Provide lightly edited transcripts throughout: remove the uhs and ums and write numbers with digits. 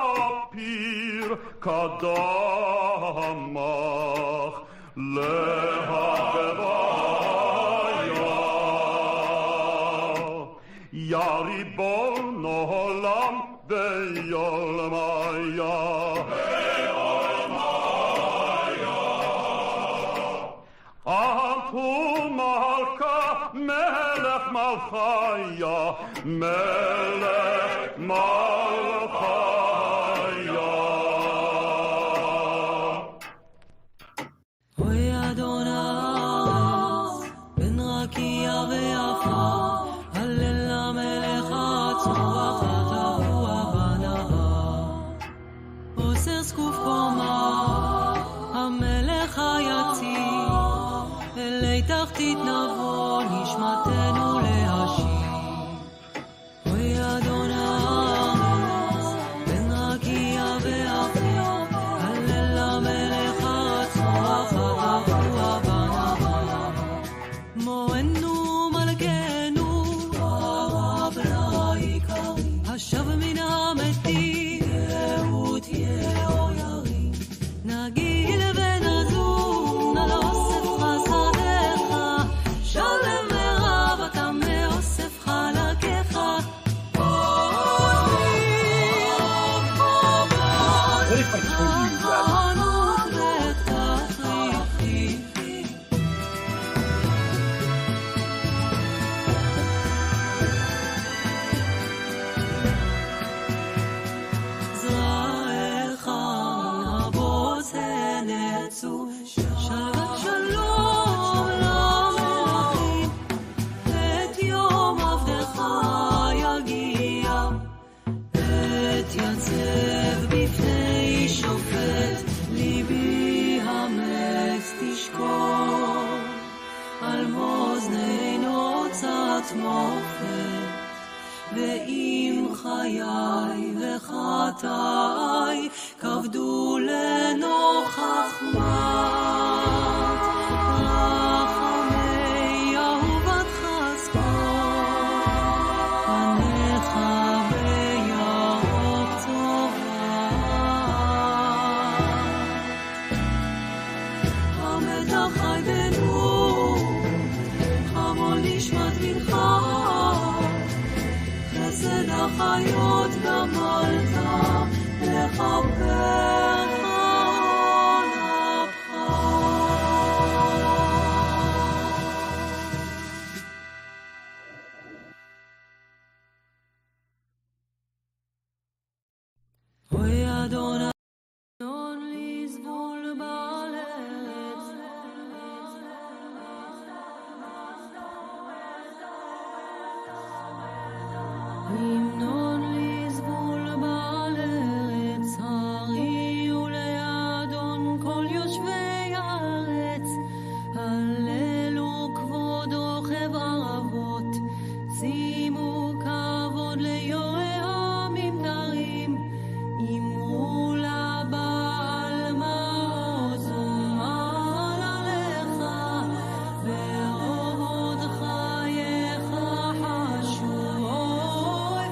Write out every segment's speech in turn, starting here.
שפיר קדמך להגביה יא ריבון העולם ויולמיה אנתו מלכה מלך מלכיה מלך מלכיה אוי אדון הארץ בן רקיע ויפה הלל למלך הצורח הטבוע בנהר עושר זקוף קומה המלך היציב אלי תחתית נבוא נשמתנו להשיב אוי אדון הארץ בן רקיע ויפה הלל למלך הצורח הטבוע בנהר מוענו מלכנו הרב לעיקרי השב מן המתים יהוד יאור ירי נגיל ונזור נאסף חסדיך שלם ורב אתה מאוסף חלקיך החנות ותכריחי זרעך נבוץ הנצו שלוות שלום למלכים את יום עבדך יגיע אתייצב בפני שופט ליבי המץ תשקול על מאזני נוצת מופת ואם חיי וחטאי כבדו לנוכח מות רחמי אהובתך ספור פניך בירוק צובה המתח חי בנור חמול נשמת מנחה חסד החיות גמלת לכפר נפך אוי אדון אדון לסבול בעל ארץ המנון לסבול בעל ארץ הרי ולידון כל יושבי הארץ הללו כבוד רוכב ערבות שימו כבוד ליורי הממדרים אמרו לבעל מעוז ומעל עליך ברוב עוד חייך חשוב אוי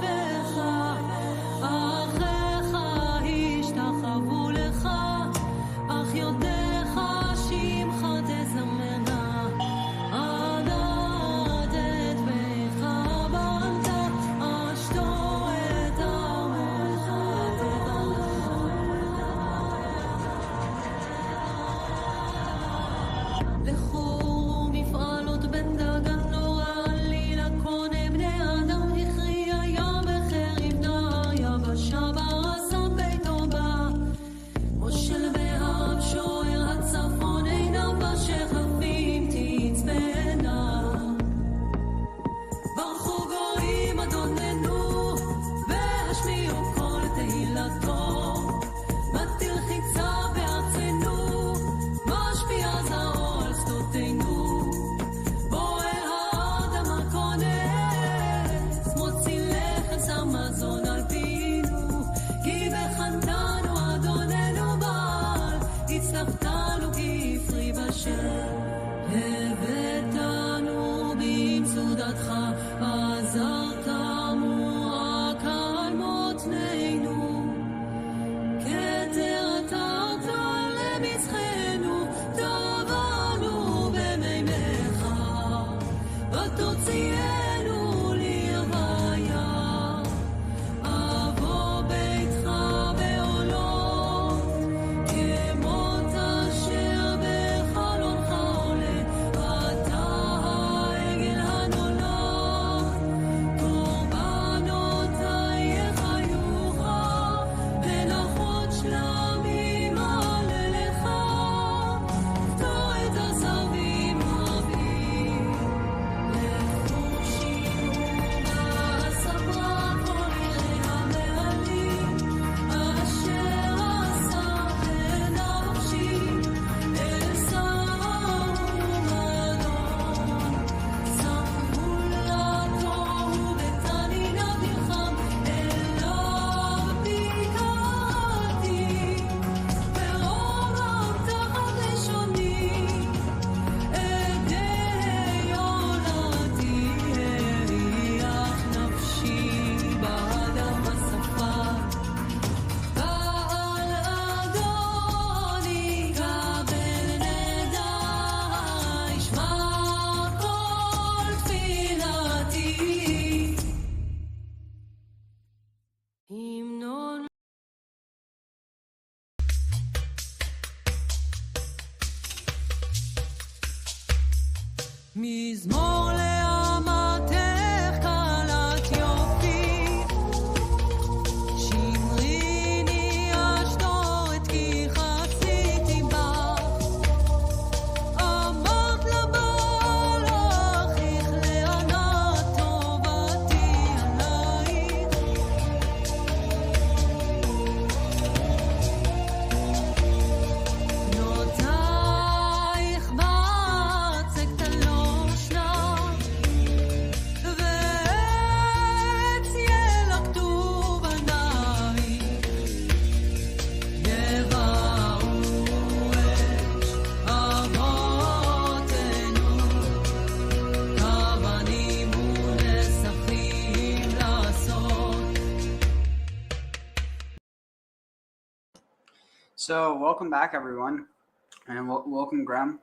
מזמור לאמתך קלת יופי, שמריני אשתורת כי חסיתי בך, אמרת למלאך לכלנה טובתי עלייך, בנותייך בצק תלושנה, ועץ ילקטו בנייך, יבערו אש אבותינו, כבנים ונסכים לעשות. So, welcome back, everyone, and welcome, Graham.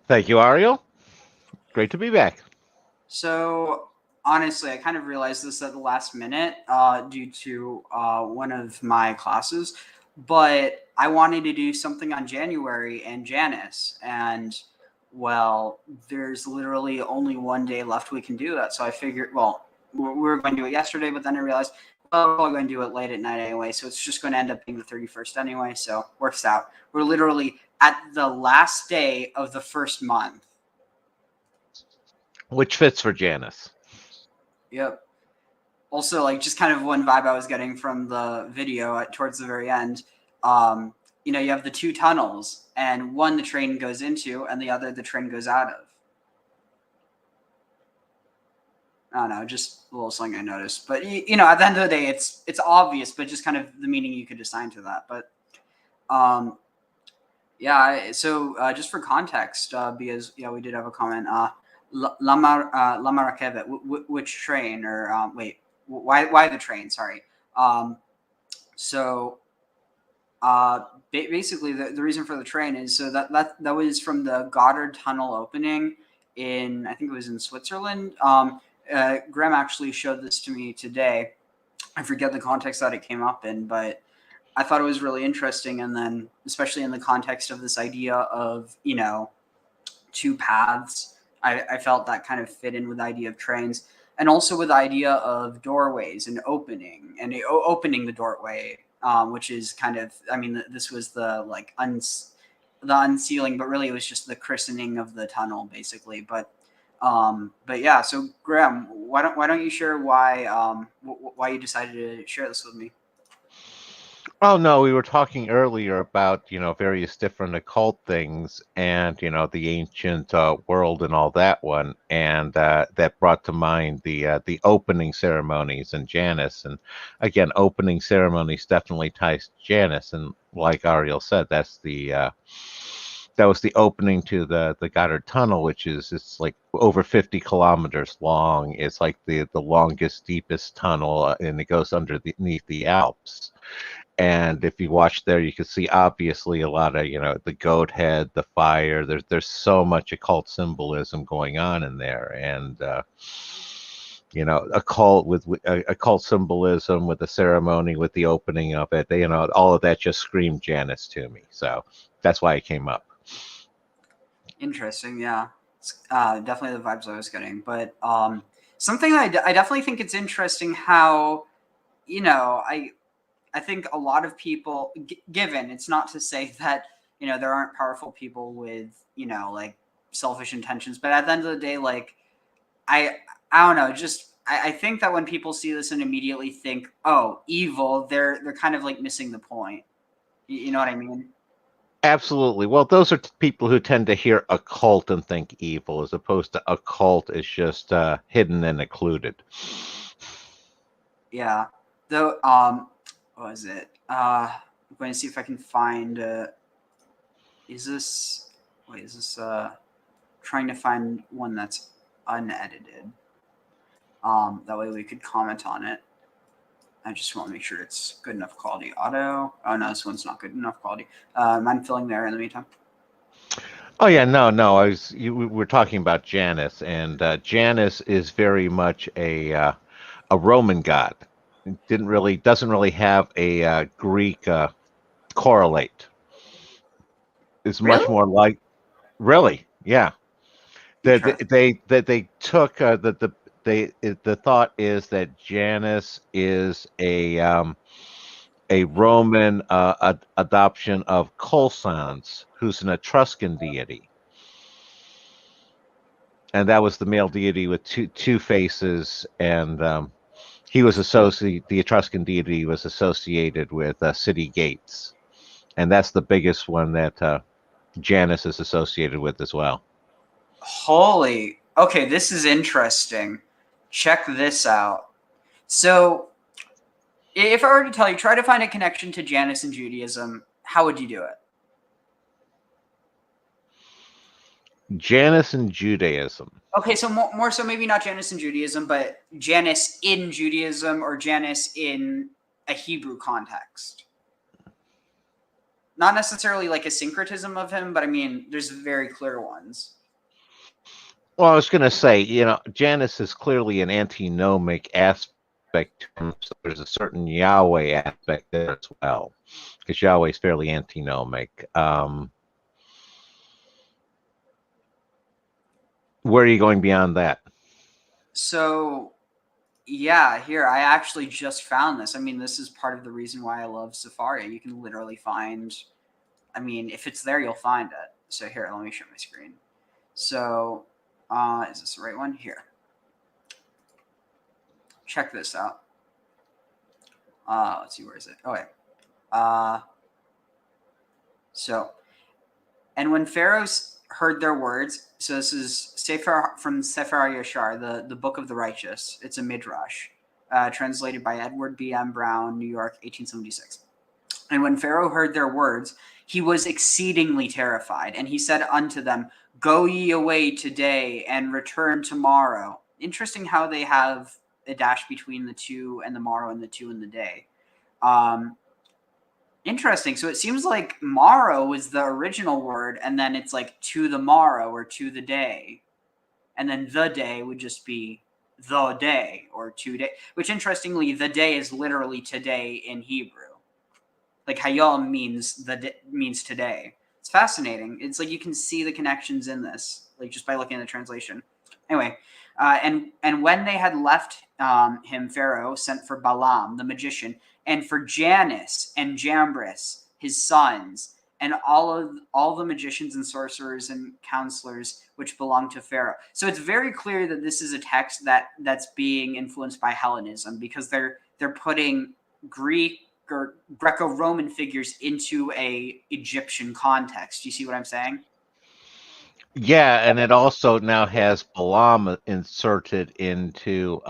Thank you, Ariel. Great to be back. So, honestly, I kind of realized this at the last minute due to one of my classes, but I wanted to do something on January and Janus, and well, there's literally only one day left we can do that. So I figured, well, we were going to do it yesterday, but then I realized, well, we're probably going to do it late at night anyway, so it's just going to end up being the 31st anyway, so works out. We're literally at the last day of the first month. Which fits for Janus. Yep. Also, like, just kind of one vibe I was getting from the video towards the very end. You know, you have the two tunnels, and one the train goes into, and the other the train goes out of. I don't know, just a little something I noticed. But you know, at the end of the day, it's obvious, but just kind of the meaning you could assign to that. But yeah. So just for context, because we did have a comment. Lama Rakevet, which train, or wait, why the train? Sorry. So basically, the reason for the train is so that was from the Goddard Tunnel opening in, I think it was in Switzerland. Graham actually showed this to me today. I forget the context that it came up in, but I thought it was really interesting. And then, especially in the context of this idea of, you know, two paths, I felt that kind of fit in with the idea of trains, and also with the idea of doorways and opening the doorway, which is kind of, I mean, this was the like the unsealing, but really it was just the christening of the tunnel, basically. But yeah. So Graham, why don't you share why you decided to share this with me? Oh no, we were talking earlier about various different occult things, and the ancient world and all that one, and that brought to mind the opening ceremonies in Janus. And again, opening ceremonies definitely ties to Janus, and like Ariel said, that was the opening to the Goddard Tunnel, which it's like over 50 kilometers long. It's like the longest, deepest tunnel, and it goes underneath the Alps. And if you watch there, you can see obviously a lot of the goat head, the fire. There's so much occult symbolism going on in there, and occult symbolism with the ceremony, with the opening of it. All of that just screamed Janus to me. So that's why it came up. Interesting, yeah. It's, definitely the vibes I was getting. But something that I definitely think it's interesting how, I think a lot of people, given, it's not to say that, there aren't powerful people with, like selfish intentions, but at the end of the day, like, I don't know, just, I think that when people see this and immediately think, oh, evil, they're kind of like missing the point. You know what I mean? Absolutely. Well, those are people who tend to hear occult and think evil, as opposed to occult is just hidden and occluded. Yeah. Though, what is it? I'm going to see if I can find. Is this trying to find one that's unedited? That way we could comment on it. I just want to make sure it's good enough quality. Auto. Oh no, this one's not good enough quality. Mind filling there in the meantime? Oh yeah, no. We were talking about Janus, and Janus is very much a Roman god. It doesn't really have a Greek correlate. It's much Really? more like, Really? Yeah. Interesting. They took the thought is that Janus is a Roman adoption of Colsons, who's an Etruscan deity, and that was the male deity with two faces, and he was associated. The Etruscan deity was associated with city gates, and that's the biggest one that Janus is associated with as well. Holy. Okay, this is interesting. Check this out. So, if I were to tell you, try to find a connection to Janus and Judaism, how would you do it? Janus and Judaism. Okay, so more so maybe not Janus in Judaism, but Janus in Judaism or Janus in a Hebrew context. Not necessarily like a syncretism of him, but I mean, there's very clear ones. Well, I was going to say, Janus is clearly an antinomic aspect to him, so there's a certain Yahweh aspect there as well, because Yahweh is fairly antinomic. Where are you going beyond that? So, yeah, here, I actually just found this. I mean, this is part of the reason why I love Safari. You can literally find, I mean, if it's there, you'll find it. So here, let me share my screen. So, is this the right one? Here. Check this out. Let's see, where is it? Oh, wait. So, and when pharaohs heard their words, so this is Sefer from Sefer Yashar, the Book of the Righteous. It's a midrash, translated by Edward B. M. Brown, New York, 1876. And when Pharaoh heard their words, he was exceedingly terrified, and he said unto them, "Go ye away today, and return tomorrow." Interesting how they have a dash between the two and the morrow and the two and the day. Interesting. So it seems like morrow was the original word, and then it's like to the morrow or to the day. And then the day would just be the day or today, which interestingly, the day is literally today in Hebrew. Like hayom means today. It's fascinating. It's like you can see the connections in this, like just by looking at the translation. Anyway, and when they had left him, Pharaoh sent for Balaam, the magician, and for Janus and Jambres, his sons, and all the magicians and sorcerers and counselors which belonged to Pharaoh. So it's very clear that this is a text that's being influenced by Hellenism, because they're putting Greek or Greco-Roman figures into a Egyptian context. Do you see what I'm saying? Yeah, and it also now has Balaam inserted into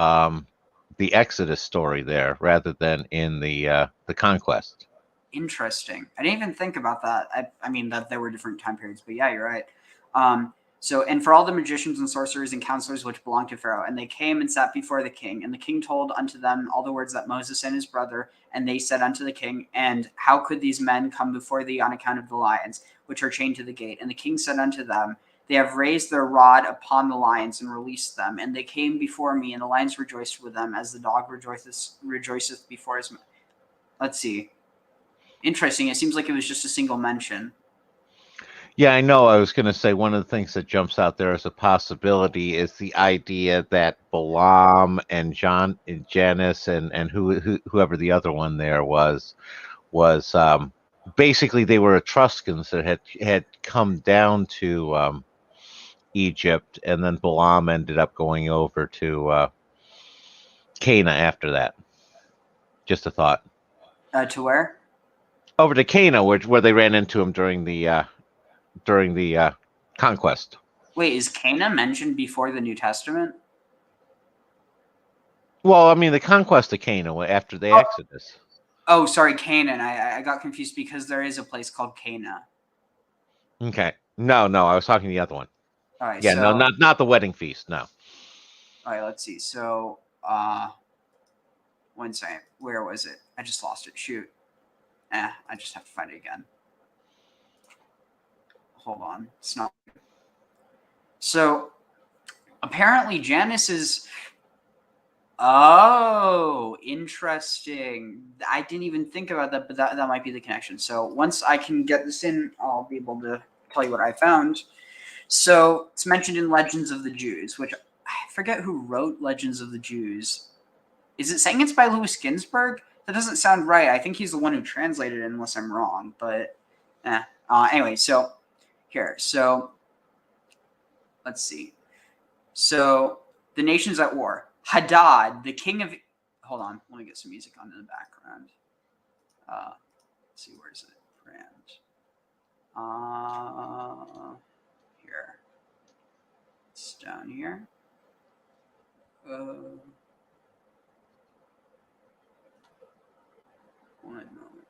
the Exodus story there, rather than in the conquest. Interesting. I didn't even think about that. I mean, that there were different time periods, but yeah, you're right. So, and for all the magicians and sorcerers and counselors which belonged to Pharaoh, and they came and sat before the king, and the king told unto them all the words that Moses and his brother, and they said unto the king, and how could these men come before thee on account of the lions, which are chained to the gate? And the king said unto them, they have raised their rod upon the lions and released them, and they came before me, and the lions rejoiced with them, as the dog rejoiceth before his. Let's see. Interesting. It seems like it was just a single mention. Yeah, I know. I was going to say one of the things that jumps out there as a possibility is the idea that Balaam and Janus and whoever the other one there was basically they were Etruscans that had come down to Egypt, and then Balaam ended up going over to Cana after that. Just a thought. To where? Over to Cana, where they ran into him during the conquest. Wait, is Cana mentioned before the New Testament? Well, I mean, the conquest of Cana after the Exodus. Oh, sorry, Canaan. I got confused because there is a place called Cana. Okay. No, I was talking the other one. All right. Yeah, so, no, not the wedding feast. No. All right. Let's see. So, 1 second. Where was it? I just lost it. Shoot. I just have to find it again. Hold on. It's not. So, apparently, Janus is. Oh, interesting. I didn't even think about that, but that might be the connection. So once I can get this in, I'll be able to tell you what I found. So it's mentioned in Legends of the Jews, which I forget who wrote Legends of the Jews. Is it saying it's by Louis Ginsburg? That doesn't sound right. I think he's the one who translated it, unless I'm wrong. But anyway, so here. So let's see. So the nations at war. Hadad, the king of... Hold on. Let me get some music on in the background. Let's see. Where is it? Brand. Here. It's down here. One moment.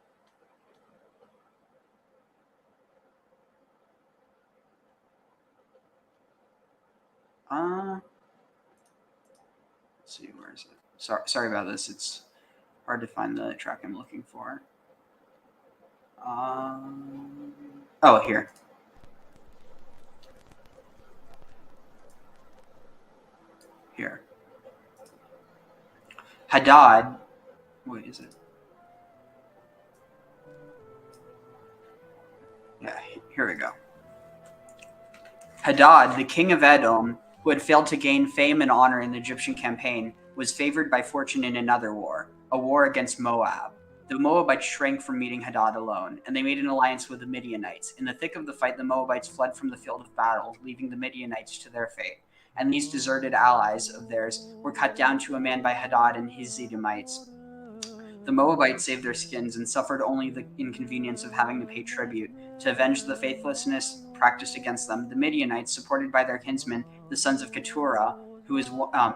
Let's see, where is it? Sorry about this. It's hard to find the track I'm looking for. Oh, here. Here. Hadad. Wait, is it? Yeah, here we go. Hadad, the king of Edom, who had failed to gain fame and honor in the Egyptian campaign, was favored by fortune in another war, a war against Moab. The Moabites shrank from meeting Hadad alone, and they made an alliance with the Midianites. In the thick of the fight, the Moabites fled from the field of battle, leaving the Midianites to their fate. And these deserted allies of theirs were cut down to a man by Hadad and his Edomites. The Moabites saved their skins and suffered only the inconvenience of having to pay tribute. To avenge the faithlessness practiced against them, the Midianites, supported by their kinsmen, the sons of Keturah, who is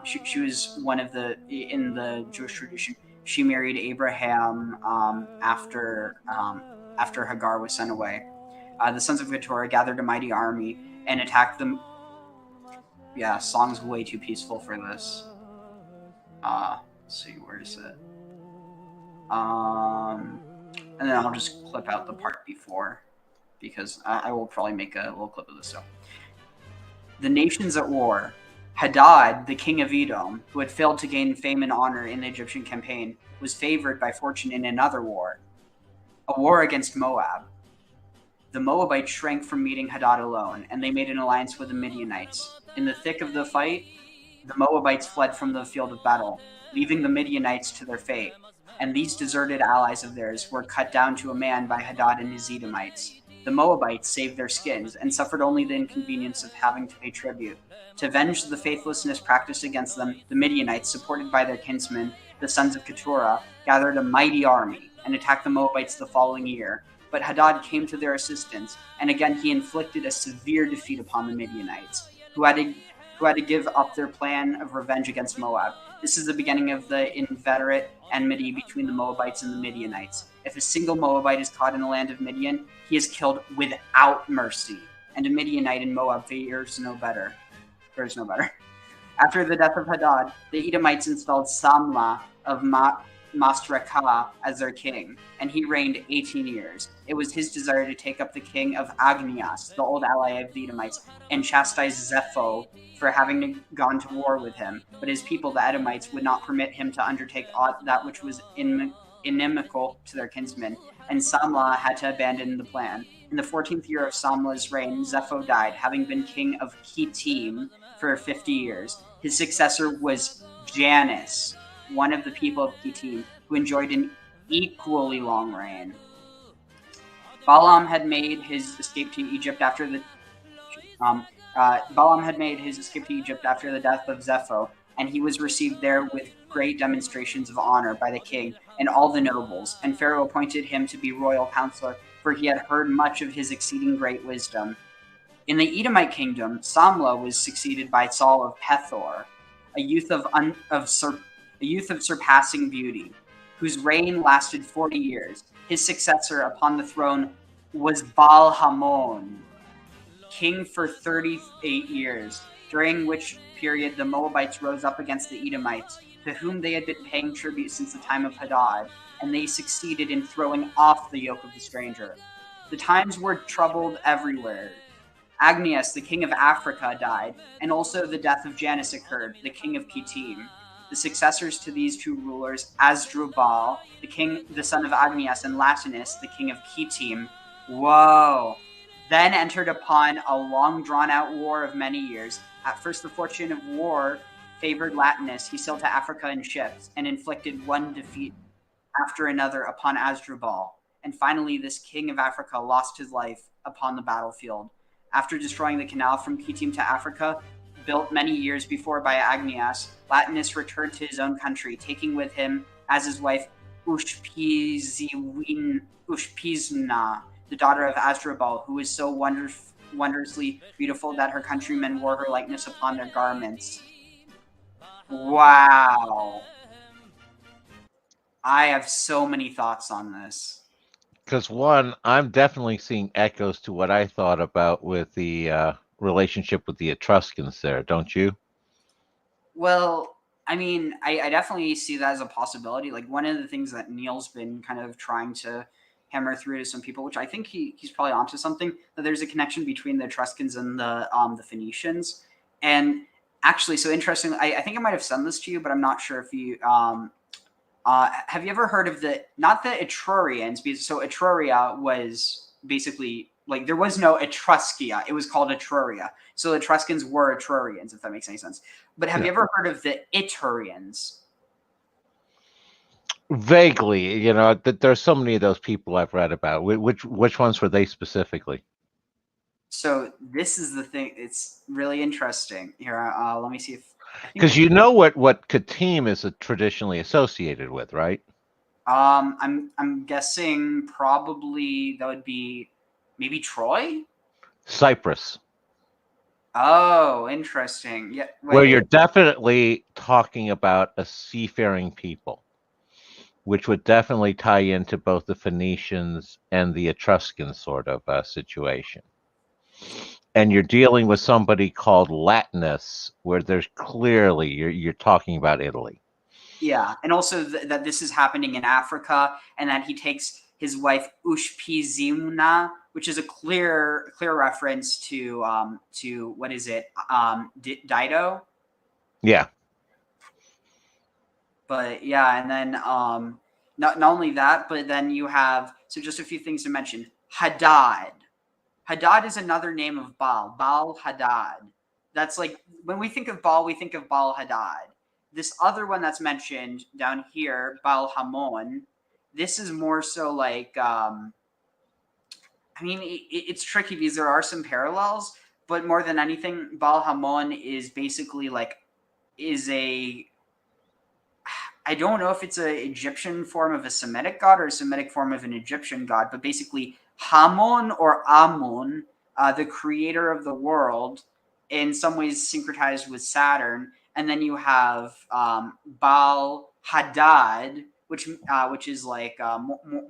she was one of the, in the Jewish tradition, she married Abraham after Hagar was sent away. The sons of Keturah gathered a mighty army and attacked them. Yeah, song's way too peaceful for this. Let's see, where is it? And then I'll just clip out the part before, because I will probably make a little clip of this. So, the nations at war. Hadad, the king of Edom, who had failed to gain fame and honor in the Egyptian campaign, was favored by fortune in another war, a war against Moab. The Moabites shrank from meeting Hadad alone, and they made an alliance with the Midianites. In the thick of the fight, the Moabites fled from the field of battle, leaving the Midianites to their fate. And these deserted allies of theirs were cut down to a man by Hadad and his Edomites. The Moabites saved their skins and suffered only the inconvenience of having to pay tribute. To avenge the faithlessness practiced against them, the Midianites, supported by their kinsmen, the sons of Keturah, gathered a mighty army and attacked the Moabites the following year. But Hadad came to their assistance, and again he inflicted a severe defeat upon the Midianites, who had to give up their plan of revenge against Moab. This is the beginning of the inveterate enmity between the Moabites and the Midianites. If a single Moabite is caught in the land of Midian, he is killed without mercy, and a Midianite in Moab fares no better. After the death of Hadad, the Edomites installed Samlah of Masrekah as their king, and he reigned 18 years. It was his desire to take up the king of Agnias, the old ally of the Edomites, and chastise Zepho for having gone to war with him. But his people, the Edomites, would not permit him to undertake that which was inimical to their kinsmen, and Samlah had to abandon the plan. In the 14th year of Samlah's reign, Zepho died, having been king of Kittim for 50 years. His successor was Janus, one of the people of Kittim, who enjoyed an equally long reign. Balaam had made his escape to Egypt after the death of Zepho, and he was received there with great demonstrations of honor by the king and all the nobles. And Pharaoh appointed him to be royal counselor, for he had heard much of his exceeding great wisdom. In the Edomite kingdom, Samlah was succeeded by Saul of Pethor, a youth of surpassing beauty, whose reign lasted 40 years. His successor upon the throne was Baal-Hamon, king for 38 years, during which period the Moabites rose up against the Edomites, to whom they had been paying tribute since the time of Hadad, and they succeeded in throwing off the yoke of the stranger. The times were troubled everywhere. Agnias, the king of Africa, died, and also the death of Janus occurred, the king of Kittim. The successors to these two rulers, Asdrubal, the son of Agnias, and Latinus, the king of Kittim. Whoa! then entered upon a long drawn-out war of many years. At first, the fortune of war favored Latinus. He sailed to Africa in ships and inflicted one defeat after another upon Asdrubal. And finally, this king of Africa lost his life upon the battlefield. After destroying the canal from Kitim to Africa, built many years before by Agnias, Latinus returned to his own country, taking with him as his wife Ushpizna, the daughter of Asdrubal, who was so wondrously beautiful that her countrymen wore her likeness upon their garments. Wow. I have so many thoughts on this. Because one, I'm definitely seeing echoes to what I thought about with the relationship with the Etruscans there, don't you? Well, I mean, I definitely see that as a possibility. Like, one of the things that Neil's been kind of trying to hammer through to some people, which I think he's probably onto something, that there's a connection between the Etruscans and the Phoenicians. And actually, so interesting, I think I might have sent this to you, but I'm not sure if you have you ever heard of not the Etrurians, because so Etruria was basically, like, there was no Etruskia, it was called Etruria. So the Etruscans were Etrurians, if that makes any sense. But have you ever heard of the Iturians? Vaguely, there's so many of those people I've read about. Which ones were they specifically? So this is the thing. It's really interesting. Here, let me see if... Because you know what Kitim is traditionally associated with, right? I'm guessing probably that would be maybe Troy? Cyprus. Oh, interesting. Yeah. Where you're definitely talking about a seafaring people, which would definitely tie into both the Phoenicians and the Etruscan sort of situation. And you're dealing with somebody called Latinus, where there's clearly you're talking about Italy. Yeah, and also that this is happening in Africa, and that he takes his wife Ushpizimna, which is a clear reference to what is it, Dido? Yeah. But yeah, and then not only that, but then you have, so just a few things to mention. Hadad. Hadad is another name of Baal. Baal Hadad. That's like, when we think of Baal, we think of Baal Hadad. This other one that's mentioned down here, Baal Hamon, this is more so like, I mean, it's tricky because there are some parallels, but more than anything, Baal Hamon is basically like, I don't know if it's an Egyptian form of a Semitic god or a Semitic form of an Egyptian god, but basically Hamon or Amun, the creator of the world, in some ways syncretized with Saturn. And then you have Baal Hadad, which is like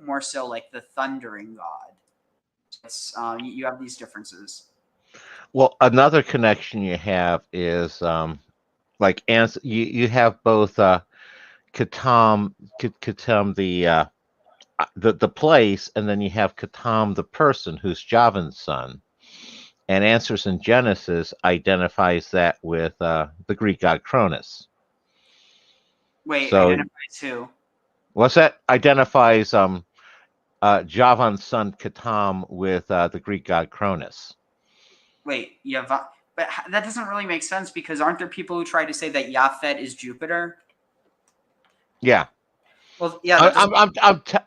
more so like the thundering god. It's, you have these differences. Well, another connection you have is like you have both Kitam the place, and then you have Kitam the person, who's Javan's son. And Answers in Genesis identifies that with the Greek god Cronus. Wait, so, identifies who? What's that? Identifies Javan's son Kitam with the Greek god Cronus. Wait, Yavan, but that doesn't really make sense, because aren't there people who try to say that Yaphet is Jupiter? Yeah. Well, yeah.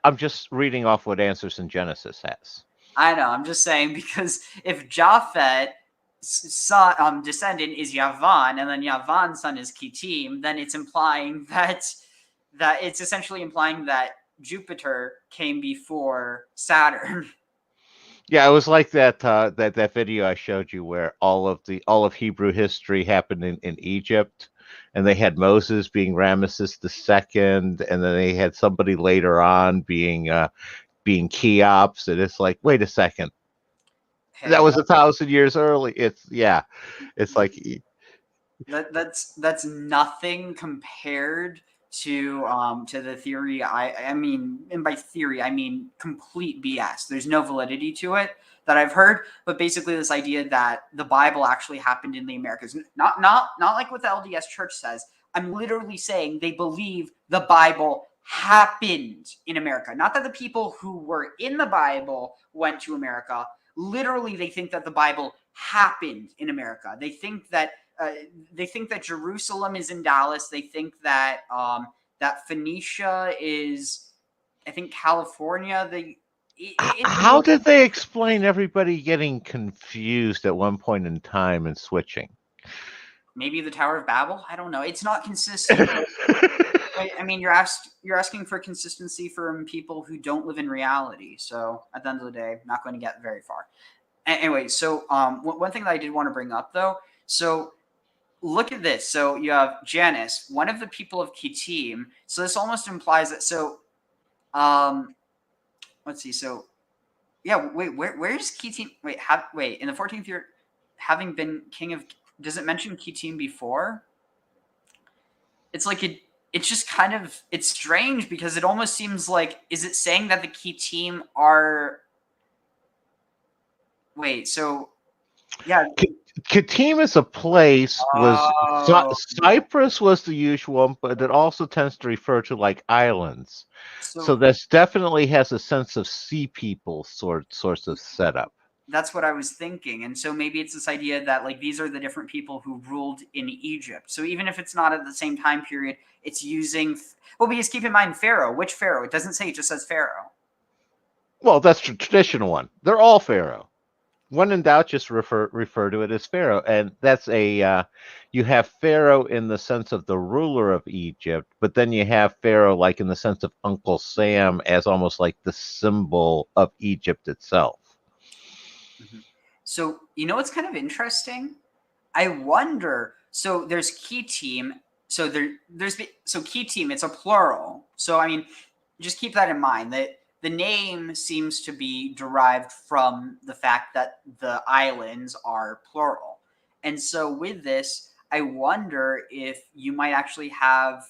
I'm just reading off what Answers in Genesis has. I know. I'm just saying, because if Japhet's son, descendant is Yavan, and then Yavan's son is Kitim, then it's implying that it's essentially implying that Jupiter came before Saturn. Yeah, it was like that video I showed you where all of Hebrew history happened in Egypt, and they had Moses being Ramesses II, and then they had somebody later on being Cheops, and it's like, wait a second, that was 1,000 years early. It's like that's nothing compared to the theory. I mean, and by theory I mean complete BS. There's no validity to it that I've heard, but basically this idea that the Bible actually happened in the Americas, not like what the LDS Church says. I'm literally saying they believe the Bible happened in America, not that the people who were in the Bible went to America. literally they think that the Bible happened in America. They think that Jerusalem is in Dallas. They think that that Phoenicia is, I think, California. How did they explain everybody getting confused at one point in time and switching? Maybe the Tower of Babel. I don't know. It's not consistent. I mean, you're asking for consistency from people who don't live in reality. So at the end of the day, not going to get very far. Anyway, so one thing that I did want to bring up though. So look at this. So you have Janus, one of the people of Kittim. So this almost implies that. So let's see. So yeah, wait, where's Kittim? Wait, in the 14th year, having been king of, does it mention Kittim before? It's like it's just kind of, it's strange because it almost seems like, is it saying that the Kittim are, wait, so yeah. Kittim is a place. Oh. Cyprus was the usual, but it also tends to refer to like islands. So So this definitely has a sense of sea people sorts of setup. that's what I was thinking. And so maybe it's this idea that like these are the different people who ruled in Egypt. So even if it's not at the same time period, it's using, well, because keep in mind Pharaoh. Which Pharaoh? It doesn't say, it just says Pharaoh. Well, that's the traditional one. They're all Pharaoh. When in doubt, just refer to it as Pharaoh, and that's you have Pharaoh in the sense of the ruler of Egypt, but then you have Pharaoh like in the sense of Uncle Sam as almost like the symbol of Egypt itself. So you know what's kind of interesting? I wonder. So there's Kittim. So so Kittim. It's a plural. So I mean, just keep that in mind. That the name seems to be derived from the fact that the islands are plural. And so with this, I wonder if you might actually have,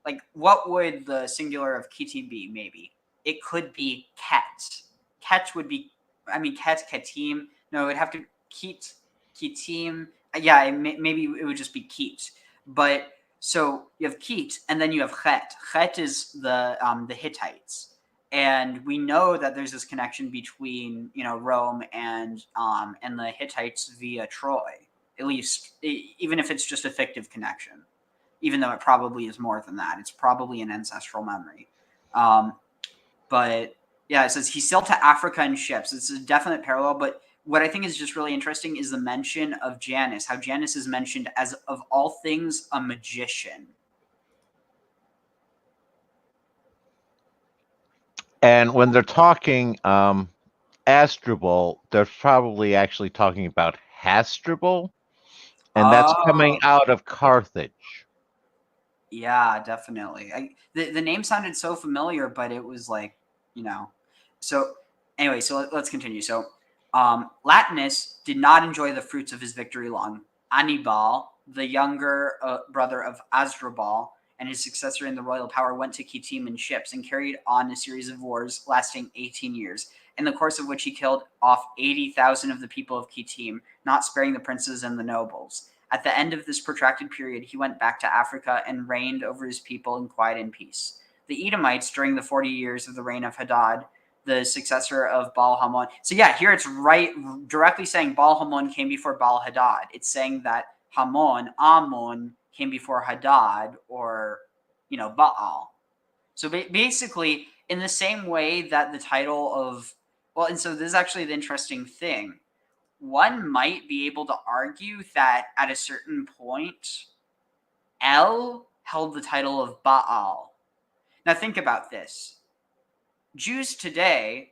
like, what would the singular of Kittim be? Maybe it could be Ket. Ket would be, I mean, Ketim. No, it'd have to Kittim. Yeah, maybe it would just be Ket. But so you have Ket, and then you have Chet. Chet is the Hittites. And we know that there's this connection between, Rome and the Hittites via Troy, at least, even if it's just a fictive connection, even though it probably is more than that. It's probably an ancestral memory. But yeah, it says he sailed to Africa in ships. It's a definite parallel. But what I think is just really interesting is the mention of Janus, how Janus is mentioned as, of all things, a magician. And when they're talking Asdrubal, they're probably actually talking about Hasdrubal, and that's coming out of Carthage. Yeah, definitely. The name sounded so familiar, but it was like, So anyway, so let's continue. So Latinus did not enjoy the fruits of his victory long. Annibal, the younger brother of Asdrubal, and his successor in the royal power, went to Kittim in ships and carried on a series of wars lasting 18 years, in the course of which he killed off 80,000 of the people of Kittim, not sparing the princes and the nobles. At the end of this protracted period, he went back to Africa and reigned over his people in quiet and peace. The Edomites, during the 40 years of the reign of Hadad, the successor of Baal-Hamon. So yeah, here it's directly saying Baal-Hamon came before Baal-Hadad. It's saying that Ammon, came before Hadad, or, Baal. So basically, in the same way that the title of, and so this is actually the interesting thing. One might be able to argue that at a certain point, El held the title of Baal. Now think about this. Jews today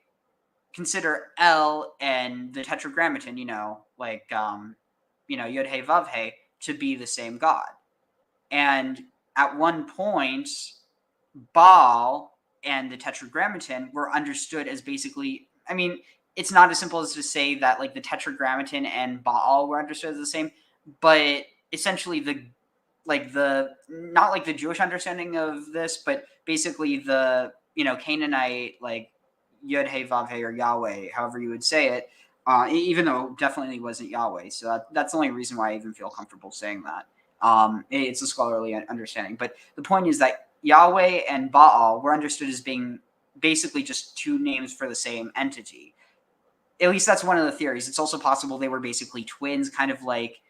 consider El and the Tetragrammaton, Yod He Vav He, to be the same God. And at one point, Baal and the Tetragrammaton were understood as basically, it's not as simple as to say that like the Tetragrammaton and Baal were understood as the same, but essentially not like the Jewish understanding of this, but basically the, Canaanite, like Yod He Vav He, or Yahweh, however you would say it, even though it definitely wasn't Yahweh. So that's the only reason why I even feel comfortable saying that. It's a scholarly understanding. But the point is that Yahweh and Baal were understood as being basically just two names for the same entity. at least that's one of the theories. It's also possible they were basically twins, kind of like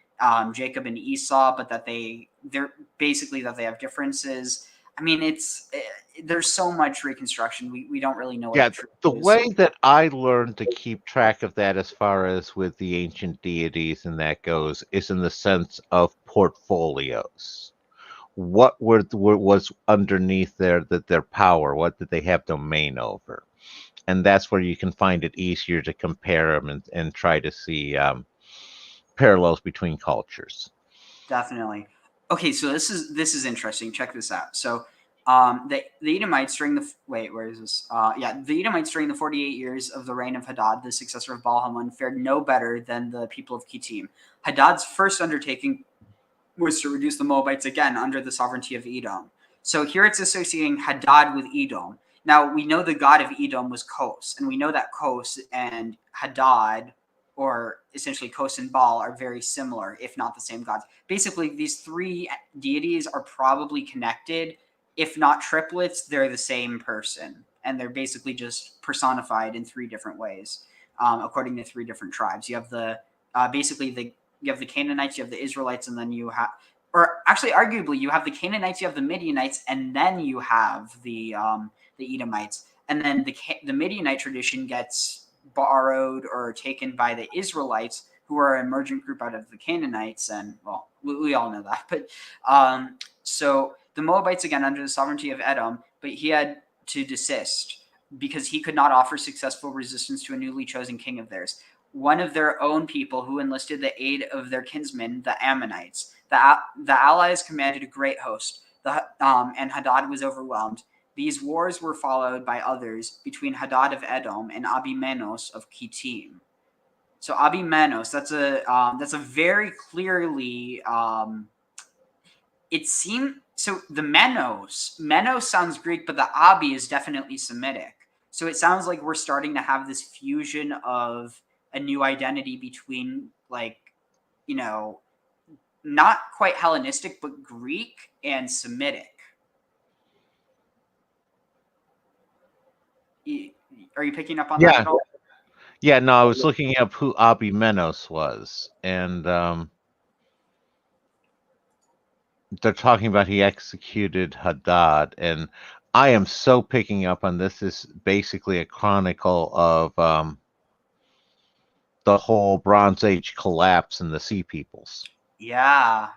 Jacob and Esau, but that they're basically that they have differences. I mean, there's so much reconstruction. We don't really know what Yeah, the truth the is. way that I learned to keep track of that as far as with the ancient deities and that goes is in the sense of portfolios. What was underneath their power? What did they have domain over? And that's where you can find it easier to compare them and try to see parallels between cultures. Definitely. Okay, so this is interesting. Check this out. So, the Edomites during the wait, where is this? The Edomites during the 48 years of the reign of Hadad, the successor of Baal-Hamon, fared no better than the people of Kittim. Hadad's first undertaking was to reduce the Moabites again under the sovereignty of Edom. So here it's associating Hadad with Edom. Now we know the god of Edom was Kos, and we know that Kos and Hadad, or essentially Kos and Baal, are very similar, if not the same gods. Basically, these three deities are probably connected. If not triplets, they're the same person, and they're basically just personified in three different ways, according to three different tribes. You have you have the Canaanites, you have the Israelites, and then you have, or actually, arguably, you have the Canaanites, you have the Midianites, and then you have the Edomites, and then the Midianite tradition gets borrowed or taken by the Israelites, who are an emergent group out of the Canaanites, and well, we all know that. But so the Moabites again under the sovereignty of Edom, but he had to desist because he could not offer successful resistance to a newly chosen king of theirs. One of their own people who enlisted the aid of their kinsmen, the Ammonites. The allies commanded a great host, and Hadad was overwhelmed. These wars were followed by others between Hadad of Edom and Abimenos of Kittim. So Abimenos, that's a very clearly it seemed so the Menos sounds Greek, but the Abi is definitely Semitic. So it sounds like we're starting to have this fusion of a new identity between, like, not quite Hellenistic, but Greek and Semitic. Are you picking up on that Yeah, at all? yeah. No, I was looking up who Abimenos was, and they're talking about he executed Hadad, and I am so picking up on this. Is basically a chronicle of the whole Bronze Age collapse in the Sea Peoples. Yeah.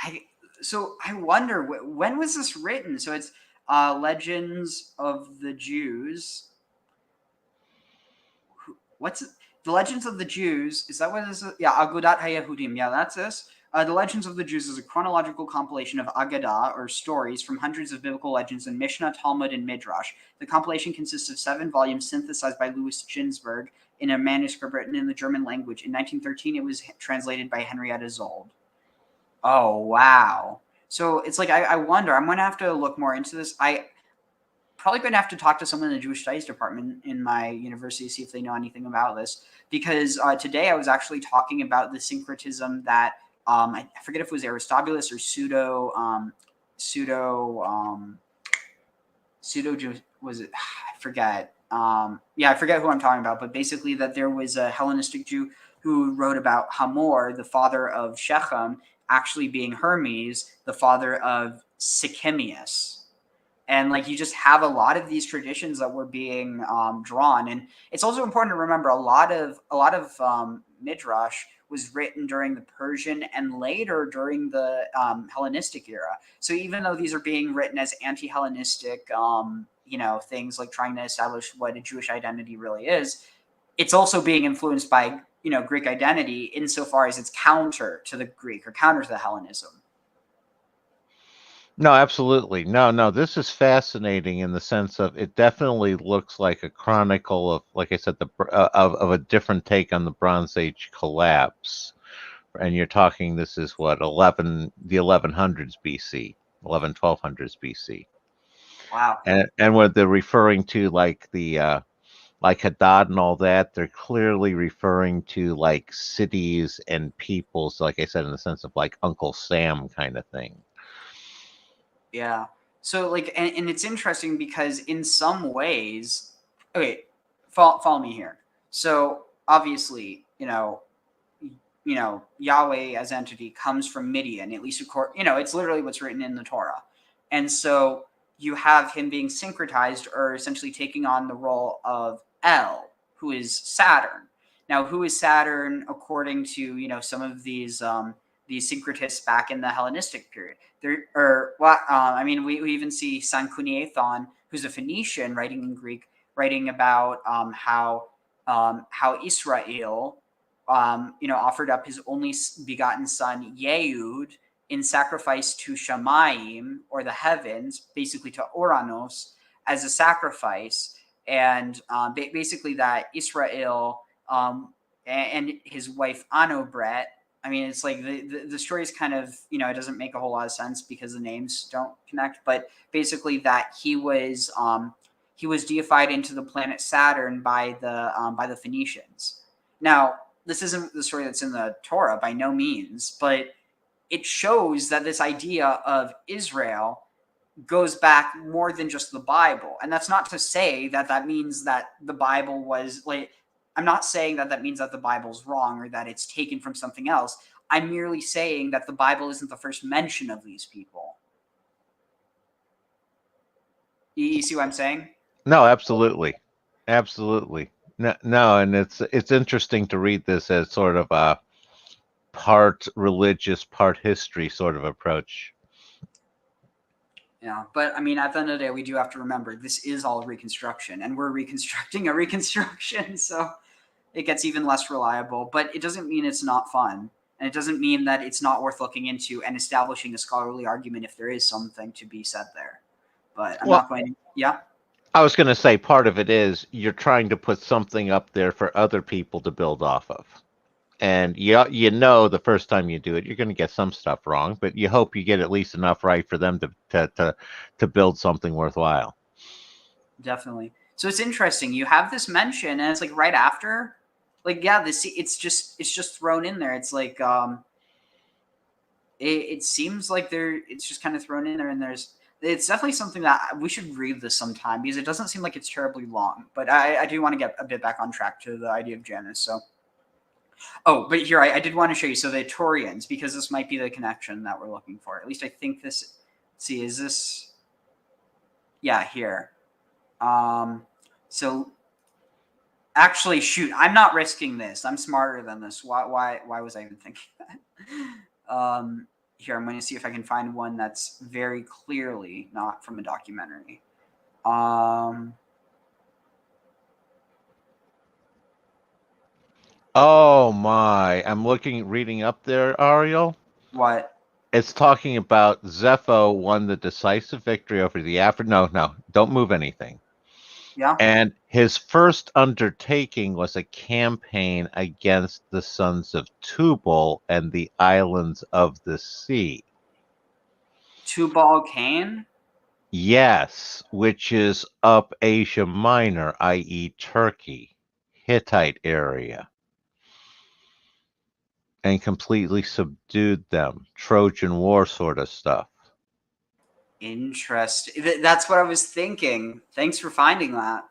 I wonder when was this written? So it's Legends of the Jews. What's it? The Legends of the Jews? Is that what this is? Yeah, Agudat HaYehudim. Yeah, that's this. The Legends of the Jews is a chronological compilation of Agadah, or stories, from hundreds of biblical legends in Mishnah, Talmud, and Midrash. The compilation consists of 7 volumes synthesized by Louis Ginsberg in a manuscript written in the German language. In 1913, it was translated by Henrietta Zold. Oh, wow. So it's like, I wonder, I'm going to have to look more into this. I probably going to have to talk to someone in the Jewish Studies department in my university, see if they know anything about this. Because today I was actually talking about the syncretism that, I forget if it was Aristobulus or was it? I forget. I forget who I'm talking about, but basically that there was a Hellenistic Jew who wrote about Hamor, the father of Shechem, actually being Hermes, the father of Sichemius. And like you just have a lot of these traditions that were being drawn, and it's also important to remember a lot of midrash was written during the Persian and later during the Hellenistic era. So even though these are being written as anti-Hellenistic, things like trying to establish what a Jewish identity really is, it's also being influenced by Greek identity insofar as it's counter to the Greek or counter to the Hellenism. No, absolutely. No. This is fascinating in the sense of it definitely looks like a chronicle of, like I said, of a different take on the Bronze Age collapse. And you're talking, this is what, the 1100s BC, 1200s BC. Wow. And what they're referring to, like like Hadad and all that, they're clearly referring to like cities and peoples, like I said, in the sense of like Uncle Sam kind of thing. Yeah. So like, and it's interesting because in some ways, okay, follow me here. So obviously, Yahweh as entity comes from Midian, at least it's literally what's written in the Torah. And so you have him being syncretized, or essentially taking on the role of El, who is Saturn. Now, who is Saturn according to, some of these syncretists back in the Hellenistic period? We even see Sanchuniathon, who's a Phoenician writing in Greek, writing about how Israel offered up his only begotten son, Yehud, in sacrifice to Shamayim, or the heavens, basically to Oranos, as a sacrifice. And basically that Israel and his wife Anobret, it's like the story is kind of, it doesn't make a whole lot of sense because the names don't connect, but basically that he was deified into the planet Saturn by the Phoenicians. Now, this isn't the story that's in the Torah by no means, but it shows that this idea of Israel goes back more than just the Bible. And that's not to say that means that the Bible was like, I'm not saying that means that the Bible's wrong or that it's taken from something else. I'm merely saying that the Bible isn't the first mention of these people. You see what I'm saying? No, absolutely. Absolutely. No, and it's interesting to read this as sort of a part religious, part history sort of approach. Yeah, but at the end of the day, we do have to remember this is all reconstruction, and we're reconstructing a reconstruction, so it gets even less reliable. But it doesn't mean it's not fun, and it doesn't mean that it's not worth looking into and establishing a scholarly argument if there is something to be said there. But I'm not going to. Yeah. I was going to say part of it is you're trying to put something up there for other people to build off of. And the first time you do it, you're going to get some stuff wrong, but you hope you get at least enough right for them to build something worthwhile. Definitely. So it's interesting. You have this mention, and it's like right after, it's just thrown in there. It's like it seems like it's just kind of thrown in there, and it's definitely something that we should read this sometime because it doesn't seem like it's terribly long. But I do want to get a bit back on track to the idea of Janus. So. Oh, but here, I did want to show you. So the Taurians, because this might be the connection that we're looking for. At least I think this. Let's see, is this? Yeah, here. So actually, shoot, I'm not risking this. I'm smarter than this. Why was I even thinking that? Here, I'm going to see if I can find one that's very clearly not from a documentary. Oh my! I'm reading up there, Ariel. What? It's talking about Zepho won the decisive victory over the No, don't move anything. Yeah. And his first undertaking was a campaign against the sons of Tubal and the islands of the sea. Tubal-Cain? Yes, which is up Asia Minor, i.e. Turkey, Hittite area. And completely subdued them. Trojan War sort of stuff. Interesting. That's what I was thinking. Thanks for finding that.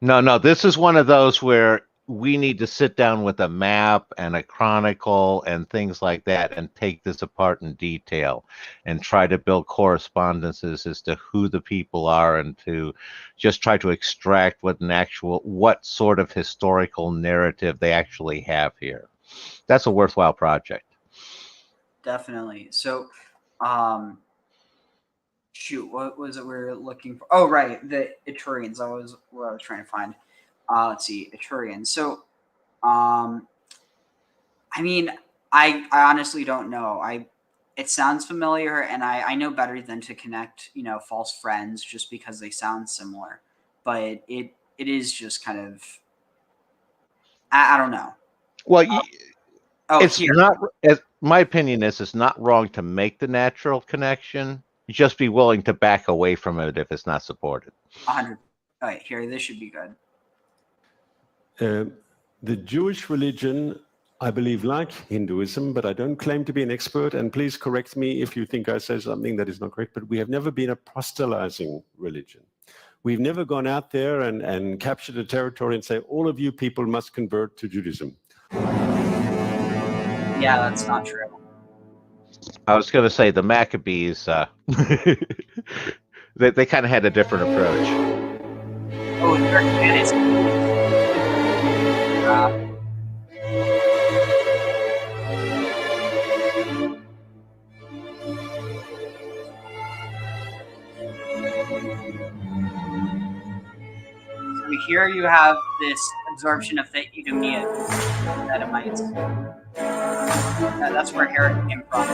No, this is one of those where we need to sit down with a map and a chronicle and things like that and take this apart in detail and try to build correspondences as to who the people are and to just try to extract what sort of historical narrative they actually have here. That's a worthwhile project. Definitely. So, shoot, what was it we were looking for? Oh, right, the Etrurians. That was what I was trying to find. Let's see, Etrurians. So, I honestly don't know. It sounds familiar, and I know better than to connect, false friends just because they sound similar. But it is just kind of, I don't know. Well, it's here. not. My opinion is it's not wrong to make the natural connection. Just be willing to back away from it if it's not supported. 100. All right, here, this should be good. The Jewish religion, I believe, like Hinduism, but I don't claim to be an expert, and please correct me if you think I say something that is not correct, but we have never been a proselytizing religion. We've never gone out there and captured a territory and say, all of you people must convert to Judaism. Yeah, that's not true. I was going to say the Maccabees, they kind of had a different approach. Oh, Hyrcanus. So here you have this absorption of the Edomites. That's where Herod came from.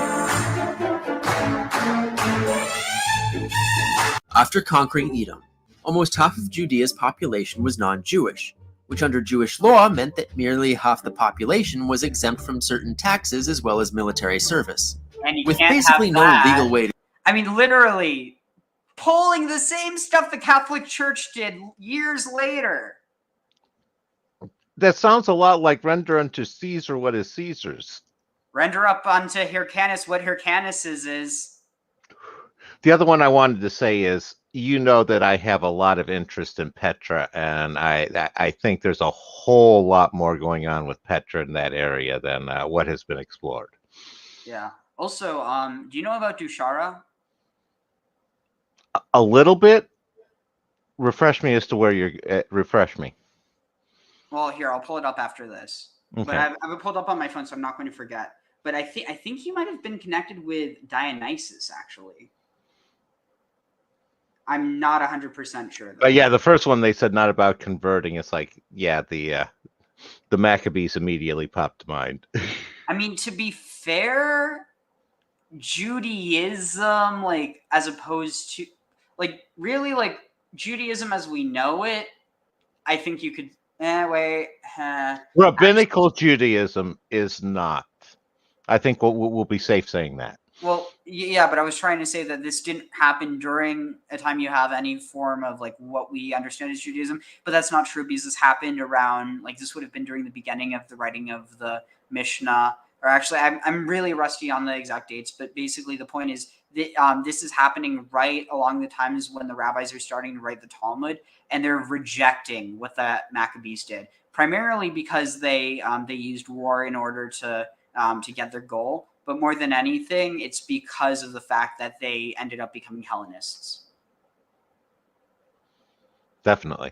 After conquering Edom, almost half of Judea's population was non-Jewish, which under Jewish law meant that nearly half the population was exempt from certain taxes as well as military service. And you With can't basically have no that. legal way to I mean, literally, pulling the same stuff the Catholic Church did years later. That sounds a lot like render unto Caesar what is Caesar's. Render up unto Hyrcanus what Hyrcanus's is. The other one I wanted to say is, you know that I have a lot of interest in Petra, and I think there's a whole lot more going on with Petra in that area than what has been explored. Yeah. Also, do you know about Dushara? A little bit. Refresh me as to where you're. Refresh me. Well, here, I'll pull it up after this. Okay. But I've it pulled up on my phone, so I'm not going to forget. But I think he might have been connected with Dionysus, actually. I'm not 100% sure. Though. But yeah, the first one they said not about converting. It's like, yeah, the Maccabees immediately popped to mind. I mean, to be fair, Judaism, like, as opposed to, like, really, like, Judaism as we know it, I think you could, Rabbinical Judaism is not. I think we'll be safe saying that. Well, yeah, but I was trying to say that this didn't happen during a time you have any form of, like, what we understand as Judaism, but that's not true because this happened around, like, this would have been during the beginning of the writing of the Mishnah, or actually, I'm really rusty on the exact dates, but basically the point is that this is happening right along the times when the rabbis are starting to write the Talmud, and they're rejecting what the Maccabees did, primarily because they used war in order to get their goal. But more than anything, it's because of the fact that they ended up becoming Hellenists. Definitely.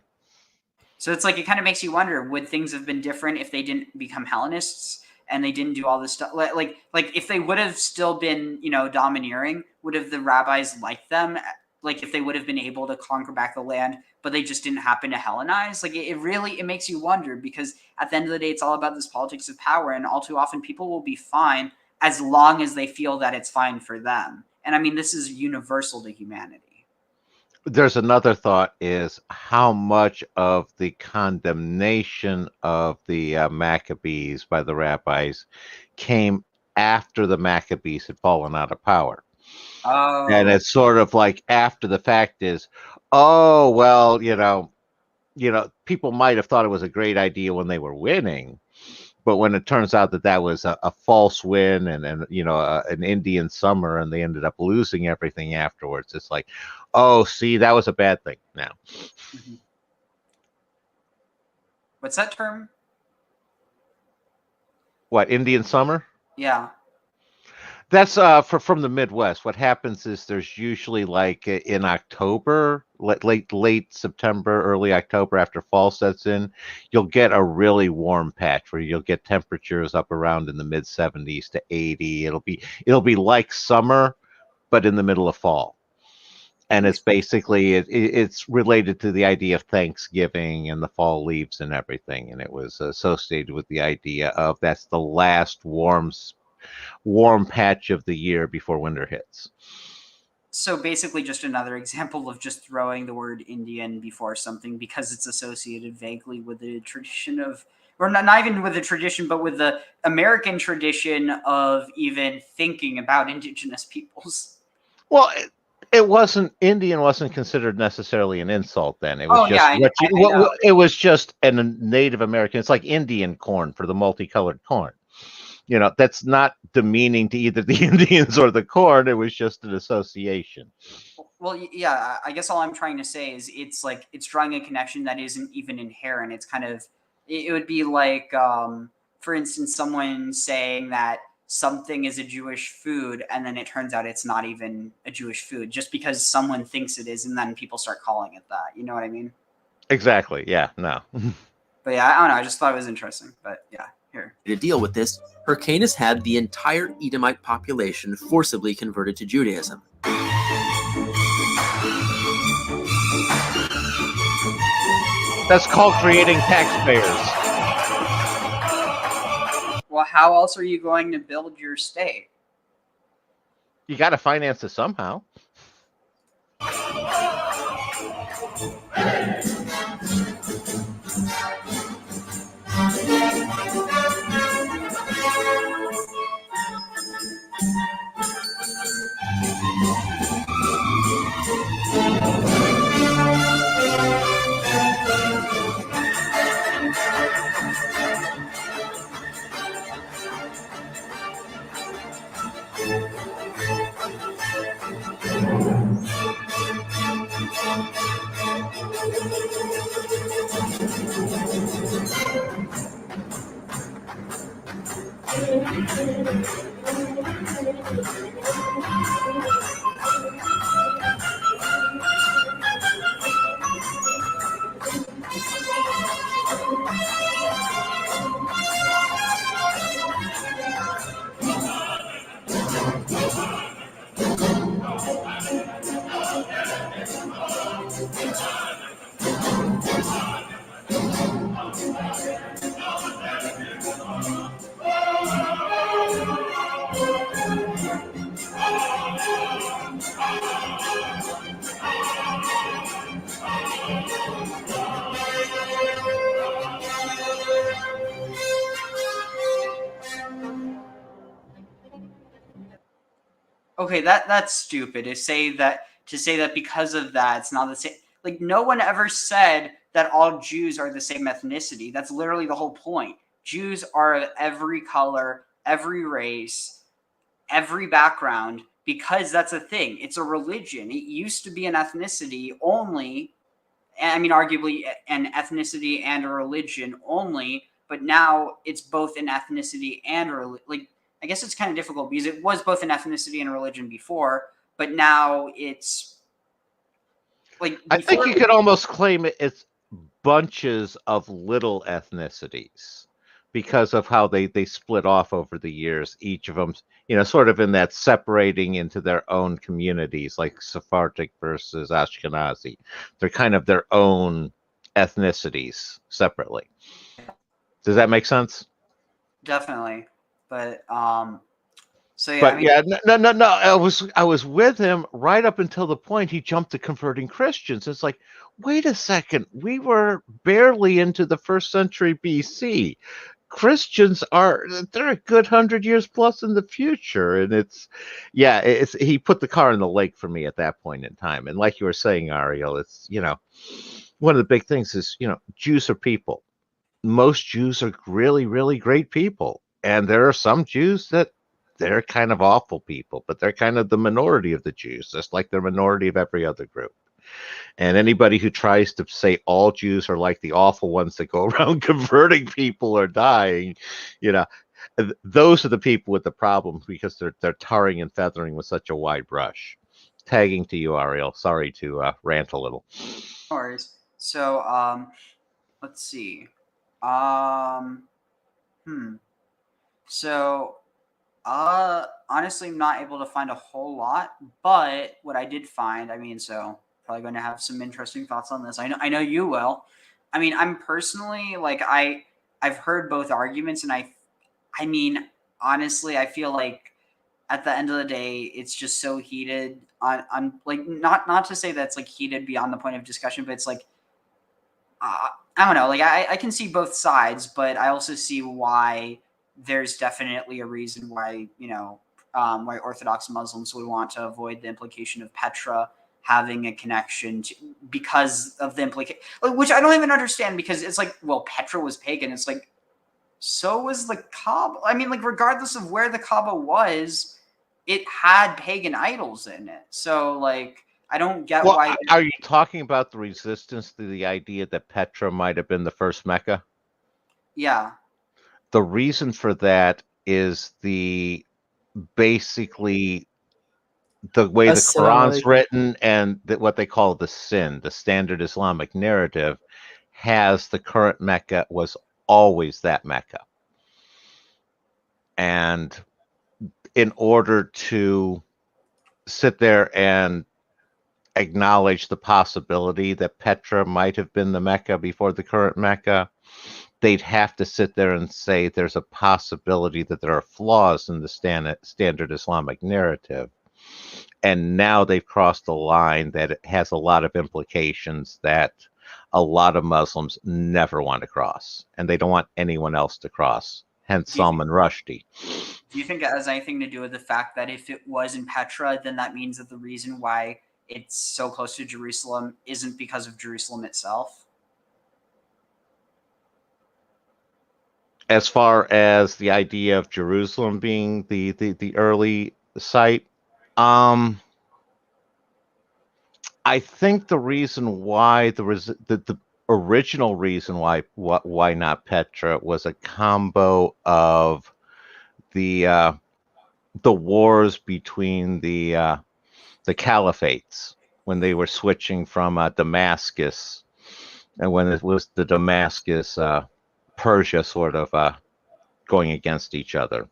So it's like, it kind of makes you wonder, would things have been different if they didn't become Hellenists and they didn't do all this stuff? Like if they would have still been, domineering, would have the rabbis liked them? Like, if they would have been able to conquer back the land, but they just didn't happen to Hellenize? Like, it makes you wonder, because at the end of the day, it's all about this politics of power, and all too often people will be fine as long as they feel that it's fine for them. And I mean, this is universal to humanity. There's another thought, is how much of the condemnation of the Maccabees by the rabbis came after the Maccabees had fallen out of power. Oh. And it's sort of like after the fact is, oh, well, people might have thought it was a great idea when they were winning. But when it turns out that was a false win and an Indian summer, and they ended up losing everything afterwards, it's like, oh, see, that was a bad thing now. Mm-hmm. What's that term? What, Indian summer? Yeah. That's from the Midwest. What happens is there's usually, like, in October, late September, early October, after fall sets in, you'll get a really warm patch where you'll get temperatures up around in the mid 70s to 80. It'll be like summer, but in the middle of fall. And it's basically it's related to the idea of Thanksgiving and the fall leaves and everything, and it was associated with the idea of that's the last warm patch of the year before winter hits. So basically just another example of just throwing the word Indian before something because it's associated vaguely with the tradition of, or not even with the tradition, but with the American tradition of even thinking about indigenous peoples. Well, Indian wasn't considered necessarily an insult then. It was it was just a Native American. It's like Indian corn for the multicolored corn. That's not demeaning to either the Indians or the corn. It was just an association. Well, yeah, I guess all I'm trying to say is it's like it's drawing a connection that isn't even inherent. It's kind of it would be like, for instance, someone saying that something is a Jewish food, and then it turns out it's not even a Jewish food, just because someone thinks it is, and then people start calling it that. You know what I mean? Exactly. Yeah. No. But yeah, I don't know. I just thought it was interesting. But yeah, here. To deal with this, Hyrcanus had the entire Edomite population forcibly converted to Judaism. That's called creating taxpayers. Well, how else are you going to build your state? You got to finance it somehow. Okay, that's stupid to say that because of that it's not the same. Like, no one ever said that all Jews are the same ethnicity. That's literally the whole point. Jews are of every color, every race, every background, because that's a thing. It's a religion. It used to be an ethnicity only. I mean, arguably an ethnicity and a religion only, but now it's both an ethnicity and a like. I guess it's kind of difficult because it was both an ethnicity and a religion before, but now it's like I think before. you could almost claim it's bunches of little ethnicities because of how they split off over the years. Each of them, sort of in that separating into their own communities, like Sephardic versus Ashkenazi. They're kind of their own ethnicities separately. Does that make sense? Definitely, but so yeah, But I mean, yeah, no. I was with him right up until the point he jumped to converting Christians. It's like, wait a second, we were barely into the 1st century BC. Christians they're a good 100 years plus in the future, and he put the car in the lake for me at that point in time. And like you were saying, Ariel, it's one of the big things is Jews are people. Most Jews are really, really great people, and there are some Jews that they're kind of awful people, but they're kind of the minority of the Jews, just like they're minority of every other group. And anybody who tries to say all Jews are like the awful ones that go around converting people or dying, those are the people with the problem, because they're tarring and feathering with such a wide brush. Tagging to you, Ariel. Sorry to rant a little. no worries. So let's see. So honestly, I'm not able to find a whole lot, but what I did find, I mean, so probably going to have some interesting thoughts on this. I know you will. I mean, I'm personally like I've heard both arguments, and I mean, honestly, I feel like at the end of the day, it's just so heated on like not to say that's like heated beyond the point of discussion, but it's like I don't know. Like I can see both sides, but I also see why there's definitely a reason why why Orthodox Muslims would want to avoid the implication of Petra having a connection because of the implication, which I don't even understand, because it's like, well, Petra was pagan. It's like, so was the Kaaba. I mean, like, regardless of where the Kaaba was, it had pagan idols in it. So, like, I don't get Well, why. are you talking about the resistance to the idea that Petra might have been the first Mecca? Yeah. The reason for that is basically the way the Assalamu Quran's alaikum. written and what they call the standard Islamic narrative, has the current Mecca was always that Mecca. And in order to sit there and acknowledge the possibility that Petra might have been the Mecca before the current Mecca, they'd have to sit there and say there's a possibility that there are flaws in the standard Islamic narrative. And now they've crossed a line that it has a lot of implications that a lot of Muslims never want to cross, and they don't want anyone else to cross. Hence Salman Rushdie. Do you think it has anything to do with the fact that if it was in Petra, then that means that the reason why it's so close to Jerusalem isn't because of Jerusalem itself? As far as the idea of Jerusalem being the early site, I think the reason why the original reason why not Petra was a combo of the wars between the caliphates when they were switching from Damascus, and when it was the Damascus Persia sort of going against each other,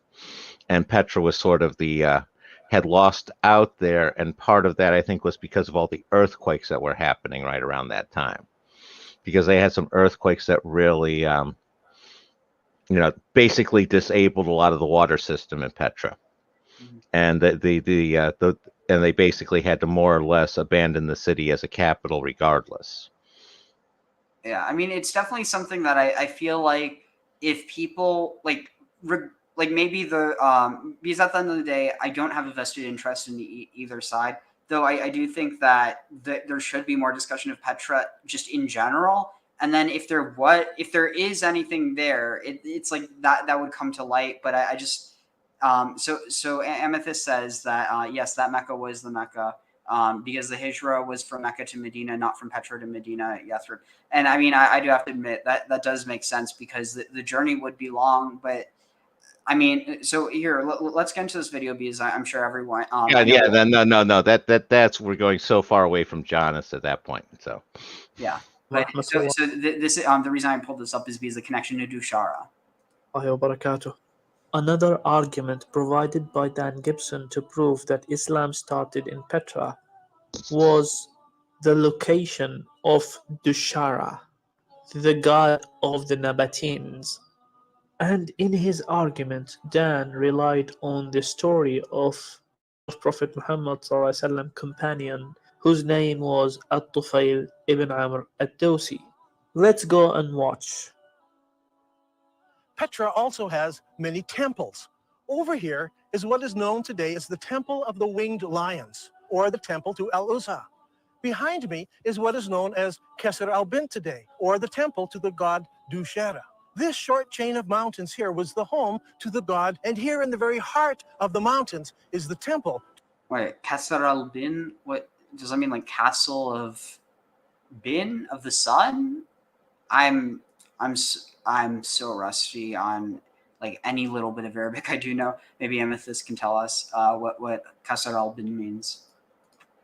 and Petra was sort of had lost out there, and part of that I think was because of all the earthquakes that were happening right around that time, because they had some earthquakes that really basically disabled a lot of the water system in Petra, and and they basically had to more or less abandon the city as a capital regardless. Yeah, I mean, it's definitely something that I feel like if people like maybe because at the end of the day, I don't have a vested interest in either side, though I do think that there should be more discussion of Petra just in general. And then if there is anything there, it's like that would come to light. But I just so Amethyst says that yes, that Mecca was the Mecca. Because the Hijra was from Mecca to Medina, not from Petra to Medina, Yathrib. And I mean, I do have to admit that does make sense because the journey would be long. But I mean, so here, let's get into this video because I'm sure everyone. No. That's we're going so far away from Jonas at that point. So yeah. But so this the reason I pulled this up is because the connection to Dushara. Another argument provided by Dan Gibson to prove that Islam started in Petra was the location of Dushara, the god of the Nabateans. And in his argument, Dan relied on the story of Prophet Muhammad's companion, whose name was At-Tufail ibn Amr ad-Dawsi. Let's go and watch. Petra also has many temples. Over here is what is known today as the Temple of the Winged Lions, or the Temple to Al-Uzza. Behind me is what is known as Kesser al-Bint today, or the temple to the god Dushara. This short chain of mountains here was the home to the god, and here in the very heart of the mountains is the temple. Wait, Kesser al-Bin? What does that mean? Like castle of Bin of the sun? I'm so rusty on like any little bit of Arabic I do know. Maybe Amethyst can tell us what Kasar al-Bin means.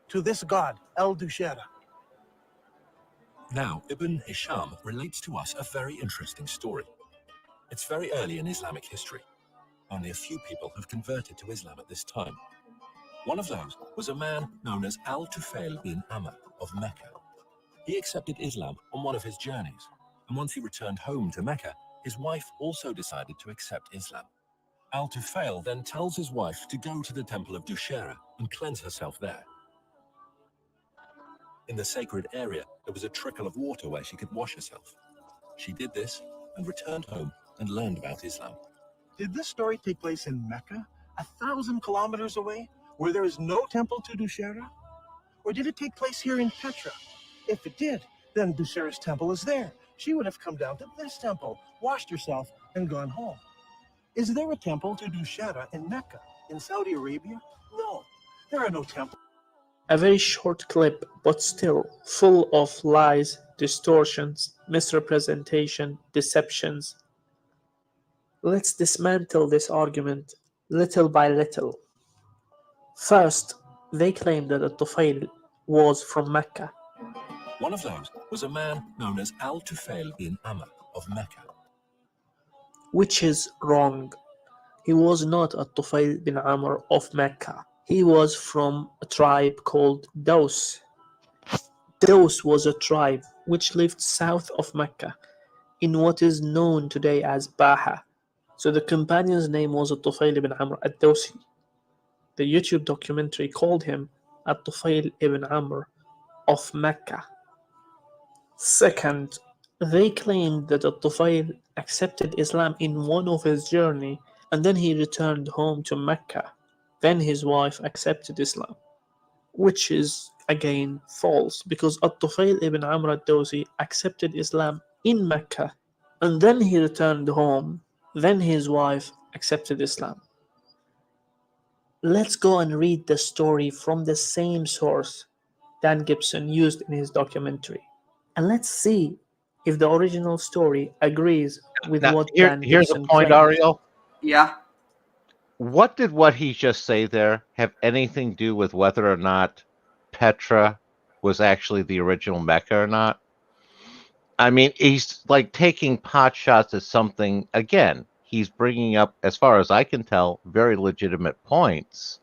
To this god, El-Dushara. Now, Ibn Hisham relates to us a very interesting story. It's very early in Islamic history. Only a few people have converted to Islam at this time. One of those was a man known as Al-Tufail bin Amr of Mecca. He accepted Islam on one of his journeys, and once he returned home to Mecca, his wife also decided to accept Islam. Al-Tufail then tells his wife to go to the temple of Dushara and cleanse herself there. In the sacred area, there was a trickle of water where she could wash herself. She did this and returned home and learned about Islam. Did this story take place in Mecca, 1,000 kilometers away, where there is no temple to Dushara? Or did it take place here in Petra? If it did, then Dushara's temple is there. She would have come down to this temple, washed herself, and gone home. Is there a temple to Dushara in Mecca, in Saudi Arabia? No, there are no temples. A very short clip, but still full of lies, distortions, misrepresentation, deceptions. Let's dismantle this argument little by little. First, they claim that Al-Tufayl was from Mecca, One of those was a man known as Al-Tufail bin Amr of Mecca. which is wrong. He was not Al-Tufayl bin Amr of Mecca. He was from a tribe called Daws. Daws was a tribe which lived south of Mecca in what is known today as Baha. So the companion's name was Al-Tufayl ibn Amr al-Dawsi. The YouTube documentary called him Al-Tufayl ibn Amr of Mecca. Second, they claimed that Al-Tufayl accepted Islam in one of his journey and then he returned home to Mecca. Then his wife accepted Islam, which is again false because Al-Tufayl ibn Amr al-Dawsi accepted Islam in Mecca and then he returned home. Then his wife accepted Islam. Let's go and read the story from the same source Dan Gibson used in his documentary. And let's see if the original story agrees with Now, what Dan here's the Gibson point, claimed. Ariel. Yeah. What did what he just say there have anything to do with whether or not Petra was actually the original Mecca or not? I mean, he's like taking pot shots at something. Again, he's bringing up, as far as I can tell, very legitimate points,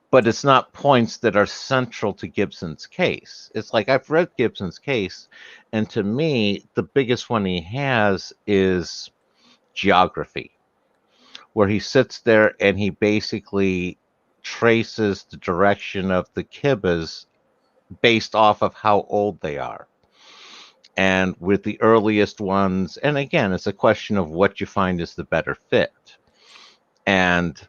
but it's not points that are central to Gibson's case. It's like I've read Gibson's case, and to me, the biggest one he has is geography, where he sits there and he basically traces the direction of the kibbas based off of how old they are. And with the earliest ones, and again, it's a question of what you find is the better fit. And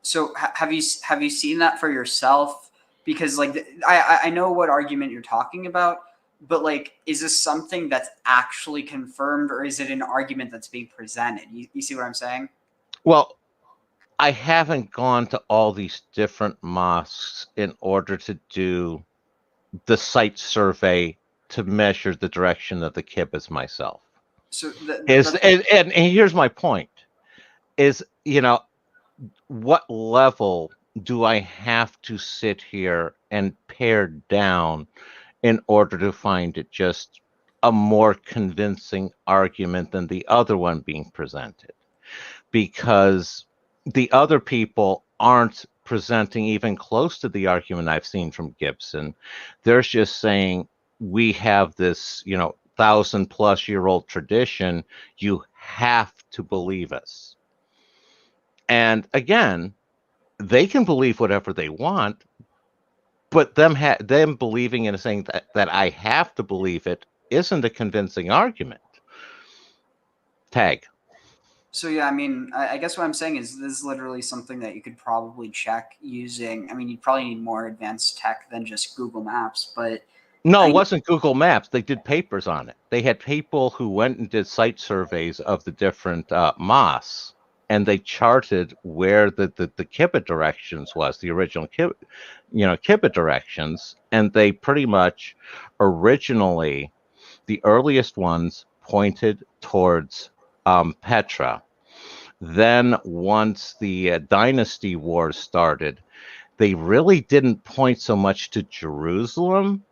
So have you seen that for yourself? Because like I know what argument you're talking about, but like, is this something that's actually confirmed, or is it an argument that's being presented? You see what I'm saying? well, I haven't gone to all these different mosques in order to do the site survey to measure the direction of the kibbas myself. So And here's my point: is what level do I have to sit here and pare down in order to find it just a more convincing argument than the other one being presented? Because the other people aren't presenting even close to the argument I've seen from Gibson. They're just saying, we have this, 1,000-plus-year-old tradition. You have to believe us. And again, they can believe whatever they want, but them believing and saying that I have to believe it isn't a convincing argument. Tag. So yeah, I mean, I guess what I'm saying is this is literally something that you could probably check using. I mean, you'd probably need more advanced tech than just Google Maps, but No, it wasn't Google Maps. They did papers on it. They had people who went and did site surveys of the different mosques, and they charted where the kibbutz directions was, the original kibbutz directions, and they pretty much originally, the earliest ones pointed towards Petra. Then once the dynasty wars started, they really didn't point so much to Jerusalem,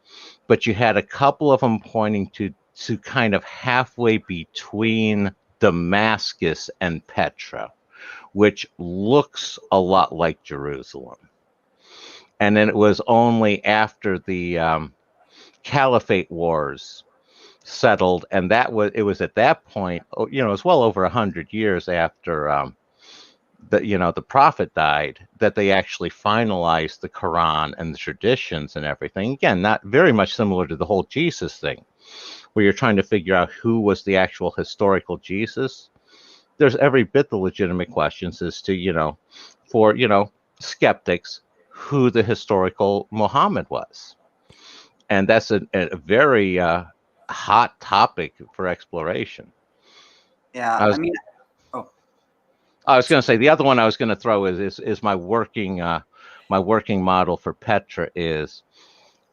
but you had a couple of them pointing to kind of halfway between Damascus and Petra, which looks a lot like Jerusalem. And then it was only after the Caliphate Wars settled, and it was at that point, it was well over 100 years after the prophet died, that they actually finalized the Quran and the traditions and everything. Again, not very much similar to the whole Jesus thing, where you're trying to figure out who was the actual historical Jesus. There's every bit the legitimate questions as to, for skeptics, who the historical Muhammad was. And that's a very hot topic for exploration. yeah, I was going to say the other one I was going to throw is my working my working model for Petra is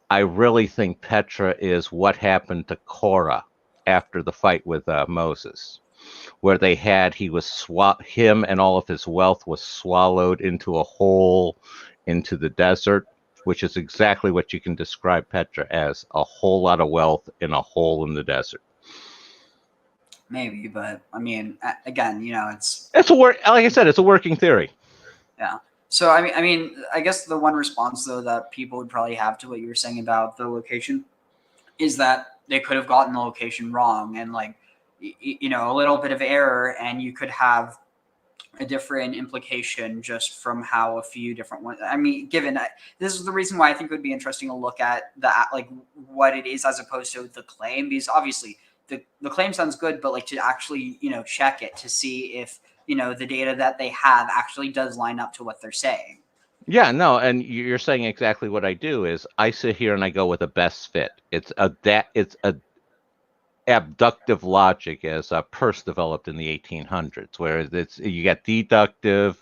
I really think Petra is what happened to Korah after the fight with Moses, where him and all of his wealth was swallowed into a hole into the desert, which is exactly what you can describe Petra as, a whole lot of wealth in a hole in the desert. Maybe, but I mean, again, it's Like I said, it's a working theory. yeah. So I guess the one response though that people would probably have to what you were saying about the location is that they could have gotten the location wrong, and like a little bit of error, and you could have a different implication just from how a few different ones. I mean, given this is the reason why I think it would be interesting to look at like what it is as opposed to the claim, because obviously the claim sounds good, but like to actually check it to see if the data that they have actually does line up to what they're saying. Yeah, no, and you're saying exactly what I do is I sit here and I go with a best fit. It's a abductive logic as Peirce developed in the 1800s, where you get deductive,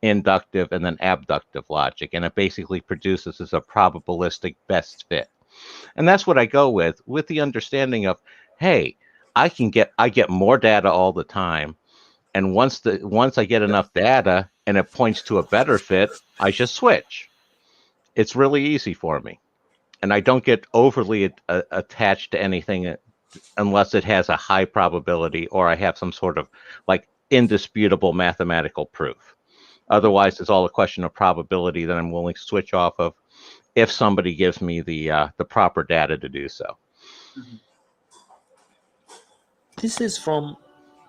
inductive, and then abductive logic, and it basically produces as a probabilistic best fit. And that's what I go with the understanding of, hey, I get more data all the time, and once I get enough data and it points to a better fit, I just switch. It's really easy for me, and I don't get overly attached to anything unless it has a high probability or I have some sort of like indisputable mathematical proof. Otherwise, it's all a question of probability that I'm willing to switch off of if somebody gives me the proper data to do so. Mhm. This is from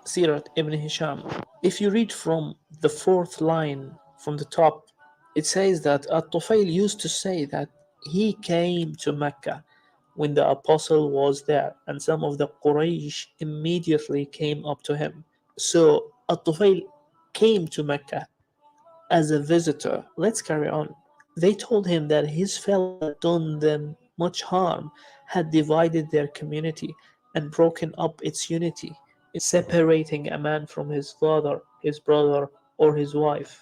Sirat Ibn Hisham. If you read from the fourth line from the top, it says that At-Tufail used to say that he came to Mecca when the apostle was there, and some of the Quraysh immediately came up to him. So At-Tufail came to Mecca as a visitor. Let's carry on. They told him that his fellow had done them much harm, had divided their community and broken up its unity, separating a man from his father, his brother, or his wife.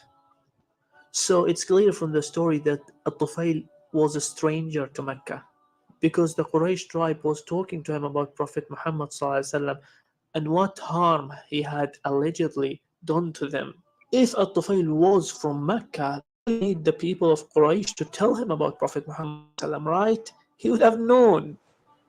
So it's clear from the story that At-Tufail was a stranger to Mecca because the Quraysh tribe was talking to him about Prophet Muhammad ﷺ and what harm he had allegedly done to them. If At-Tufail was from Mecca, he need the people of Quraysh to tell him about Prophet Muhammad ﷺ, right? He would have known.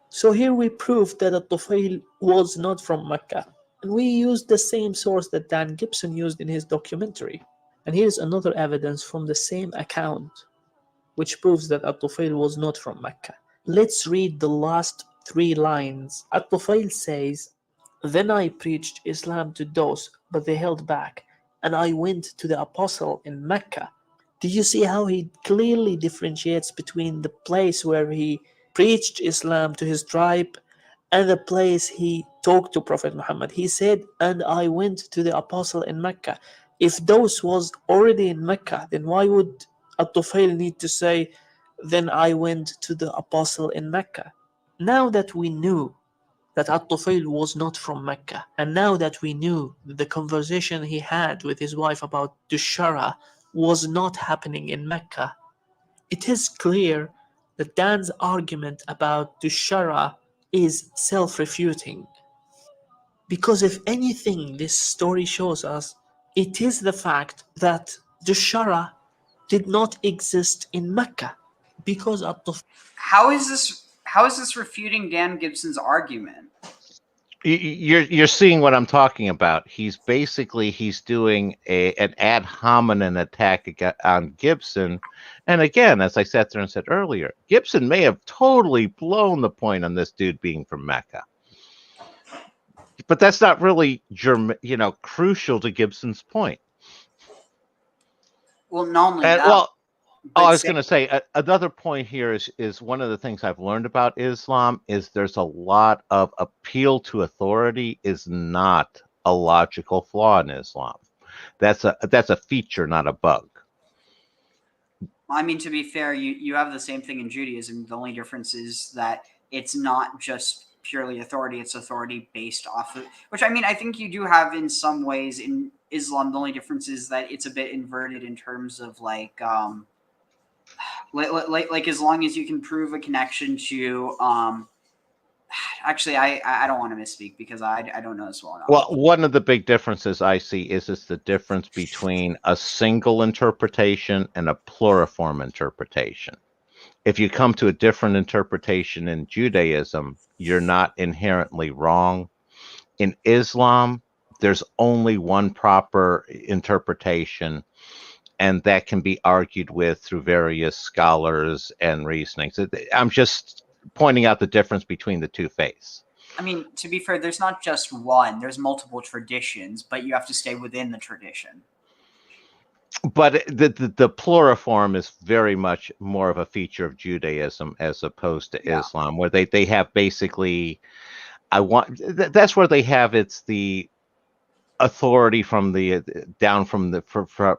So here we prove that At-Tufail was not from Mecca. And we used the same source that Dan Gibson used in his documentary. And here's another evidence from the same account, which proves that At-Tufail was not from Mecca. Let's read the last 3 lines. At-Tufail says, "Then I preached Islam to those, but they held back, and I went to the apostle in Mecca." Do you see how he clearly differentiates between the place where he preached Islam to his tribe and the place he talked to Prophet Muhammad? He said, "And I went to the apostle in Mecca." If those was already in Mecca, then why would At-Tufail need to say, "Then I went to the apostle in Mecca"? Now that we knew that At-Tufail was not from Mecca, and now that we knew that the conversation he had with his wife about Dushara was not happening in Mecca, it is clear that Dan's argument about Dushara is self-refuting. Because if anything this story shows us, it is the fact that Dushara did not exist in Mecca because At-Tufail. How is this refuting Dan Gibson's argument? You're seeing what I'm talking about. He's doing an ad hominem attack on Gibson, and again, as I sat there and said earlier, Gibson may have totally blown the point on this dude being from Mecca, but that's not really crucial to Gibson's point. Well, not only And that, well, but I was going to say another point here is one of the things I've learned about Islam is there's a lot of appeal to authority is not a logical flaw in Islam. That's a feature, not a bug. I mean, to be fair, you have the same thing in Judaism. The only difference is that it's not just purely authority; it's authority based off of. Which I mean, I think you do have in some ways in Islam. The only difference is that it's a bit inverted in terms of like like as long as you can prove a connection to actually I don't want to misspeak because I don't know this well enough. Well, one of the big differences I see is it's the difference between a single interpretation and a pluriform interpretation. If you come to a different interpretation in Judaism, you're not inherently wrong. In Islam, there's only one proper interpretation, and that can be argued with through various scholars and reasonings. I'm just pointing out the difference between the two faiths. I mean, to be fair, there's not just one. There's multiple traditions, but you have to stay within the tradition. But the pluriform is very much more of a feature of Judaism as opposed to Islam, where they have basically, that's where they have it's the authority from the down from the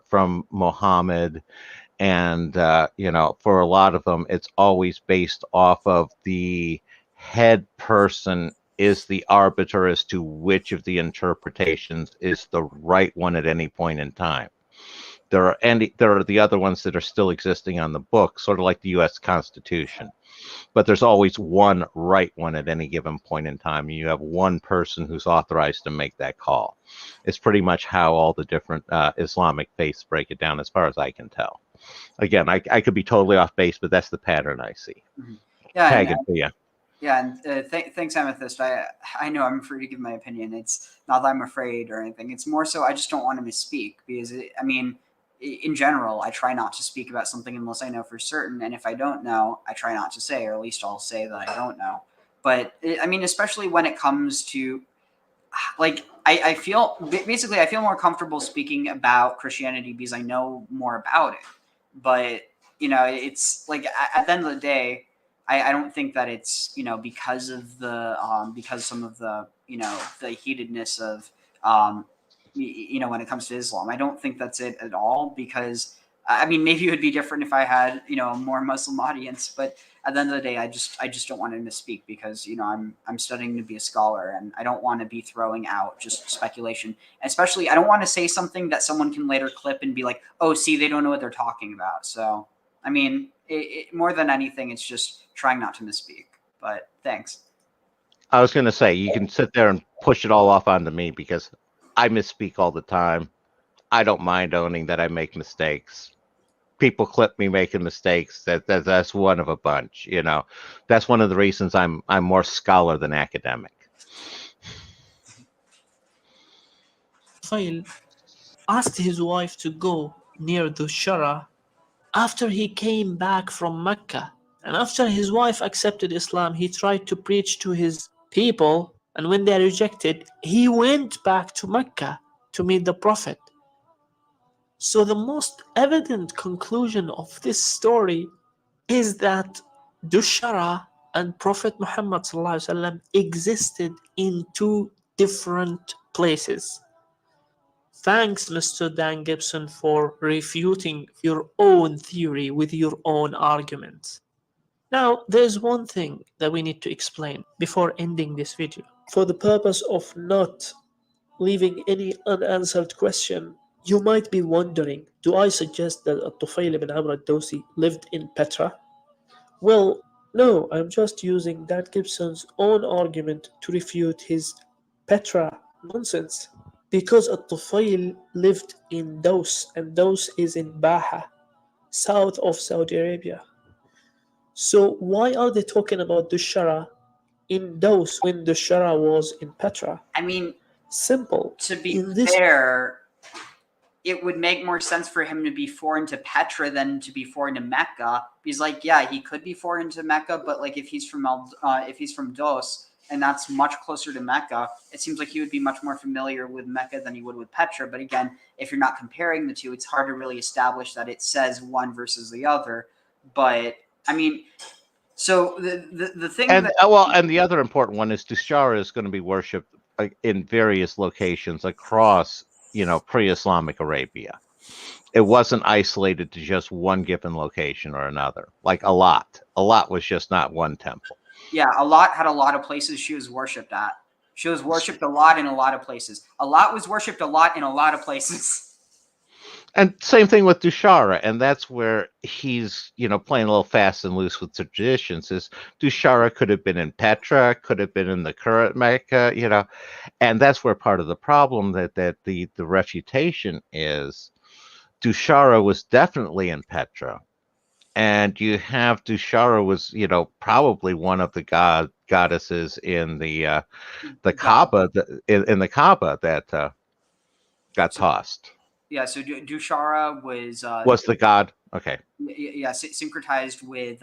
from Muhammad, and for a lot of them, it's always based off of the head person is the arbiter as to which of the interpretations is the right one at any point in time. There are the other ones that are still existing on the book, sort of like the U.S. Constitution. But there's always one right one at any given point in time. You have one person who's authorized to make that call. It's pretty much how all the different Islamic faiths break it down, as far as I can tell. Again, I could be totally off base, but that's the pattern I see. Mm-hmm. Yeah, Tag it to you. Yeah, and thanks, Amethyst. I know I'm free to give my opinion. It's not that I'm afraid or anything. It's more so I just don't want to misspeak because, in general, I try not to speak about something unless I know for certain. And if I don't know, I try not to say, or at least I'll say that I don't know. But, especially when it comes to, I feel more comfortable speaking about Christianity because I know more about it. But, it's like at the end of the day, I don't think that it's, because of the, because some of the, the heatedness of, when it comes to Islam. I don't think that's it at all because, maybe it would be different if I had, a more Muslim audience, but at the end of the day, I just don't want to misspeak because, I'm studying to be a scholar and I don't want to be throwing out just speculation. Especially, I don't want to say something that someone can later clip and be like, oh, see, they don't know what they're talking about. So, more than anything, it's just trying not to misspeak, but thanks. I was going to say, you can sit there and push it all off onto me because I misspeak all the time. I don't mind owning that I make mistakes. People clip me making mistakes. That's one of a bunch, That's one of the reasons I'm more scholar than academic. Fail asked his wife to go near the Shara after he came back from Mecca. And after his wife accepted Islam, he tried to preach to his people. And when they rejected, he went back to Mecca to meet the Prophet. So the most evident conclusion of this story is that Dushara and Prophet Muhammad ﷺ existed in two different places. Thanks, Mr. Dan Gibson, for refuting your own theory with your own arguments. Now, there's one thing that we need to explain before ending this video. For the purpose of not leaving any unanswered question, you might be wondering, do I suggest that At-Tufayl ibn Amr al-Dawsi lived in Petra? Well, no, I'm just using Dan Gibson's own argument to refute his Petra nonsense. Because At-Tufayl lived in Daws, and Daws is in Baha, south of Saudi Arabia. So why are they talking about Dushara in Daws when Dushara was in Petra? Simple. To be fair, it would make more sense for him to be foreign to Petra than to be foreign to Mecca. Because, he could be foreign to Mecca, but if he's from Daws, and that's much closer to Mecca, it seems like he would be much more familiar with Mecca than he would with Petra. But again, if you're not comparing the two, it's hard to really establish that it says one versus the other. But so the thing and the other important one is Dushara is going to be worshipped in various locations across, pre-Islamic Arabia. It wasn't isolated to just one given location or another. Like Alat was just not one temple. Yeah, Alat had a lot of places she was worshipped at. She was worshipped a lot in a lot of places. Alat was worshipped a lot in a lot of places. And same thing with Dushara, and that's where he's, playing a little fast and loose with traditions. Is Dushara could have been in Petra, could have been in the current Mecca, and that's where part of the problem that the refutation is. Dushara was definitely in Petra, and you have Dushara was, probably one of the goddesses in the Kaaba, in the Kaaba that got tossed. Yeah, so Dushara was Was the god? Okay. syncretized with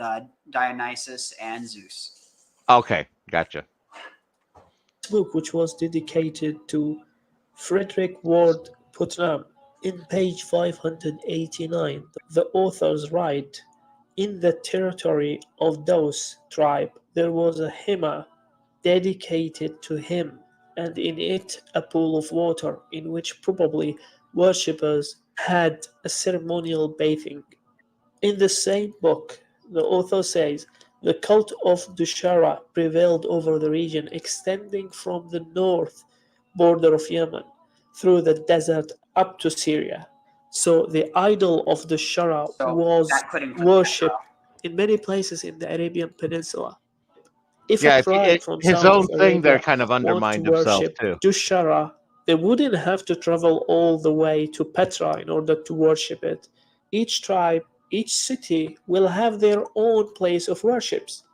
Dionysus and Zeus. Okay, gotcha. This book, which was dedicated to Frederick Ward Putnam, in page 589, the authors write, "In the territory of those tribe there was a hema dedicated to him, and in it a pool of water, in which probably worshippers had a ceremonial bathing." In the same book, the author says, "The cult of Dushara prevailed over the region extending from the north border of Yemen through the desert up to Syria." So the idol of Dushara So was that could include worshipped in many places in the Arabian Peninsula. If a Yeah, tribe from his South own thing there Arabia kind of wanted to undermined himself worship too. Dushara, they wouldn't have to travel all the way to Petra in order to worship it. Each tribe, each city will have their own place of worships.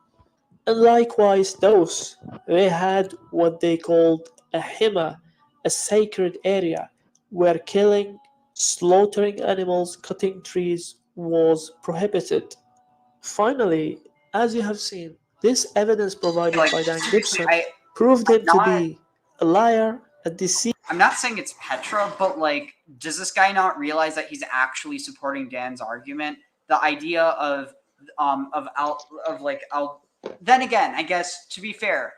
And likewise, those, they had what they called a hema, a sacred area, where killing, slaughtering animals, cutting trees was prohibited. Finally, as you have seen, this evidence provided like by Dan seriously, Gibson proved him to not- be a liar, a deceiver. I'm not saying it's Petra, but like, does this guy not realize that he's actually supporting Dan's argument? The idea of then again, I guess to be fair,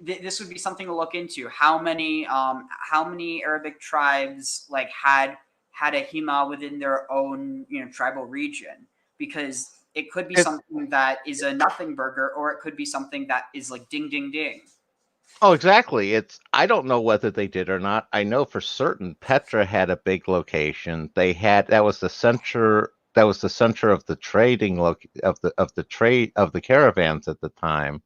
this would be something to look into. How many Arabic tribes like had a hema within their own tribal region? Because it could be something that is a nothing burger, or it could be something that is like ding ding ding. Oh, exactly. I don't know whether they did or not. I know for certain Petra had a big location. That was the center. That was the center of the trading of the caravans at the time.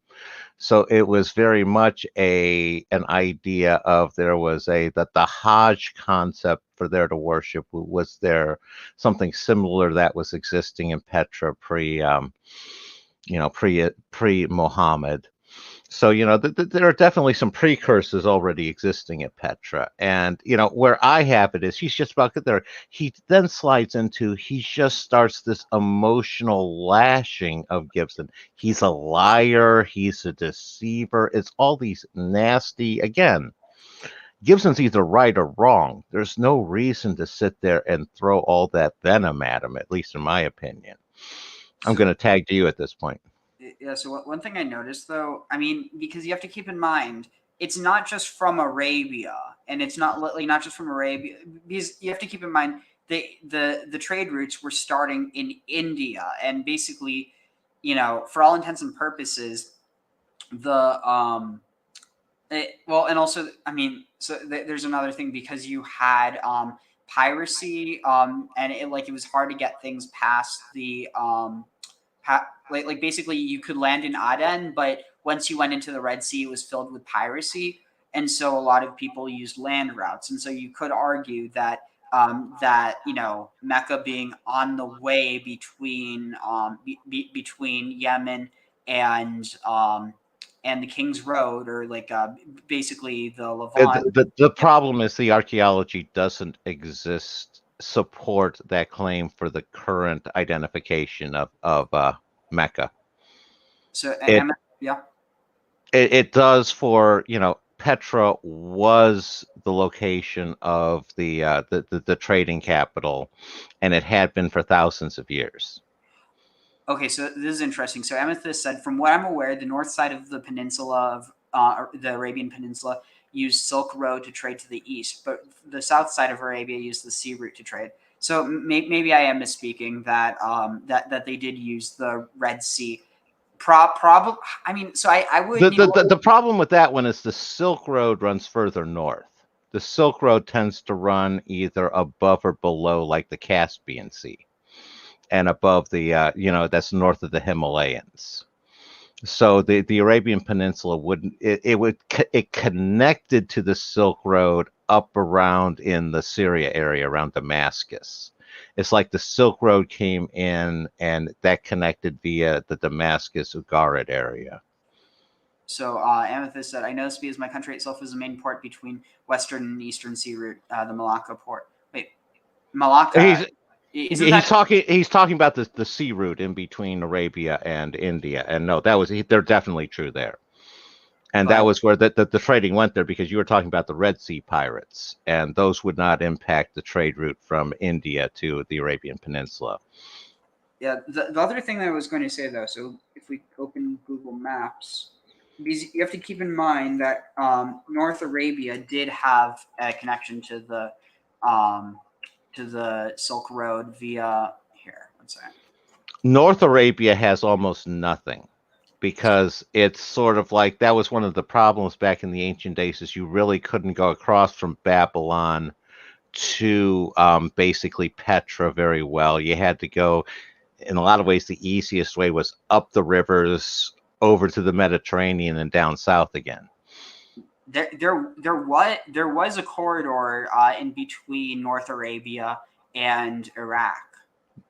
So it was very much an idea of that the Hajj concept for there to worship was there something similar that was existing in Petra pre Muhammad. So, there are definitely some precursors already existing at Petra. And, where I have it is he's just about there. He then slides into, he just starts this emotional lashing of Gibson. He's a liar. He's a deceiver. It's all these nasty, again, Gibson's either right or wrong. There's no reason to sit there and throw all that venom at him, at least in my opinion. I'm going to tag to you at this point. Yeah, so one thing I noticed, though, I mean, because you have to keep in mind, it's not just from Arabia, and it's not just from Arabia, because you have to keep in mind the trade routes were starting in India, and basically, for all intents and purposes, and also, I mean, so there's another thing, because you had piracy, and it was hard to get things past the like basically you could land in Aden, but once you went into the Red Sea, it was filled with piracy, and so a lot of people used land routes, and so you could argue that Mecca being on the way between between Yemen and the King's Road, or basically the Levant. The problem is the archaeology doesn't support that claim for the current identification of Mecca. So it does for Petra was the location of the trading capital, and it had been for thousands of years. Okay, so this is interesting. So Amethyst said, from what I'm aware, the north side of the peninsula of the Arabian Peninsula used Silk Road to trade to the east, but the south side of Arabia used the sea route to trade. So maybe I am misspeaking that that they did use the Red Sea. Probably. I mean, so I would. The problem with that one is the Silk Road runs further north. the Silk Road tends to run either above or below, like the Caspian Sea, and above the that's north of the Himalayas. So the Arabian Peninsula wouldn't it connected to the Silk Road up around in the Syria area around Damascus. It's like the Silk Road came in and that connected via the Damascus Ugarit area. So Amethyst said, I know this because my country itself is the main port between Western and Eastern Sea route, the Malacca port. Wait, Malacca. He's talking about the sea route in between Arabia and India, and no, they're definitely true there, and that was where the trading went there, because you were talking about the Red Sea pirates, and those would not impact the trade route from India to the Arabian Peninsula. Yeah, the other thing that I was going to say though, so if we open Google Maps, because you have to keep in mind that North Arabia did have a connection to the Silk Road via here. One second. North Arabia has almost nothing, because it's sort of like that was one of the problems back in the ancient days, is you really couldn't go across from Babylon to basically Petra very well. You had to go, in a lot of ways, the easiest way was up the rivers over to the Mediterranean and down south again. There was a corridor in between North Arabia and Iraq.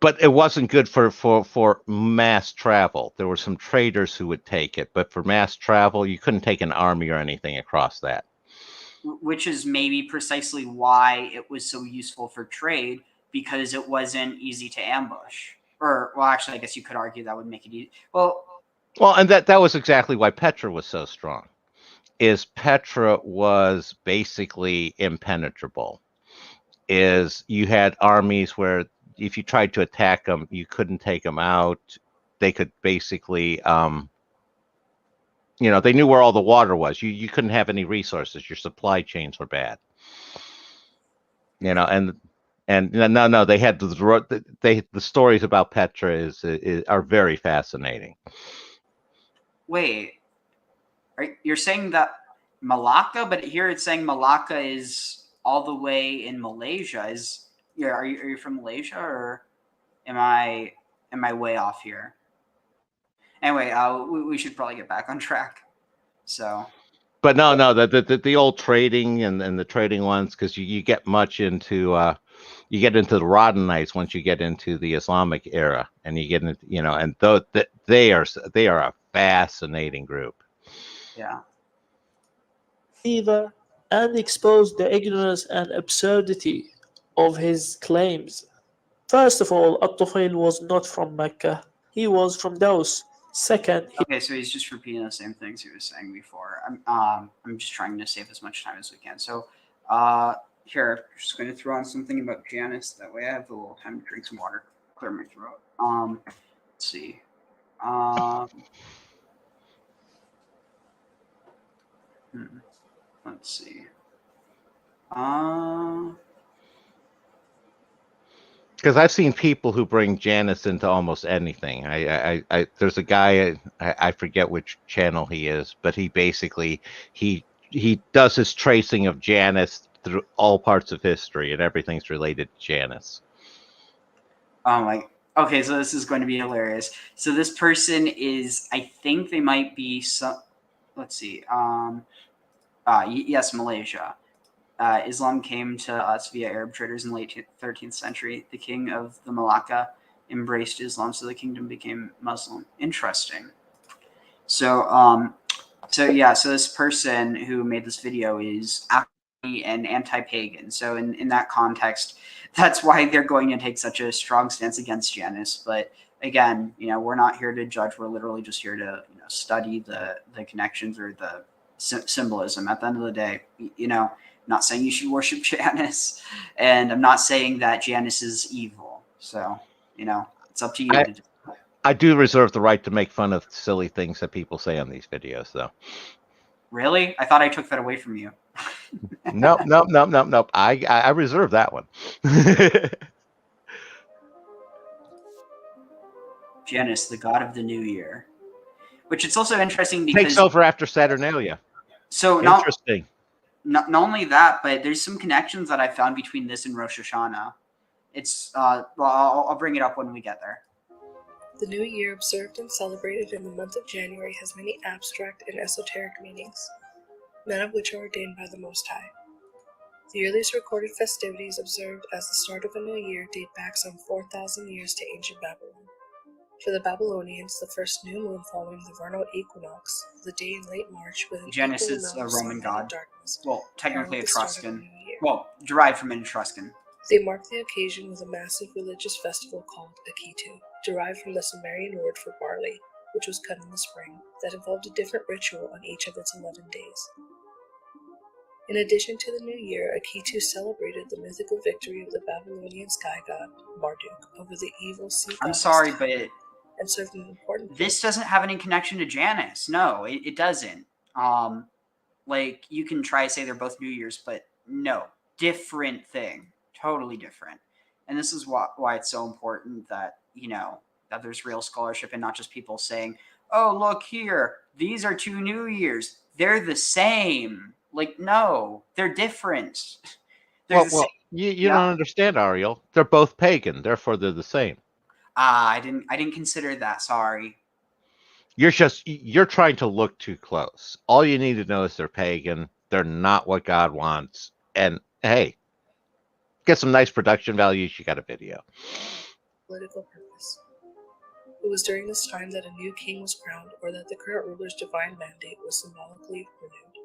But it wasn't good for mass travel. There were some traders who would take it, but for mass travel, you couldn't take an army or anything across that. Which is maybe precisely why it was so useful for trade, because it wasn't easy to ambush. Or, well, actually, I guess you could argue that would make it easy. Well, and that was exactly why Petra was so strong. Is Petra was basically impenetrable. Is you had armies where if you tried to attack them, you couldn't take them out. They could basically, they knew where all the water was. You couldn't have any resources. Your supply chains were bad. And no, they had the stories about Petra are very fascinating. Wait, you're saying that Malacca, but here it's saying Malacca is all the way in Malaysia. Are you from Malaysia, or am I way off here? Anyway, we should probably get back on track. So, but no, the old trading and the trading ones, because you get much into you get into the Rodenites once you get into the Islamic era, and you get into and they are a fascinating group. Yeah. Fever and exposed the ignorance and absurdity of his claims. First of all, At-Tufail was not from Mecca. He was from Daus. Second, Okay, so he's just repeating the same things he was saying before. I'm just trying to save as much time as we can. So, here, I'm just going to throw on something about Janus. That way I have a little time to drink some water, clear my throat. Let's see. Let's see. Because I've seen people who bring Janus into almost anything. There's a guy, I forget which channel he is, but he basically he does his tracing of Janus through all parts of history, and everything's related to Janus. Oh my. Okay, so this is going to be hilarious. So this person is, I think they might be some. Let's see. Yes, Malaysia. Islam came to us via Arab traders in the late 13th century. The king of the Malacca embraced Islam, so the kingdom became Muslim. Interesting. So, so this person who made this video is actually an anti-pagan. So in that context, that's why they're going to take such a strong stance against Janus. But again, we're not here to judge. We're literally just here to study the connections or the symbolism. At the end of the day, I'm not saying you should worship Janus, and I'm not saying that Janus is evil. So, it's up to you. I do reserve the right to make fun of silly things that people say on these videos, though. Really? I thought I took that away from you. Nope. I reserve that one. Janus, the god of the new year. Which it's also interesting because takes over after Saturnalia. So interesting. not only that, but there's some connections that I found between this and Rosh Hashanah. It's well, I'll bring it up when we get there. The New Year, observed and celebrated in the month of January, has many abstract and esoteric meanings, none of which are ordained by the Most High. The earliest recorded festivities observed as the start of a new year date back some 4,000 years to ancient Babylon. For the Babylonians, the first new moon following the vernal equinox, the day in late March with an Janus equal is amount a of Roman sunlight and god. darkness, Well, technically herald the start of a Etruscan. new year. Well, derived from an Etruscan. They marked the occasion with a massive religious festival called Akitu, derived from the Sumerian word for barley, which was cut in the spring, that involved a different ritual on each of its 11 days. In addition to the new year, Akitu celebrated the mythical victory of the Babylonian sky god, Marduk, over the evil sea I'm goddess sorry, Tyr, but and served an important this doesn't have any connection to Janus. No, it doesn't. Like, you can try to say they're both New Year's, but no, different thing, totally different. And this is why it's so important that, you know, that there's real scholarship and not just people saying, oh, look here, these are two New Years, they're the same. Like, no, they're different. They're the same. You don't understand, Ariel. They're both pagan, therefore they're the same. I didn't consider that. Sorry. You're trying to look too close. All you need to know is they're pagan. They're not what God wants. And hey, get some nice production values. You got a video. political purpose. It was during this time that a new king was crowned, or that the current ruler's divine mandate was symbolically renewed.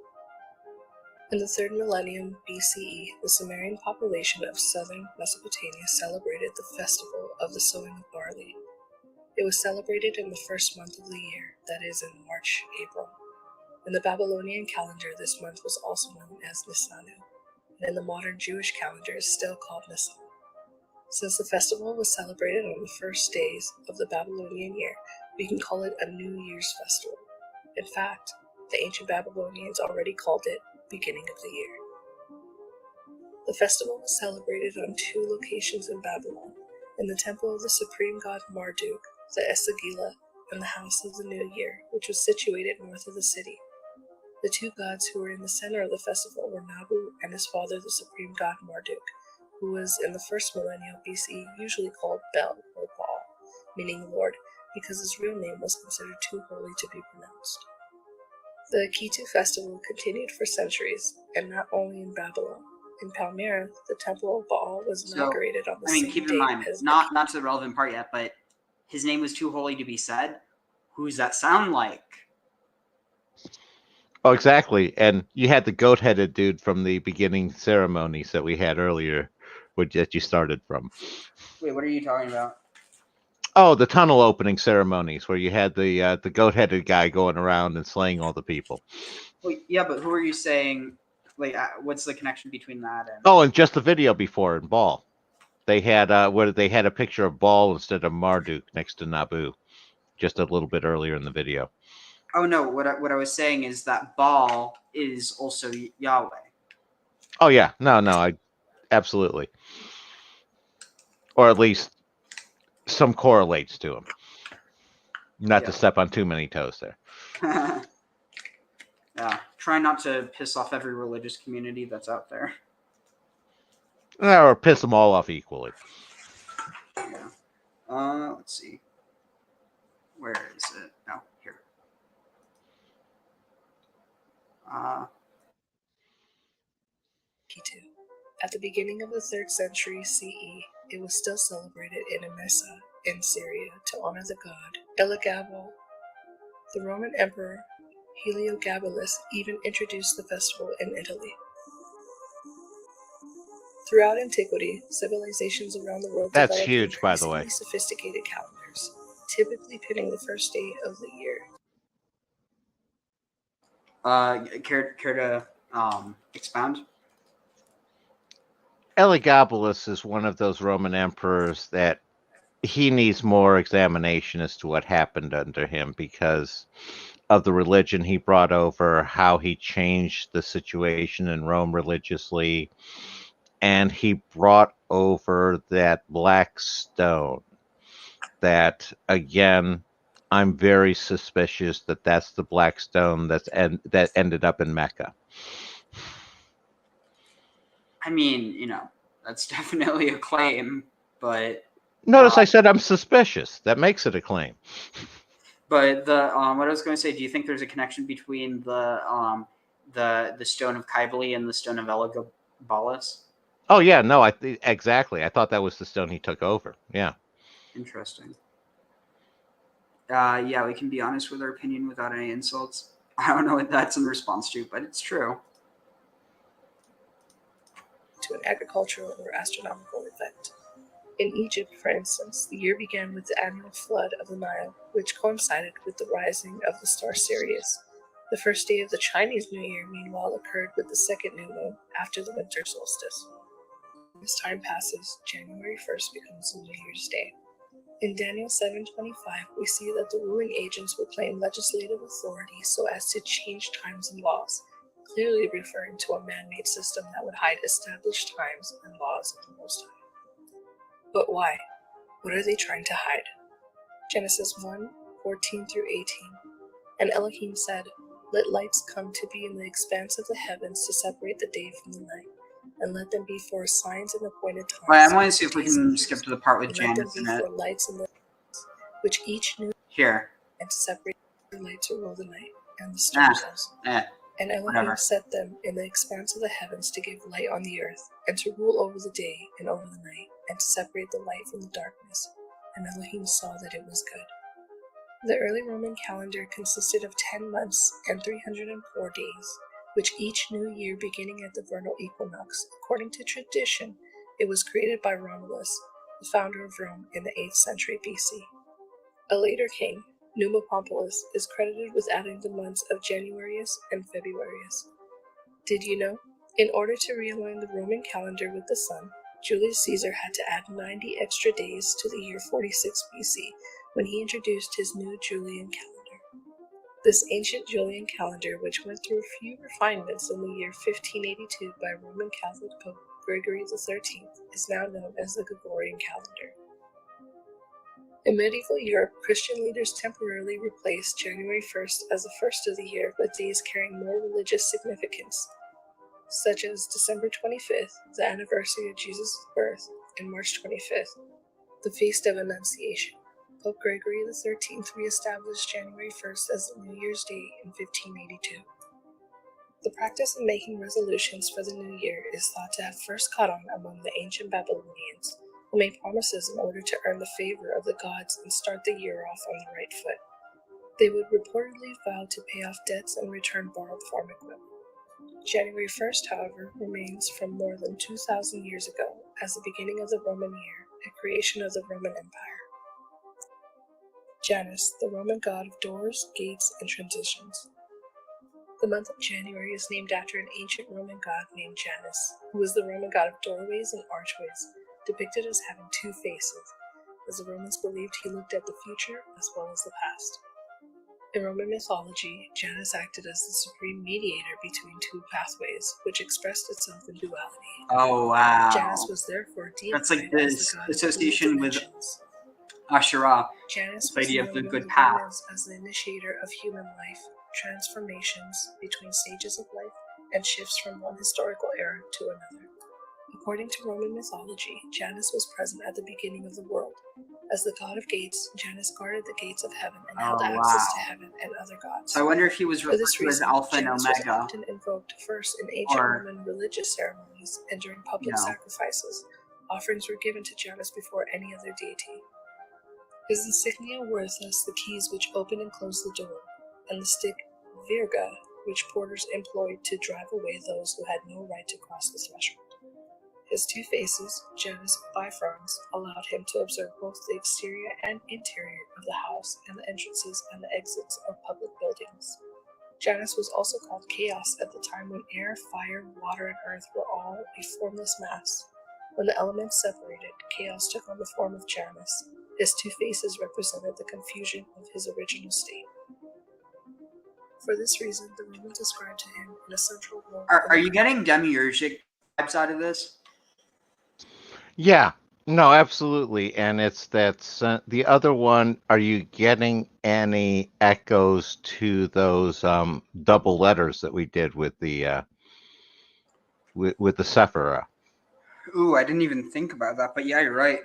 In the 3rd millennium BCE, the Sumerian population of southern Mesopotamia celebrated the festival of the sowing of barley. It was celebrated in the first month of the year, that is, in March, April. In the Babylonian calendar, this month was also known as Nisanu, and in the modern Jewish calendar is still called Nisan. Since the festival was celebrated on the first days of the Babylonian year, we can call it a New Year's festival. In fact, the ancient Babylonians already called it beginning of the year. The festival was celebrated on 2 locations in Babylon, in the temple of the supreme god Marduk, the Esagila, and the house of the New Year, which was situated north of the city. The 2 gods who were in the center of the festival were Nabu and his father, the supreme god Marduk, who was in the 1st millennium BC usually called Bel or Baal, meaning Lord, because his real name was considered too holy to be pronounced. The Akitu festival continued for centuries, and not only in Babylon. In Palmyra, the temple of Baal was So, inaugurated on the I mean, same keep day in mind, as not to the relevant part yet, but his name was too holy to be said. Who's that sound like? Oh, exactly. And you had the goat-headed dude from the beginning ceremonies that we had earlier, that you started from. Wait, what are you talking about? Oh, the tunnel opening ceremonies where you had the goat-headed guy going around and slaying all the people. Wait, yeah, but who are you saying? Like, what's the connection between that and? Oh, and just the video before in Baal, they had they had a picture of Baal instead of Marduk next to Nabu, just a little bit earlier in the video. Oh no, what I was saying is that Baal is also Yahweh. Oh yeah, no, absolutely, or at least some correlates to him. Not to step on too many toes there. Yeah, try not to piss off every religious community that's out there. Or piss them all off equally. Yeah. Let's see. Where is it? Oh, here. Akitu. At the beginning of the 3rd century CE, it was still celebrated in Emesa, in Syria, to honor the god Elagabal. The Roman Emperor Heliogabalus even introduced the festival in Italy. Throughout antiquity, civilizations around the world That's developed huge, by the way. increasingly sophisticated calendars, typically pinning the first day of the year. Care to expound? Elagabalus is one of those Roman emperors that he needs more examination as to what happened under him because of the religion he brought over, how he changed the situation in Rome religiously, and he brought over that black stone that, again, I'm very suspicious that that's the black stone that ended up in Mecca. I mean, that's definitely a claim, but Notice I said I'm suspicious. That makes it a claim. But the what I was going to say, do you think there's a connection between the stone of Kybele and the stone of Elagabalus? Oh yeah, no, exactly. I thought that was the stone he took over. Yeah. Interesting. Yeah, we can be honest with our opinion without any insults. I don't know what that's in response to, but it's true. To an agricultural or astronomical event. In Egypt, for instance, the year began with the annual flood of the Nile, which coincided with the rising of the star Sirius. The first day of the Chinese New Year, meanwhile, occurred with the second new moon after the winter solstice. As time passes, January 1st becomes New Year's Day. In Daniel 7:25, we see that the ruling agents would claim legislative authority so as to change times and laws, clearly referring to a man-made system that would hide established times and laws of the Most High. But why? What are they trying to hide? Genesis 1:14-18. And Elohim said, "Let lights come to be in the expanse of the heavens to separate the day from the night, and let them be for signs and appointed times." Wait, I want to see if we can skip to the part with Janus in Let them it. be for lights in the heavens, which each knew, Here. and to separate the light to rule the night, and the stars also. And Elohim Whatever. set them in the expanse of the heavens to give light on the earth, and to rule over the day and over the night, and to separate the light from the darkness. And Elohim saw that it was good. The early Roman calendar consisted of 10 months and 304 days, which each new year beginning at the vernal equinox. According to tradition, it was created by Romulus, the founder of Rome in the 8th century BC. A later king, Numa Pompilus, is credited with adding the months of Januarius and Februarius. Did you know? In order to realign the Roman calendar with the sun, Julius Caesar had to add 90 extra days to the year 46 BC when he introduced his new Julian calendar. This ancient Julian calendar, which went through a few refinements in the year 1582 by Roman Catholic Pope Gregory XIII, is now known as the Gregorian calendar. In medieval Europe, Christian leaders temporarily replaced January 1st as the first of the year with days carrying more religious significance, such as December 25th, the anniversary of Jesus' birth, and March 25th, the Feast of Annunciation. Pope Gregory XIII re-established January 1st as the New Year's Day in 1582. The practice of making resolutions for the new year is thought to have first caught on among the ancient Babylonians, who made promises in order to earn the favor of the gods and start the year off on the right foot. They would reportedly vow to pay off debts and return borrowed farm equipment. January 1st, however, remains from more than 2,000 years ago as the beginning of the Roman year, a creation of the Roman Empire. Janus, the Roman god of doors, gates, and transitions. The month of January is named after an ancient Roman god named Janus, who was the Roman god of doorways and archways, depicted as having two faces, as the Romans believed he looked at the future as well as the past. In Roman mythology, Janus acted as the supreme mediator between two pathways, which expressed itself in duality. Oh, wow. Janus was therefore deified That's like as this the god association of with dimensions. Asherah. Janus The was idea of known the among good the path. Romans as the initiator of human life, transformations between stages of life, and shifts from one historical era to another. According to Roman mythology, Janus was present at the beginning of the world. As the god of gates, Janus guarded the gates of heaven and held access to heaven and other gods. So I wonder if he was For referred this to as reason, Alpha and Janus was Omega. often invoked first in ancient Or- Roman religious ceremonies and during public No. sacrifices. Offerings were given to Janus before any other deity. His insignia were thus the keys which open and close the door, and the stick virga, which porters employed to drive away those who had no right to cross the threshold. His two faces, Janus bifrons, allowed him to observe both the exterior and interior of the house and the entrances and the exits of public buildings. Janus was also called Chaos at the time when air, fire, water, and earth were all a formless mass. When the elements separated, Chaos took on the form of Janus. His two faces represented the confusion of his original state. For this reason, the Romans ascribed to him an essential role. Are you getting demiurgic vibes out of this? Yeah, no, absolutely. And it's the other one. Are you getting any echoes to those double letters that we did with the with the Sephira? Ooh, I didn't even think about that, but yeah, you're right.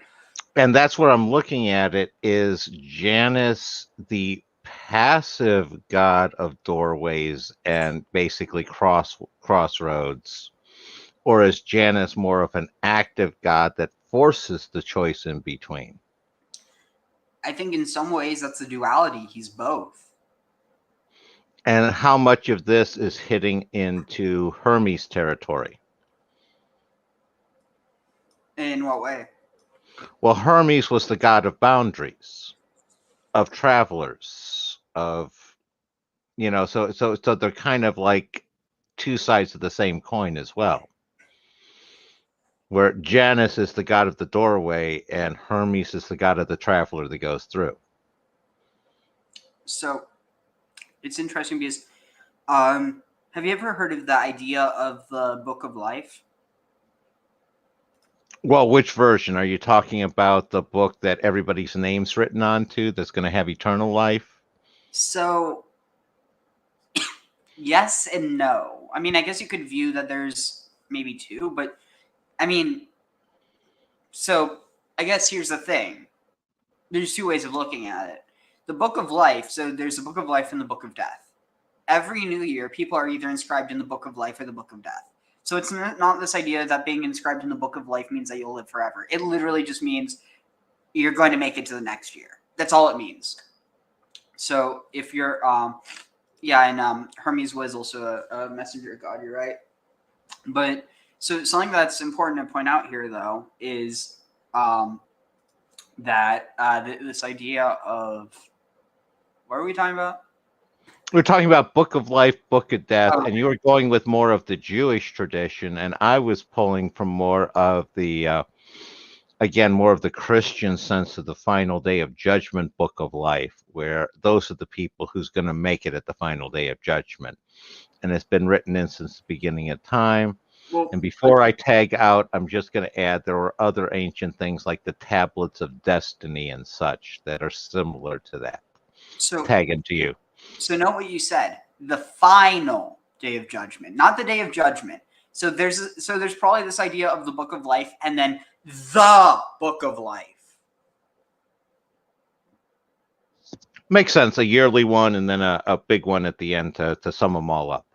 And that's what I'm looking at it. Is Janus the passive god of doorways and basically crossroads? Or is Janus more of an active god that forces the choice in between? I think in some ways that's the duality. He's both. And how much of this is hitting into Hermes territory? In what way? Well, Hermes was the god of boundaries, of travelers, of so they're kind of like two sides of the same coin as well. Where Janus is the god of the doorway and Hermes is the god of the traveler that goes through. So it's interesting because have you ever heard of the idea of the Book of Life? Well, which version? Are you talking about the book that everybody's name's written onto that's going to have eternal life? So yes and no. I mean, I guess you could view that there's maybe two, but I mean, so I guess here's the thing. There's two ways of looking at it. The Book of Life, so there's a Book of Life and the Book of Death. Every new year, people are either inscribed in the Book of Life or the Book of Death. So it's not this idea that being inscribed in the Book of Life means that you'll live forever. It literally just means you're going to make it to the next year. That's all it means. So if you're, and Hermes was also a messenger of God, you're right. But so something that's important to point out here, though, is that this idea of, what are we talking about? We're talking about Book of Life, Book of Death, Oh. and you were going with more of the Jewish tradition, and I was pulling from more of the, again, more of the Christian sense of the final day of judgment, Book of Life, where those are the people who's going to make it at the final day of judgment. And it's been written in since the beginning of time. Well, and before I tag out, I'm just going to add there were other ancient things like the tablets of destiny and such that are similar to that. So Tagging to you. So note what you said. The final day of judgment, not the day of judgment. So there's probably this idea of the Book of Life and then the Book of Life. Makes sense. A yearly one and then a big one at the end to sum them all up.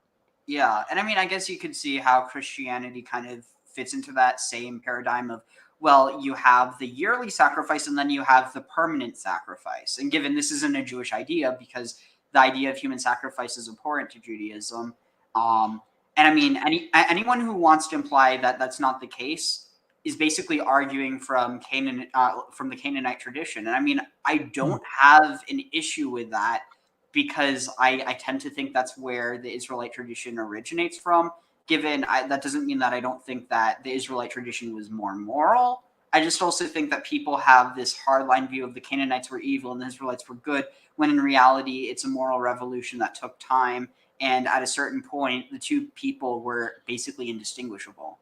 Yeah, and I mean, I guess you could see how Christianity kind of fits into that same paradigm of, well, you have the yearly sacrifice and then you have the permanent sacrifice. And given this isn't a Jewish idea, because the idea of human sacrifice is abhorrent to Judaism, and I mean, anyone who wants to imply that that's not the case is basically arguing from the Canaanite tradition. And I mean, I don't have an issue with that, because I tend to think that's where the Israelite tradition originates from. That doesn't mean that I don't think that the Israelite tradition was more moral. I just also think that people have this hardline view of the Canaanites were evil and the Israelites were good, when in reality it's a moral revolution that took time. And at a certain point, the two people were basically indistinguishable.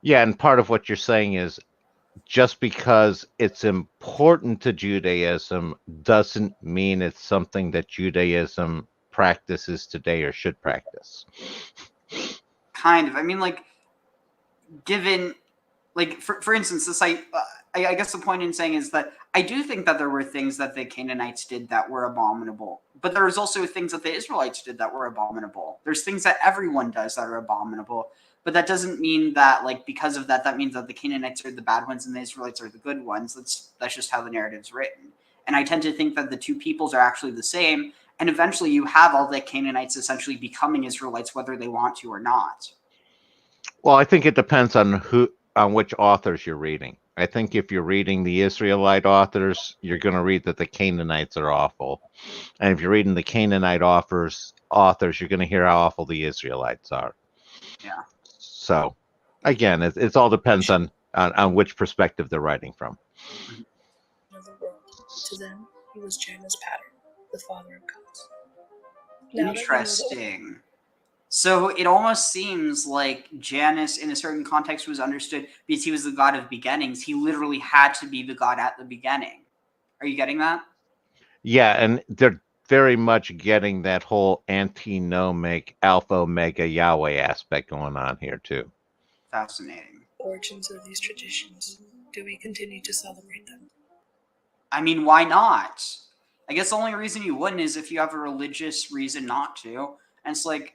Yeah, and part of what you're saying is just because it's important to Judaism doesn't mean it's something that Judaism practices today or should practice. Kind of. I mean, like, given, like, for instance, this I guess the point in saying is that I do think that there were things that the Canaanites did that were abominable, but there's also things that the Israelites did that were abominable. There's things that everyone does that are abominable, but that doesn't mean that, like, because of that, that means that the Canaanites are the bad ones and the Israelites are the good ones. That's just how the narrative's written. And I tend to think that the two peoples are actually the same, and eventually you have all the Canaanites essentially becoming Israelites, whether they want to or not. Well, I think it depends on which authors you're reading. I think if you're reading the Israelite authors, you're going to read that the Canaanites are awful. And if you're reading the Canaanite authors, you're going to hear how awful the Israelites are. Yeah. So, again, it all depends on which perspective they're writing from. Another world. To them, he was Janus pattern, the father of gods. Now that we know the Interesting. So it almost seems like Janus, in a certain context, was understood because he was the god of beginnings. He literally had to be the god at the beginning. Are you getting that? Yeah, and they're very much getting that whole antinomic Alpha Omega Yahweh aspect going on here too. Fascinating. origins of these traditions? Do we continue to celebrate them? I mean, why not? I guess the only reason you wouldn't is if you have a religious reason not to. And it's like,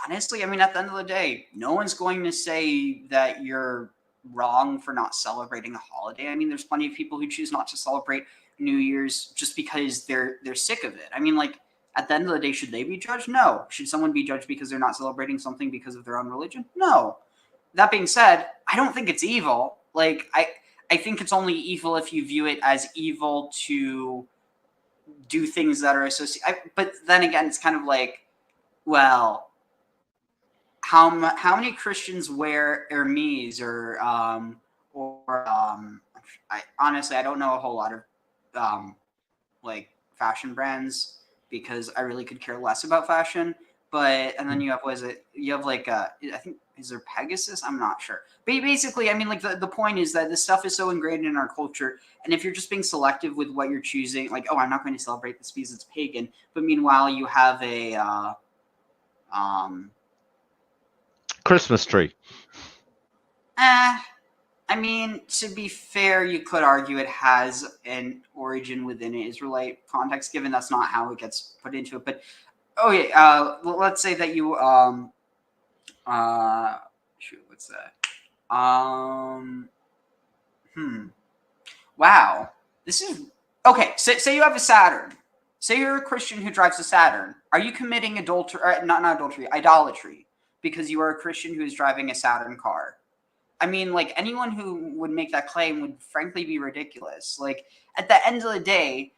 honestly, I mean, at the end of the day, no one's going to say that you're wrong for not celebrating a holiday. I mean, there's plenty of people who choose not to celebrate New Year's just because they're sick of it. I mean, like, at the end of the day, should they be judged? No. Should someone be judged because they're not celebrating something because of their own religion? No. That being said, I don't think it's evil. Like, I think it's only evil if you view it as evil to do things that are associated. But then again, it's kind of like, well, how many Christians wear Hermes or I honestly I don't know a whole lot of like fashion brands because I really could care less about fashion. But and then you have like I think is there Pegasus? I'm not sure. But basically, I mean, like the point is that this stuff is so ingrained in our culture, and if you're just being selective with what you're choosing, like, oh, I'm not going to celebrate this because it's pagan, but meanwhile you have a Christmas tree. I mean, to be fair, you could argue it has an origin within an Israelite context, given that's not how it gets put into it. But okay, let's say that you shoot, what's that? Wow, this is okay. Say you have a Saturn. Say you're a Christian who drives a Saturn. Are you committing idolatry, because you are a Christian who is driving a Saturn car? I mean, like, anyone who would make that claim would frankly be ridiculous. Like, at the end of the day,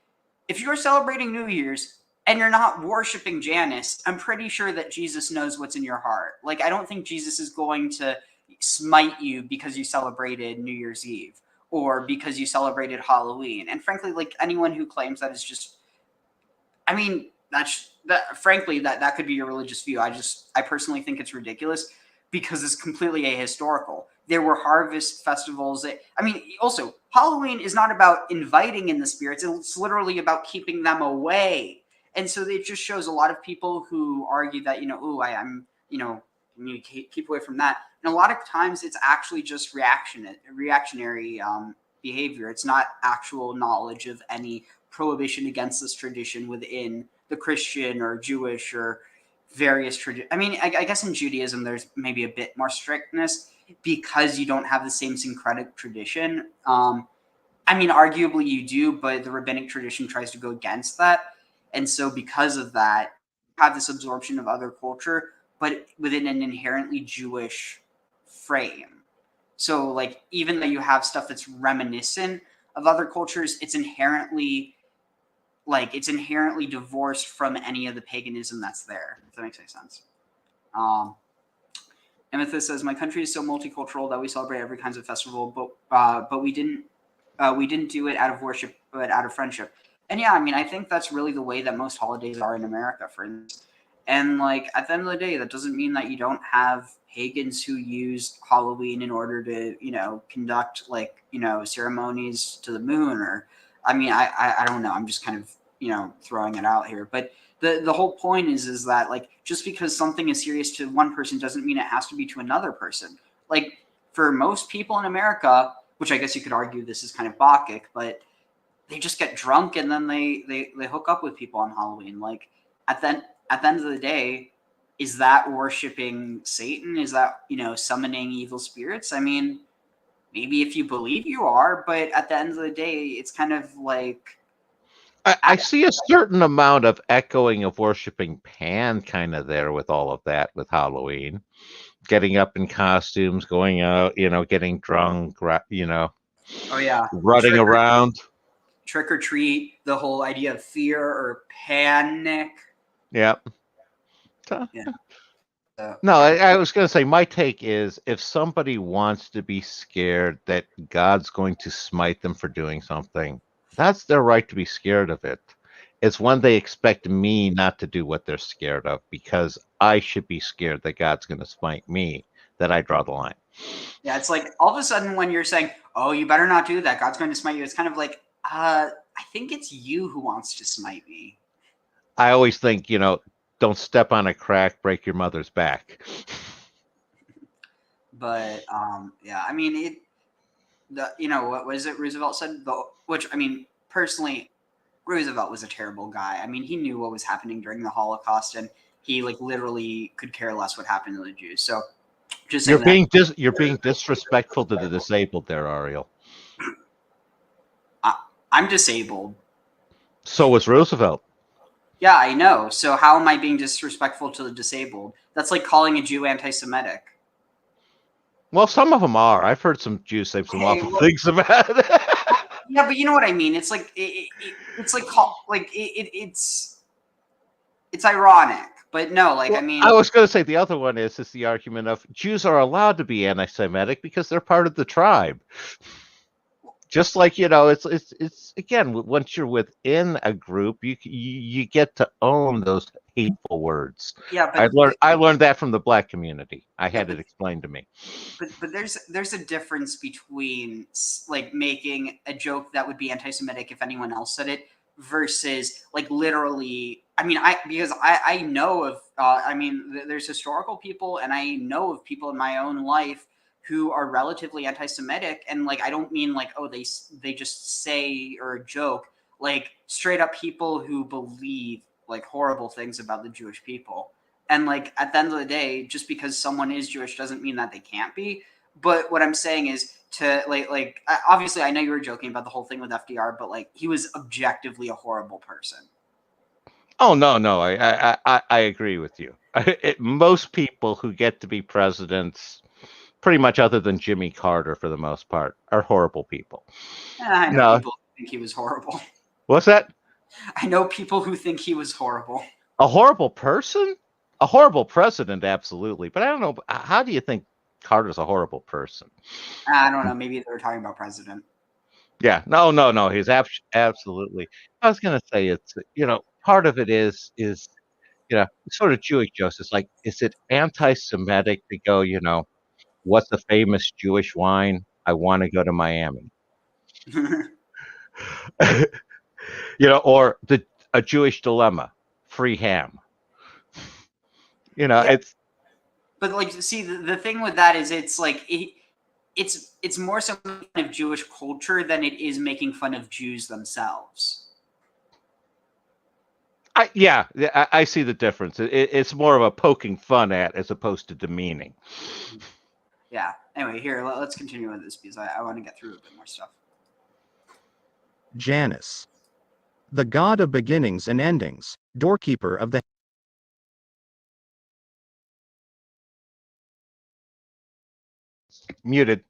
if you're celebrating New Year's and you're not worshiping Janus, I'm pretty sure that Jesus knows what's in your heart. Like, I don't think Jesus is going to smite you because you celebrated New Year's Eve or because you celebrated Halloween. And frankly, like, anyone who claims that is just, I mean, frankly, that could be your religious view. I personally think it's ridiculous because it's completely ahistorical. There were harvest festivals. Also, Halloween is not about inviting in the spirits. It's literally about keeping them away. And so it just shows a lot of people who argue that, I'm keep away from that. And a lot of times it's actually just reactionary behavior. It's not actual knowledge of any prohibition against this tradition within the Christian or Jewish or various traditions. I mean, I guess in Judaism there's maybe a bit more strictness because you don't have the same syncretic tradition. I mean, arguably you do, but the rabbinic tradition tries to go against that. And so because of that, you have this absorption of other culture, but within an inherently Jewish frame. So, like, even though you have stuff that's reminiscent of other cultures, it's inherently divorced from any of the paganism that's there, if that makes any sense. Amethyst says, my country is so multicultural that we celebrate every kinds of festival, but we didn't do it out of worship, but out of friendship. And yeah, I mean, I think that's really the way that most holidays are in America, for instance. And like, at the end of the day, that doesn't mean that you don't have pagans who use Halloween in order to, conduct ceremonies to the moon, or, I mean, I don't know. I'm just kind of, throwing it out here. But the whole point is that, like, just because something is serious to one person doesn't mean it has to be to another person. Like, for most people in America, which I guess you could argue this is kind of Bacchic, but they just get drunk and then they hook up with people on Halloween. Like, at the end of the day, is that worshiping Satan? Is that, summoning evil spirits? I mean, maybe if you believe you are, but at the end of the day, it's kind of like, I see a certain amount of echoing of worshiping Pan kind of there with all of that, with Halloween. Getting up in costumes, going out, getting drunk, oh yeah, running around. Trick or treat, the whole idea of fear or panic. Yep. Yeah. No, I was going to say, my take is, if somebody wants to be scared that God's going to smite them for doing something, that's their right to be scared of it. It's when they expect me not to do what they're scared of because I should be scared that God's going to smite me, that I draw the line. Yeah, it's like all of a sudden when you're saying, oh, you better not do that, God's going to smite you, it's kind of like, I think it's you who wants to smite me. I always think, don't step on a crack, break your mother's back. But yeah, I mean, what was it Roosevelt said? Which, I mean, personally, Roosevelt was a terrible guy. I mean, he knew what was happening during the Holocaust, and he like literally could care less what happened to the Jews. So just You're saying that. you're being disrespectful to the disabled there, Ariel. I'm disabled. So was Roosevelt. Yeah, I know. So how am I being disrespectful to the disabled? That's like calling a Jew anti-Semitic. Well, some of them are. I've heard some Jews say some Hey, awful well, things about it. yeah, but you know what I mean. It's like it's like it's ironic, but no, like I mean, I was going to say the other one is the argument of Jews are allowed to be anti-Semitic because they're part of the tribe. Just like, it's again, once you're within a group, you get to own those hateful words. yeah, I learned that from the Black community. I yeah, had it explained to me. but there's a difference between like making a joke that would be anti-Semitic if anyone else said it versus like literally. I mean, I know of I mean, there's historical people, and I know of people in my own life who are relatively anti-Semitic, and like I don't mean like, oh, they just say or joke, like straight up people who believe like horrible things about the Jewish people. And like at the end of the day, just because someone is Jewish doesn't mean that they can't be. But what I'm saying is to obviously I know you were joking about the whole thing with FDR, but like he was objectively a horrible person. Oh no, I agree with you. Most people who get to be presidents, pretty much other than Jimmy Carter for the most part, are horrible people. I know people who think he was horrible. What's that? I know people who think he was horrible. A horrible person? A horrible president, absolutely. But I don't know. How do you think Carter's a horrible person? I don't know. Maybe they were talking about president. Yeah. No. He's absolutely. I was going to say it's, part of it is, sort of Jewish jokes. It's like, is it anti-Semitic to go, what's the famous Jewish wine? I want to go to Miami. Or a Jewish dilemma, free ham. Yeah. It's. But like, see, the thing with that is it's like it's more so kind of Jewish culture than it is making fun of Jews themselves. I see the difference. It's more of a poking fun at as opposed to demeaning. Yeah. Anyway, here, let's continue with this because I want to get through a bit more stuff. Janus, the god of beginnings and endings, doorkeeper of the Muted.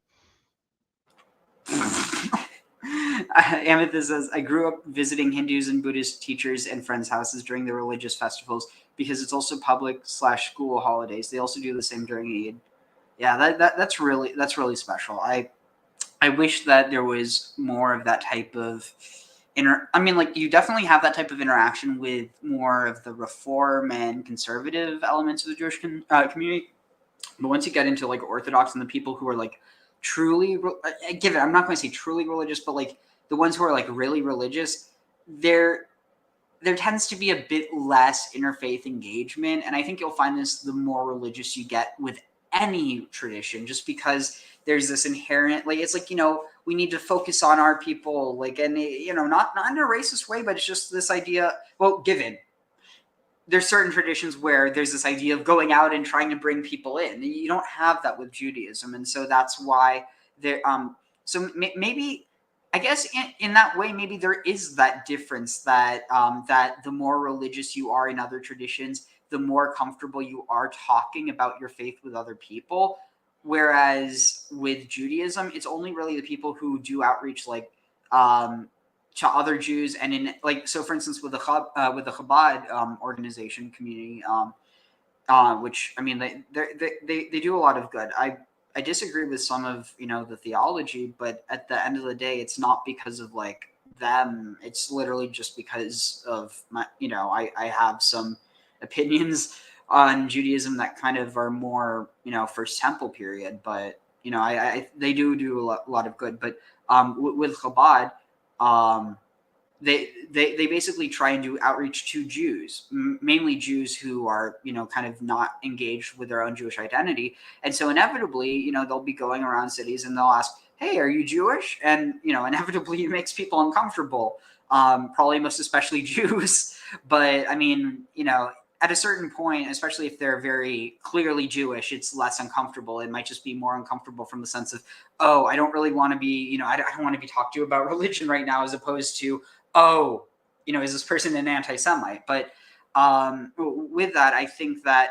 Amethyst says, I grew up visiting Hindus and Buddhist teachers and friends' houses during the religious festivals because it's also public/school holidays. They also do the same during Eid. Yeah, that's really special. I wish that there was more of that type of I mean, like you definitely have that type of interaction with more of the reform and conservative elements of the Jewish community. But once you get into like Orthodox and the people who are like truly, I'm not going to say truly religious, but like the ones who are like really religious, there tends to be a bit less interfaith engagement. And I think you'll find this the more religious you get with any tradition, just because there's this inherent, like, it's like, we need to focus on our people, like, and, not in a racist way, but it's just this idea, well, given there's certain traditions where there's this idea of going out and trying to bring people in. You don't have that with Judaism. And so that's why there, so maybe, I guess in that way, maybe there is that difference that that the more religious you are in other traditions, the more comfortable you are talking about your faith with other people. Whereas with Judaism, it's only really the people who do outreach, like to other Jews, and in like, so for instance, with the Chabad organization community, which, I mean, they do a lot of good. I disagree with some of the theology, but at the end of the day, it's not because of like them. It's literally just because of my I have some opinions on Judaism that kind of are more First Temple period, but they do a lot of good. But with Chabad, they basically try and do outreach to Jews, mainly Jews who are, kind of not engaged with their own Jewish identity. And so inevitably, they'll be going around cities and they'll ask, hey, are you Jewish? And, inevitably it makes people uncomfortable, probably most especially Jews. But I mean, at a certain point, especially if they're very clearly Jewish, it's less uncomfortable. It might just be more uncomfortable from the sense of, oh, I don't really want to be, I don't want to be talked to about religion right now, as opposed to, oh, is this person an anti-Semite? But with that, I think that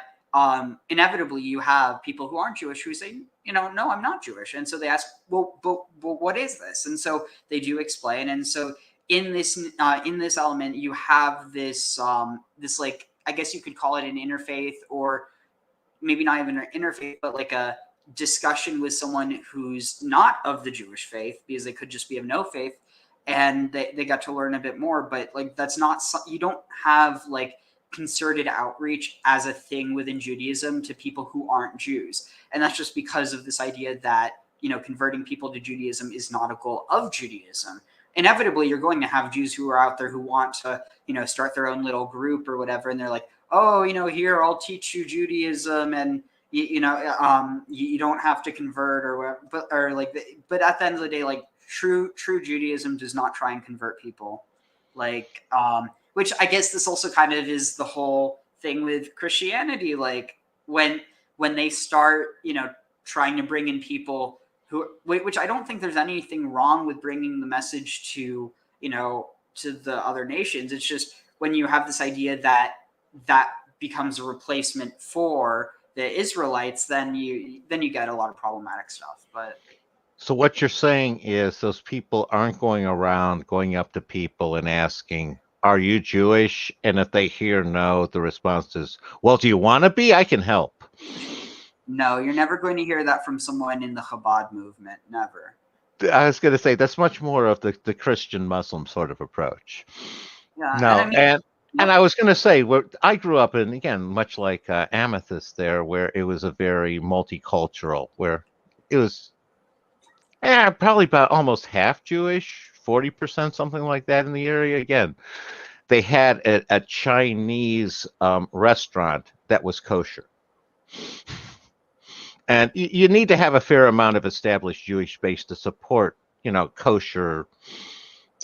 inevitably you have people who aren't Jewish who say, no, I'm not Jewish. And so they ask, well, what is this? And so they do explain. And so in this element, you have this, like, I guess you could call it an interfaith, or maybe not even an interfaith, but like a discussion with someone who's not of the Jewish faith, because they could just be of no faith, and they got to learn a bit more. But like, that's not, you don't have like concerted outreach as a thing within Judaism to people who aren't Jews. And that's just because of this idea that, converting people to Judaism is not a goal of Judaism. Inevitably, you're going to have Jews who are out there who want to, start their own little group or whatever. And they're like, oh, here, I'll teach you Judaism, and, you don't have to convert or whatever. But at the end of the day, like, true Judaism does not try and convert people. Like, which I guess this also kind of is the whole thing with Christianity. Like, when they start, trying to bring in people which I don't think there's anything wrong with bringing the message to, to the other nations. It's just when you have this idea that becomes a replacement for the Israelites, then you get a lot of problematic stuff. But so what you're saying is those people aren't going around going up to people and asking, are you Jewish? And if they hear no, the response is, well, do you want to be? I can help. No, you're never going to hear that from someone in the Chabad movement. Never. I was going to say that's much more of the Christian Muslim sort of approach. Yeah. No, and I was going to say, where I grew up in, again, much like Amethyst there, where it was a very multicultural, where it was probably about almost half Jewish, 40%, something like that in the area. Again, they had a Chinese restaurant that was kosher. And you need to have a fair amount of established Jewish base to support, kosher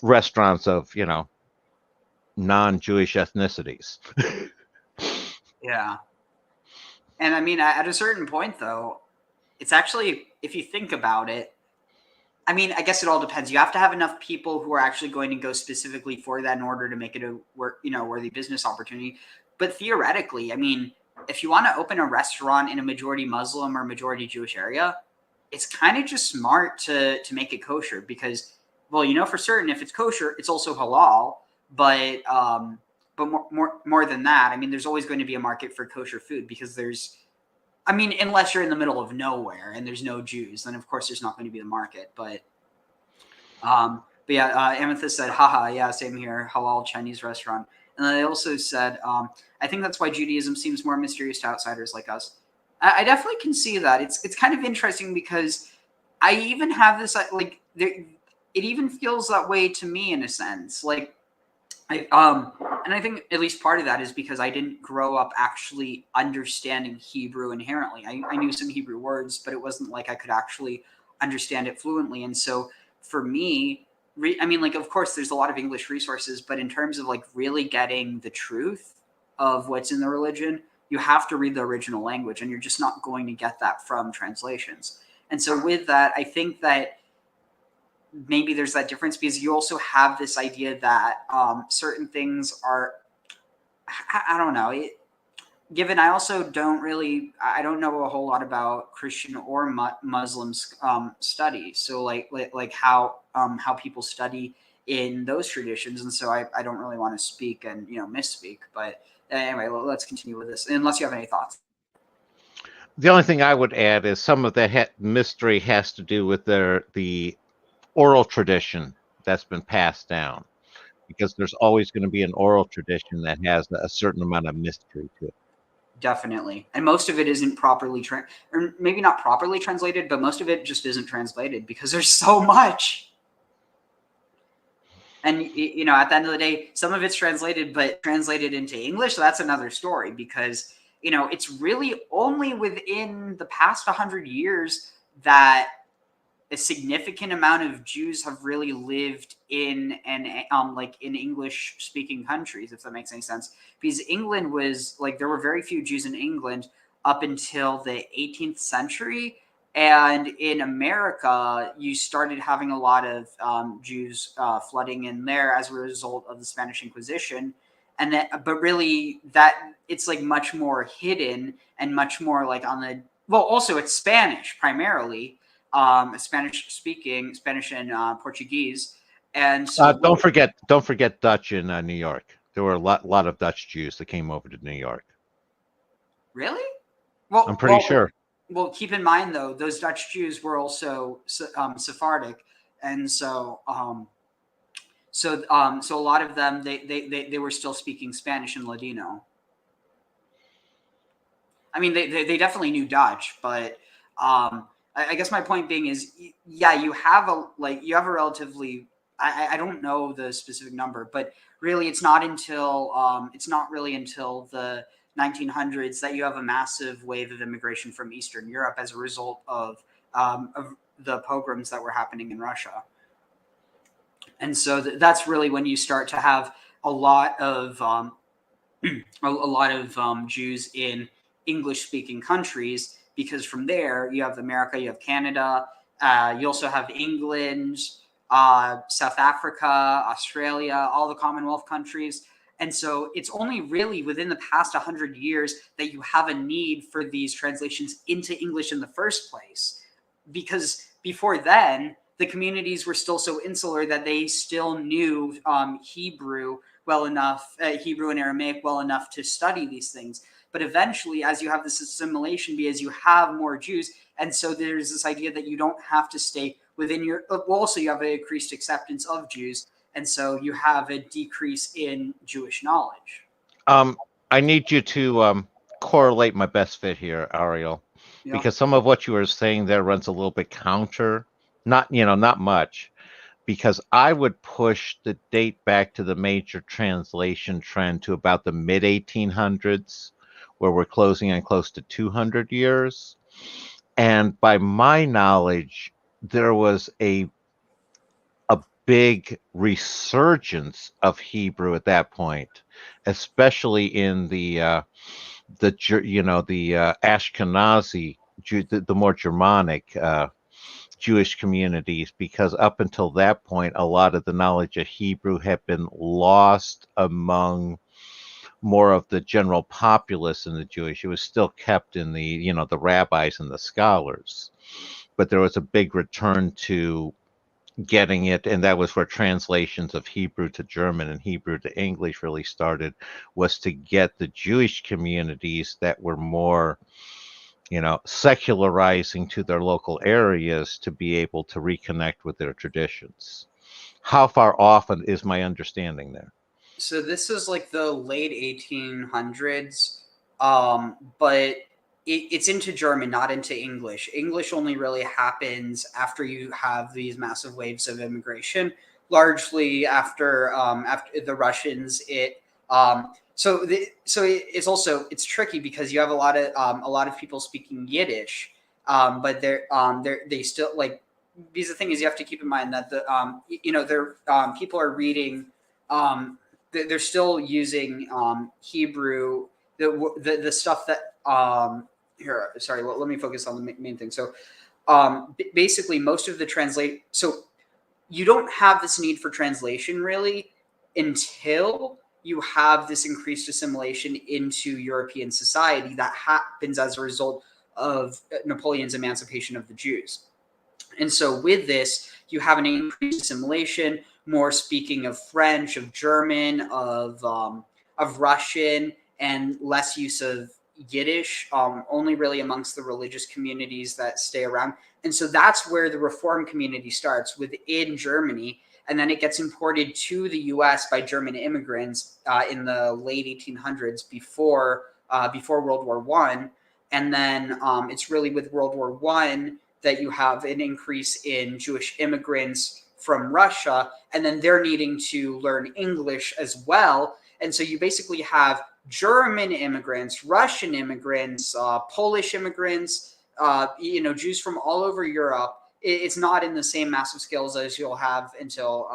restaurants of, non-Jewish ethnicities. Yeah. And I mean, at a certain point, though, it's actually, if you think about it, I mean, I guess it all depends. You have to have enough people who are actually going to go specifically for that in order to make it a worthy business opportunity. But theoretically, I mean, if you want to open a restaurant in a majority Muslim or majority Jewish area, it's kind of just smart to make it kosher, because, well, for certain if it's kosher, it's also halal. But more than that, I mean, there's always going to be a market for kosher food, because unless you're in the middle of nowhere and there's no Jews, then of course there's not going to be the market. But yeah, Amethyst said, haha, yeah, same here, halal Chinese restaurant. And they also said, I think that's why Judaism seems more mysterious to outsiders like us. I definitely can see that. It's kind of interesting, because I even have this, like, it even feels that way to me in a sense. Like, and I think at least part of that is because I didn't grow up actually understanding Hebrew inherently. I knew some Hebrew words, but it wasn't like I could actually understand it fluently. And so for me, of course, there's a lot of English resources, but in terms of like really getting the truth of what's in the religion, you have to read the original language, and you're just not going to get that from translations. And so with that, I think that maybe there's that difference, because you also have this idea that certain things are, I don't know, given I also I don't know a whole lot about Christian or Muslim study. So like how people study in those traditions. And so I don't really want to speak and, misspeak. But anyway, let's continue with this, unless you have any thoughts. The only thing I would add is some of the mystery has to do with the oral tradition that's been passed down, because there's always going to be an oral tradition that has a certain amount of mystery to it. Definitely. And most of it isn't properly or maybe not properly translated, but most of it just isn't translated because there's so much. And at the end of the day, some of it's translated, but translated into English, that's another story, because it's really only within the past 100 years that a significant amount of Jews have really lived in in English speaking countries, if that makes any sense. Because England was there were very few Jews in England up until the 18th century. And in America, you started having a lot of Jews flooding in there as a result of the Spanish Inquisition. And but really that it's much more hidden and much more also it's Spanish primarily. Spanish and Portuguese, and so don't forget Dutch in New York. There were a lot of Dutch Jews that came over to New York. Really? Well, I'm pretty sure. Well, keep in mind though, those Dutch Jews were also Sephardic, and so a lot of them they were still speaking Spanish and Ladino. I mean, they definitely knew Dutch, but I guess my point being is, yeah, you have a relatively, I don't know the specific number, but really it's not really until the 1900s that you have a massive wave of immigration from Eastern Europe as a result of the pogroms that were happening in Russia. And so that's really when you start to have a lot of Jews in English-speaking countries, because from there you have America, you have Canada, you also have England, South Africa, Australia, all the Commonwealth countries. And so it's only really within the past 100 years that you have a need for these translations into English in the first place. Because before then, the communities were still so insular that they still knew Hebrew well enough, Hebrew and Aramaic well enough to study these things. But eventually, as you have this assimilation, because you have more Jews, and so there's this idea that you don't have to stay within your. Also, you have an increased acceptance of Jews, and so you have a decrease in Jewish knowledge. I need you to correlate my best fit here, Ariel, because some of what you were saying there runs a little bit counter. Not much. Because I would push the date back to the major translation trend to about the mid 1800s, where we're closing in close to 200 years. And by my knowledge, there was a big resurgence of Hebrew at that point, especially in the Ashkenazi, the more Germanic Jewish communities, because up until that point, a lot of the knowledge of Hebrew had been lost among more of the general populace in the Jewish. It was still kept in the rabbis and the scholars, but there was a big return to getting it, and that was where translations of Hebrew to German and Hebrew to English really started, was to get the Jewish communities that were more secularizing to their local areas to be able to reconnect with their traditions. How far off is my understanding there? So this is the late 1800s, but it's into German, not into English. English only really happens after you have these massive waves of immigration, largely after the Russians. It's tricky because you have a lot of people speaking Yiddish, but they still because the thing is, you have to keep in mind that people are reading, they're still using Hebrew, the stuff that here. Sorry, let me focus on the main thing. So basically, most of the so you don't have this need for translation really until you have this increased assimilation into European society that happens as a result of Napoleon's emancipation of the Jews. And so with this, you have an increased assimilation, more speaking of French, of German, of Russian, and less use of Yiddish, only really amongst the religious communities that stay around. And so that's where the Reform community starts, within Germany. And then it gets imported to the U.S. by German immigrants in the late 1800s, before World War I. And then it's really with World War I that you have an increase in Jewish immigrants from Russia, and then they're needing to learn English as well. And so you basically have German immigrants, Russian immigrants, Polish immigrants, Jews from all over Europe. It's not in the same massive scales as you'll have until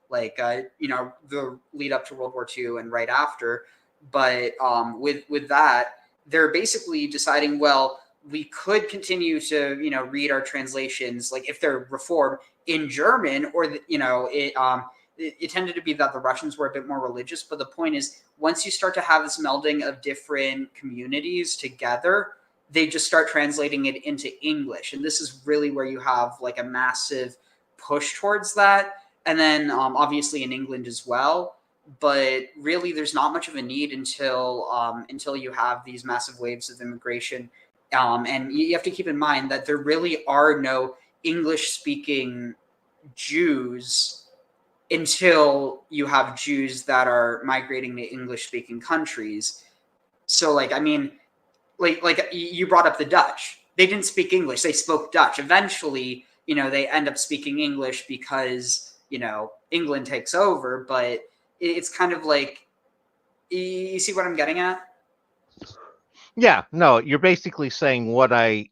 the lead up to World War II and right after. But with that, they're basically deciding, well, we could continue to read our translations, like if they're reformed, in German, or it tended to be that the Russians were a bit more religious. But the point is, once you start to have this melding of different communities together, they just start translating it into English. And this is really where you have like a massive push towards that. And then obviously in England as well. But really, there's not much of a need until you have these massive waves of immigration. And you have to keep in mind that there really are no English-speaking Jews until you have Jews that are migrating to English-speaking countries. So, like you brought up the Dutch. They didn't speak English. They spoke Dutch. Eventually, they end up speaking English because, England takes over. But it's kind of like, you see what I'm getting at? Yeah, no, you're basically saying what I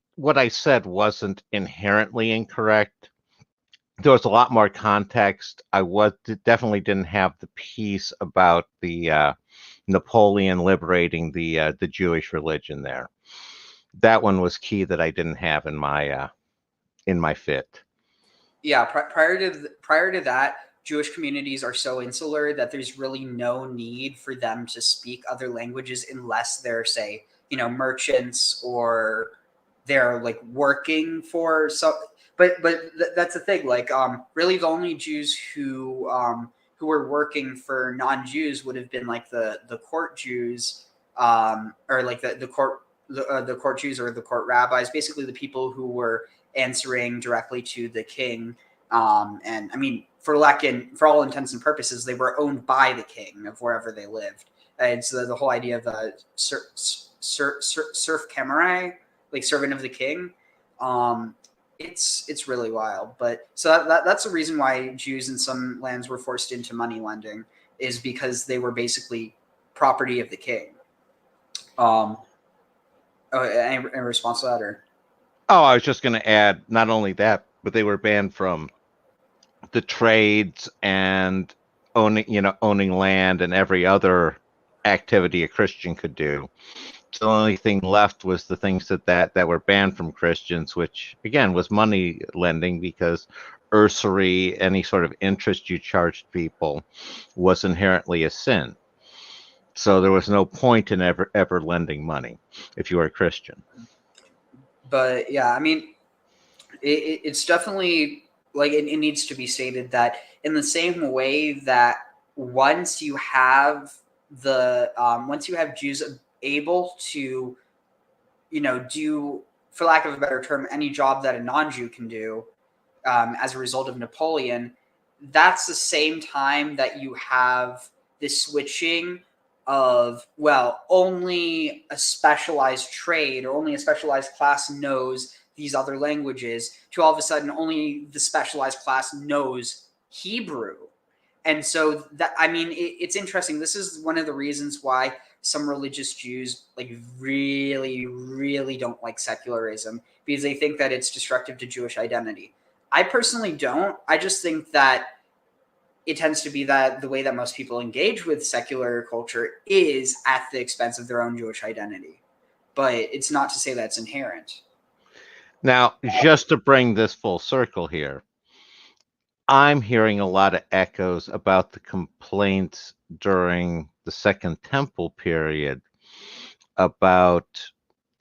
said wasn't inherently incorrect. There was a lot more context. I definitely didn't have the piece about the Napoleon liberating the Jewish religion there. That one was key that I didn't have in my fit. Yeah, prior to that, Jewish communities are so insular that there's really no need for them to speak other languages unless they're, say, merchants, or they're like working for but that's the thing. Like, really, the only Jews who were working for non-Jews would have been like the court Jews, or like the court Jews, or the court rabbis, basically the people who were answering directly to the king. And I mean, for all intents and purposes, they were owned by the king of wherever they lived. And so the whole idea of the serf camerai, like servant of the king, it's really wild. But so that's the reason why Jews in some lands were forced into money lending, is because they were basically property of the king. Any response to that, or? Oh, I was just going to add, not only that, but they were banned from the trades and owning land and every other activity a Christian could do. So the only thing left was the things that were banned from Christians, which again was money lending, because usury, any sort of interest you charged people, was inherently a sin. So there was no point in ever lending money if you were a Christian. But yeah, I mean, it's definitely like it needs to be stated that in the same way that once you have Jews able to, do, for lack of a better term, any job that a non-Jew can do, as a result of Napoleon, that's the same time that you have this switching of, well, only a specialized trade or only a specialized class knows these other languages, to all of a sudden only the specialized class knows Hebrew. And so that, I mean, it's interesting. This is one of the reasons why some religious Jews like really, really don't like secularism, because they think that it's destructive to Jewish identity. I personally don't. I just think that it tends to be that the way that most people engage with secular culture is at the expense of their own Jewish identity. But it's not to say that it's inherent. Now, just to bring this full circle here, I'm hearing a lot of echoes about the complaints during the Second Temple period about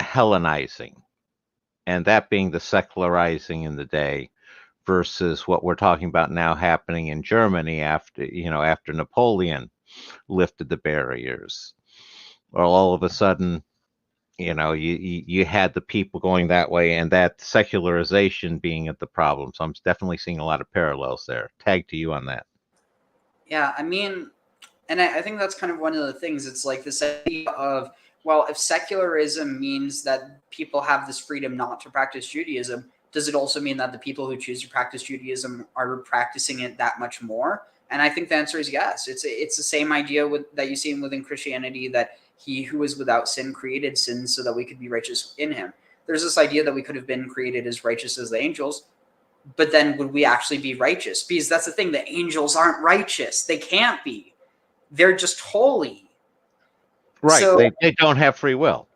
Hellenizing, and that being the secularizing in the day, versus what we're talking about now happening in Germany after Napoleon lifted the barriers. Or all of a sudden, you had the people going that way, and that secularization being at the problem. So I'm definitely seeing a lot of parallels there. Tag to you on that. Yeah, I mean, and I think that's kind of one of the things. It's like this idea of, well, if secularism means that people have this freedom not to practice Judaism, does it also mean that the people who choose to practice Judaism are practicing it that much more? And I think the answer is yes. It's the same idea that you see within Christianity, that he who is without sin created sin so that we could be righteous in him. There's this idea that we could have been created as righteous as the angels, but then would we actually be righteous? Because that's the thing, the angels aren't righteous. They can't be. They're just holy. Right. So, they don't have free will.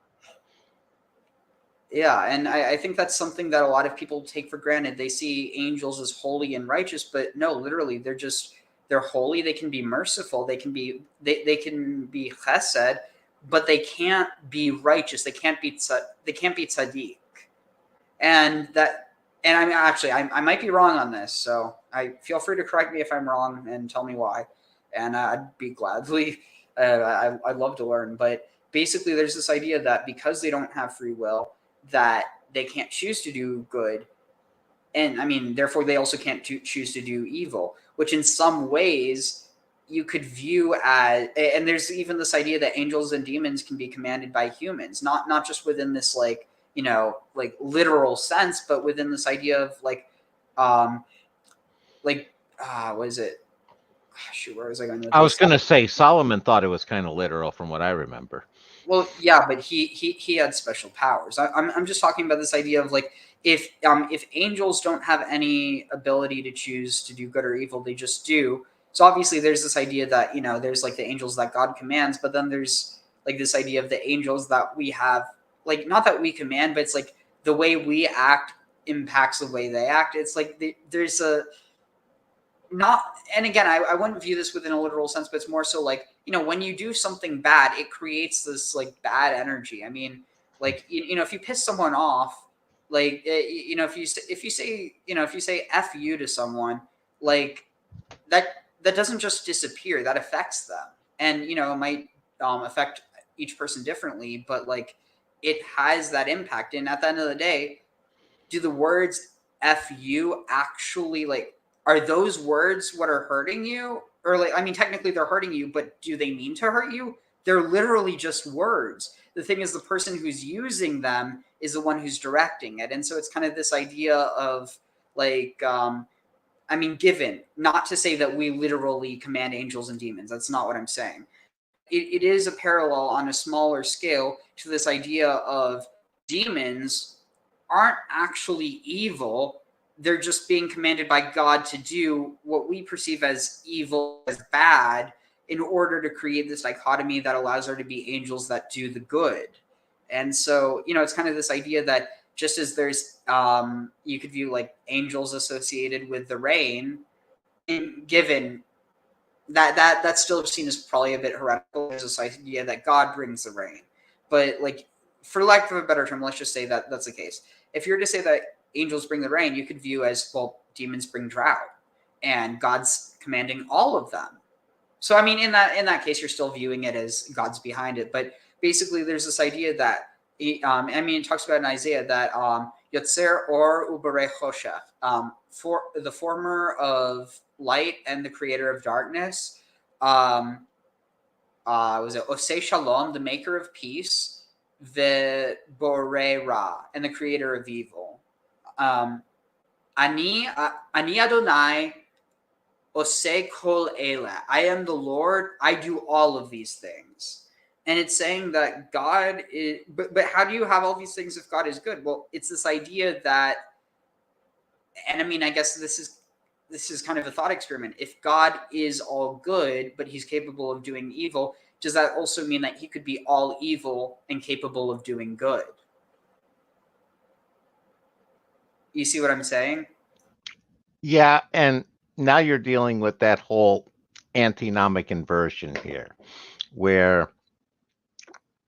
yeah, and I think that's something that a lot of people take for granted. They see angels as holy and righteous, but no, literally, they're holy. They can be merciful. They can be chesed, but they can't be righteous. They can't be tzaddik. And I mean, actually, I might be wrong on this, so I feel free to correct me if I'm wrong and tell me why. And I'd be gladly. I'd love to learn. But basically, there's this idea that because they don't have free will, that they can't choose to do good, and I mean, therefore, they also can't choose to do evil, which in some ways you could view as. And there's even this idea that angels and demons can be commanded by humans, not just within this like literal sense, but within this idea of what is it? Shoot, where was I going with this? I was going to say Solomon thought it was kind of literal from what I remember. Well, yeah, but he had special powers. I'm just talking about this idea of like, if angels don't have any ability to choose to do good or evil, they just do. So obviously there's this idea that, there's like the angels that God commands, but then there's like this idea of the angels that we have, like, not that we command, but it's like the way we act impacts the way they act. It's like there's a not, and again, I wouldn't view this within a literal sense, but it's more so like, when you do something bad, it creates this like bad energy. I mean, like, if you piss someone off, like, if you say F you to someone, like that doesn't just disappear, that affects them. And, it might affect each person differently, but like it has that impact. And at the end of the day, do the words F you actually, like, are those words what are hurting you? Or like, I mean, technically they're hurting you, but do they mean to hurt you? They're literally just words. The thing is, the person who's using them is the one who's directing it. And so it's kind of this idea of like, I mean, given, not to say that we literally command angels and demons. That's not what I'm saying. It is a parallel on a smaller scale to this idea of demons aren't actually evil. They're just being commanded by God to do what we perceive as evil, as bad, in order to create this dichotomy that allows there to be angels that do the good. And so, it's kind of this idea that just as there's, you could view like angels associated with the rain, and given that's still seen as probably a bit heretical. There's this idea that God brings the rain. But like, for lack of a better term, let's just say that that's the case. If you're to say that angels bring the rain, you could view as, well, demons bring drought, and God's commanding all of them. So I mean, in that case, you're still viewing it as God's behind it. But basically, there's this idea that it talks about in Isaiah that Yotzer or Uberei Choshech, for the former of light and the creator of darkness, was it Osei Shalom, the maker of peace, the Borei Ra, and the creator of evil. Ani Adonai Osei Kol Ele. I am the Lord. I do all of these things. And it's saying that God is, but how do you have all these things if God is good? Well, it's this idea that, and I mean, I guess this is kind of a thought experiment. If God is all good, but he's capable of doing evil, does that also mean that he could be all evil and capable of doing good? You see what I'm saying? Yeah, and now you're dealing with that whole antinomic inversion here, where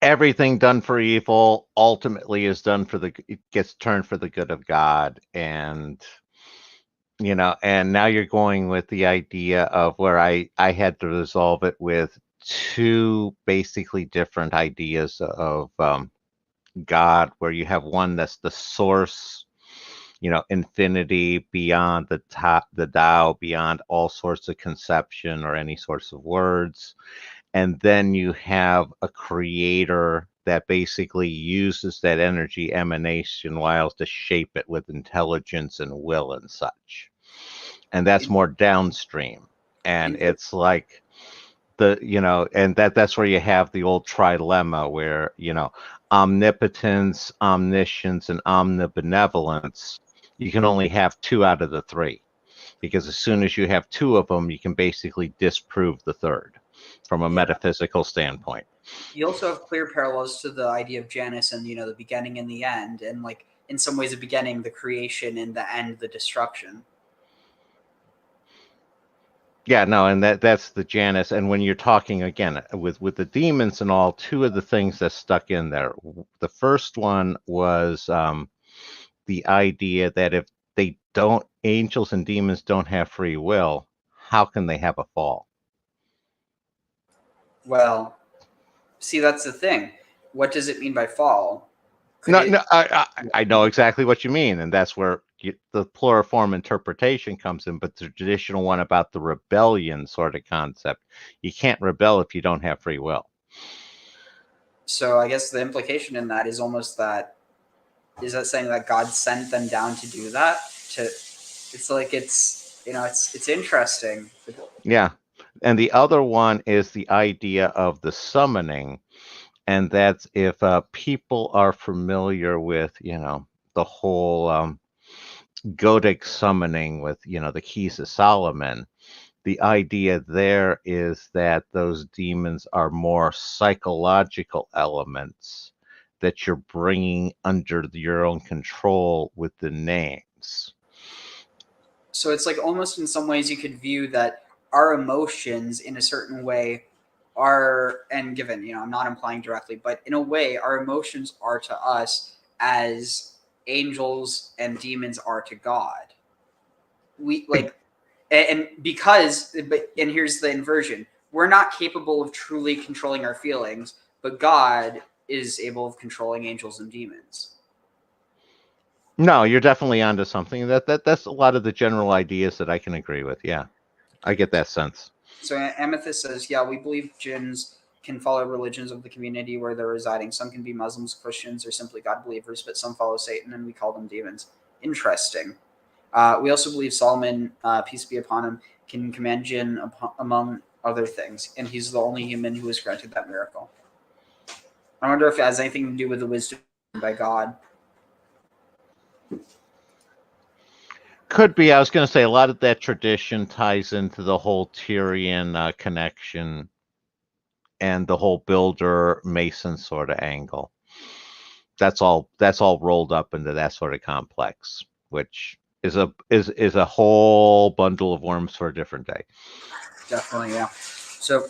everything done for evil ultimately is done it gets turned for the good of God. And, and now you're going with the idea of where I had to resolve it with two basically different ideas of God, where you have one that's the source, infinity, beyond the Tao, beyond all sorts of conception or any sorts of words. And then you have a creator that basically uses that energy emanation while to shape it with intelligence and will and such. And that's more downstream. And it's like and that's where you have the old trilemma where, omnipotence, omniscience, and omnibenevolence, you can only have 2 out of the 3. Because as soon as you have 2 of them, you can basically disprove the third from a metaphysical standpoint. You also have clear parallels to the idea of Janus and, the beginning and the end, and like in some ways the beginning, the creation, and the end, the destruction. Yeah, no, and that's the Janus. And when you're talking again with the demons and all, 2 of the things that stuck in there. The first one was the idea that if angels and demons don't have free will, how can they have a fall? Well, see, that's the thing. What does it mean by fall? I know exactly what you mean, and that's where the pluriform interpretation comes in, but the traditional one about the rebellion sort of concept. You can't rebel if you don't have free will. So I guess the implication in that is almost that, is that saying that God sent them down to do that? It's like, it's interesting. Yeah. And the other one is the idea of the summoning. And that's if people are familiar with, the whole Godic summoning with, the Keys of Solomon, the idea there is that those demons are more psychological elements that you're bringing under your own control with the names. So it's like almost in some ways you could view that our emotions in a certain way are, and given, I'm not implying directly, but in a way our emotions are to us as angels and demons are to God. We like, and because, and here's the inversion, we're not capable of truly controlling our feelings, but God is able of controlling angels and demons. No, you're definitely onto something. That's a lot of the general ideas that I can agree with. Yeah, I get that sense. So Amethyst says, yeah, we believe jinns can follow religions of the community where they're residing. Some can be Muslims, Christians, or simply God believers, but some follow Satan, and we call them demons. Interesting. We also believe Solomon, peace be upon him, can command jinn among other things, and he's the only human who was granted that miracle. I wonder if it has anything to do with the wisdom by God. Could be. I was going to say a lot of that tradition ties into the whole Tyrian connection and the whole builder mason sort of angle. That's all rolled up into that sort of complex, which is a whole bundle of worms for a different day. Definitely, yeah. So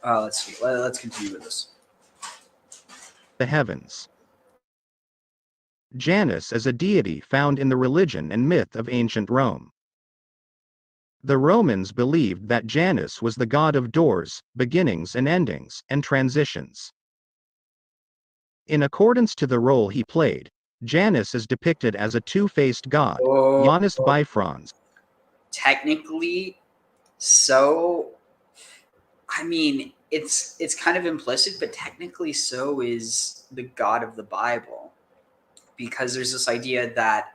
let's see. Let's continue with this. The heavens. Janus is a deity found in the religion and myth of ancient Rome. The Romans believed that Janus was the god of doors, beginnings and endings, and transitions. In accordance to the role he played, Janus is depicted as a two-faced god, Janus bifrons. Technically, so, I mean, it's kind of implicit, but technically so is the God of the Bible. Because there's this idea that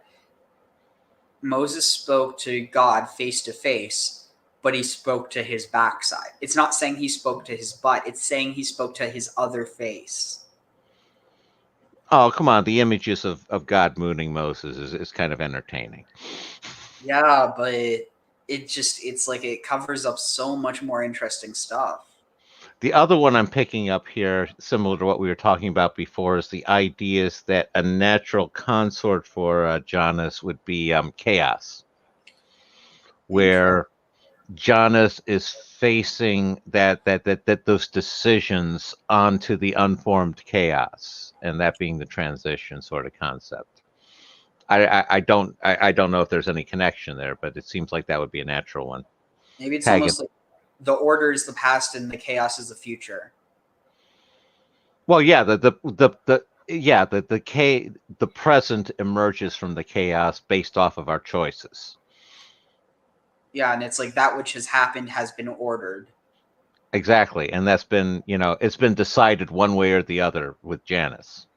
Moses spoke to God face to face, but he spoke to his backside. It's not saying he spoke to his butt, it's saying he spoke to his other face. Oh, come on. The images of God mooning Moses is kind of entertaining. Yeah, but it's like it covers up so much more interesting stuff. The other one I'm picking up here, similar to what we were talking about before, is the ideas that a natural consort for Janus would be chaos, where Janus is facing that those decisions onto the unformed chaos, and that being the transition sort of concept. I don't know if there's any connection there, but it seems like that would be a natural one. Maybe it's almost like the order is the past and the chaos is the future. Well, yeah, the present emerges from the chaos based off of our choices. Yeah, and it's like that which has happened has been ordered. Exactly, and that's been, it's been decided one way or the other with Janus.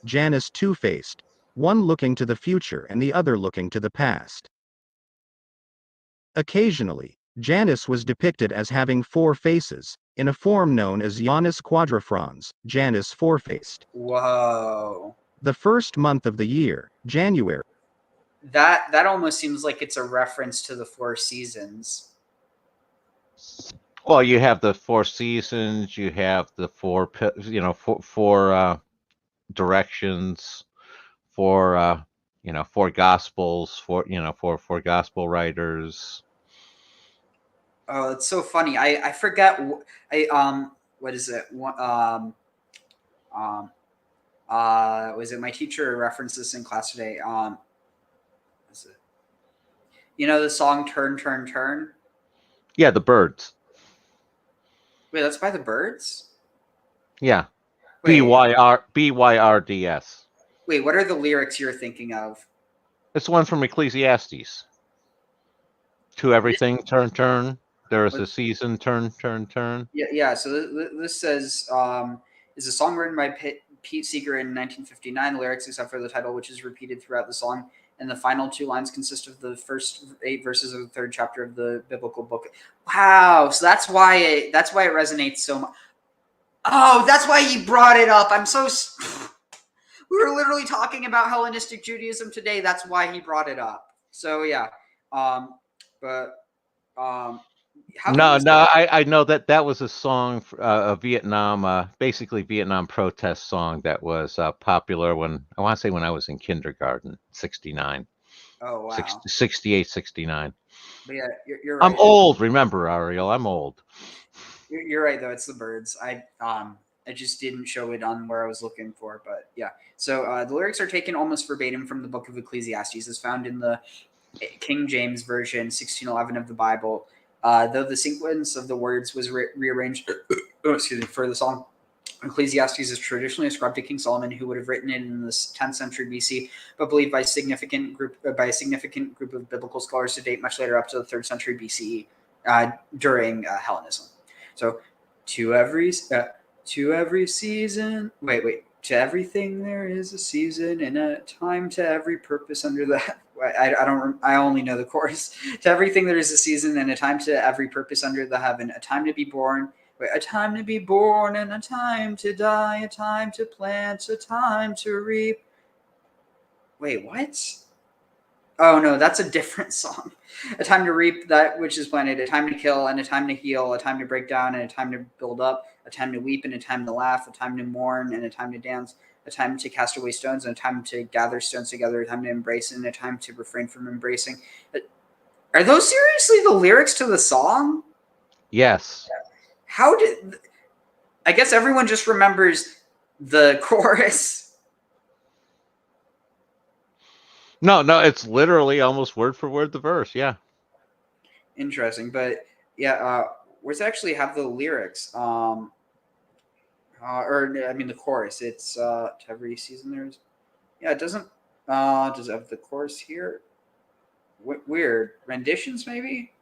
Janus two-faced, one looking to the future and the other looking to the past. Occasionally, Janus was depicted as having four faces, in a form known as Janus quadrifrons, Janus four-faced. Whoa. The first month of the year, January. That almost seems like it's a reference to the Four Seasons. Well, you have the four seasons, you have the four, four directions, four, four gospels, four gospel writers. Oh, it's so funny. I forget. What is it? Was it my teacher referenced this in class today? Is it? You know the song "Turn, Turn, Turn"? Yeah, the Birds. Wait, that's by the Birds. Yeah, Wait, BYRDS. wait. What are the lyrics you're thinking of? It's one from Ecclesiastes. To everything, turn, turn. There is a season, turn, turn, turn. Yeah. So this says is a song written by Pete Seeger in 1959. The lyrics, except for the title, which is repeated throughout the song, and the final two lines consist of the first 8 verses of the 3rd chapter of the biblical book. Wow. So that's why it resonates so much. Oh, that's why he brought it up. I'm so. We were literally talking about Hellenistic Judaism today. That's why he brought it up. So yeah, but No, I know that was a song, a Vietnam, basically Vietnam protest song that was popular when I want to say when I was in kindergarten, 69. Oh wow. 68, 69. But yeah, you're right. I'm old. Remember, Ariel, I'm old. You're right though. It's the Birds. I just didn't show it on where I was looking for, but yeah. So the lyrics are taken almost verbatim from the Book of Ecclesiastes, as found in the King James Version 1611 of the Bible. Though the sequence of the words was rearranged, for the song, Ecclesiastes is traditionally ascribed to King Solomon, who would have written it in the 10th century BC, but believed by a significant group of biblical scholars to date much later, up to the 3rd century BCE, during Hellenism. So, to every season, to everything there is a season and a time to every purpose under the. I only know the chorus. To everything there is a season and a time to every purpose under the heaven. A time to be born. A time to be born and a time to die. A time to plant. A time to reap. Wait, what? Oh no, that's a different song. A time to reap that which is planted, a time to kill and a time to heal, a time to break down and a time to build up, a time to weep and a time to laugh, a time to mourn and a time to dance, a time to cast away stones and a time to gather stones together, a time to embrace and a time to refrain from embracing. Are those seriously the lyrics to the song? Yes. How did... I guess everyone just remembers the chorus. No, it's literally almost word for word the verse. Yeah. Interesting, but yeah, where's actually have the lyrics? Or I mean the chorus. It's to every season there's. Yeah, it doesn't. Does it have the chorus here? Weird renditions, maybe.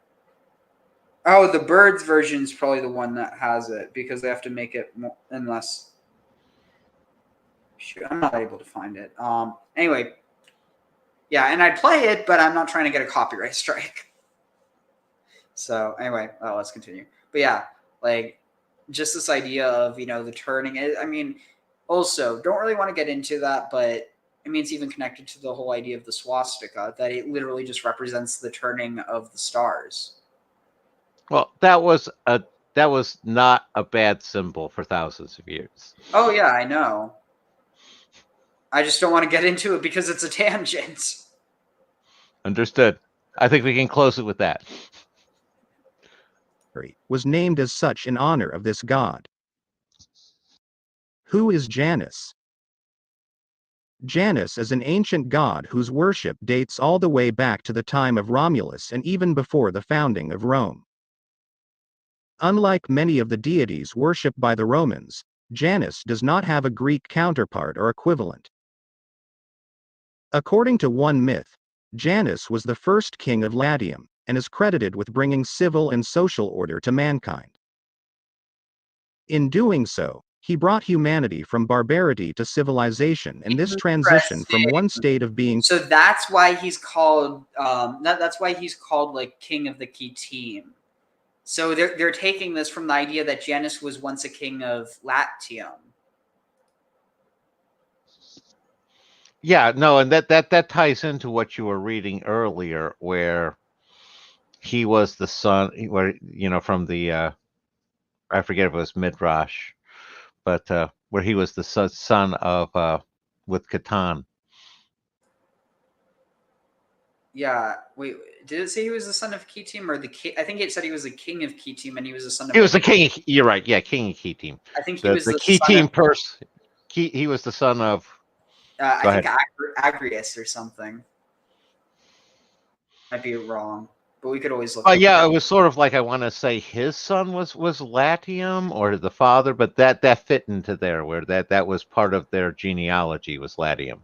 Oh, the Birds version is probably the one that has it because they have to make it more, unless. Shoot, I'm not able to find it. Anyway. Yeah, and I'd play it, but I'm not trying to get a copyright strike. So anyway, let's continue. But yeah, like just this idea of, the turning. I mean, also don't really want to get into that, but I mean, it's even connected to the whole idea of the swastika, that it literally just represents the turning of the stars. Well, that was not a bad symbol for thousands of years. Oh yeah, I know. I just don't want to get into it because it's a tangent. Understood. I think we can close it with that. Was named as such in honor of this god. Who is Janus? Janus is an ancient god whose worship dates all the way back to the time of Romulus and even before the founding of Rome. Unlike many of the deities worshipped by the Romans, Janus does not have a Greek counterpart or equivalent. According to one myth, Janus was the first king of Latium, and is credited with bringing civil and social order to mankind. In doing so, he brought humanity from barbarity to civilization, and this transition from one state of being So that's why he's called that's why he's called like king of the Kittim. So they're taking this from the idea that Janus was once a king of Latium. Yeah, no, and that ties into what you were reading earlier, where he was the son, where from the I forget if it was Midrash, but where he was the son of with Catan. Yeah, wait, did it say he was the son of Kittim or the king? I think it said he was the king of Kittim and he was the son of. He was the king. You're right. Yeah, king of Kittim. I think he was the the key son team of. person. He was the son of. I Go think ahead. Agrius or something. Might be wrong, but we could always look. It up. Yeah, it was sort of like I want to say his son was Latium or the father, but that fit into there where that was part of their genealogy was Latium.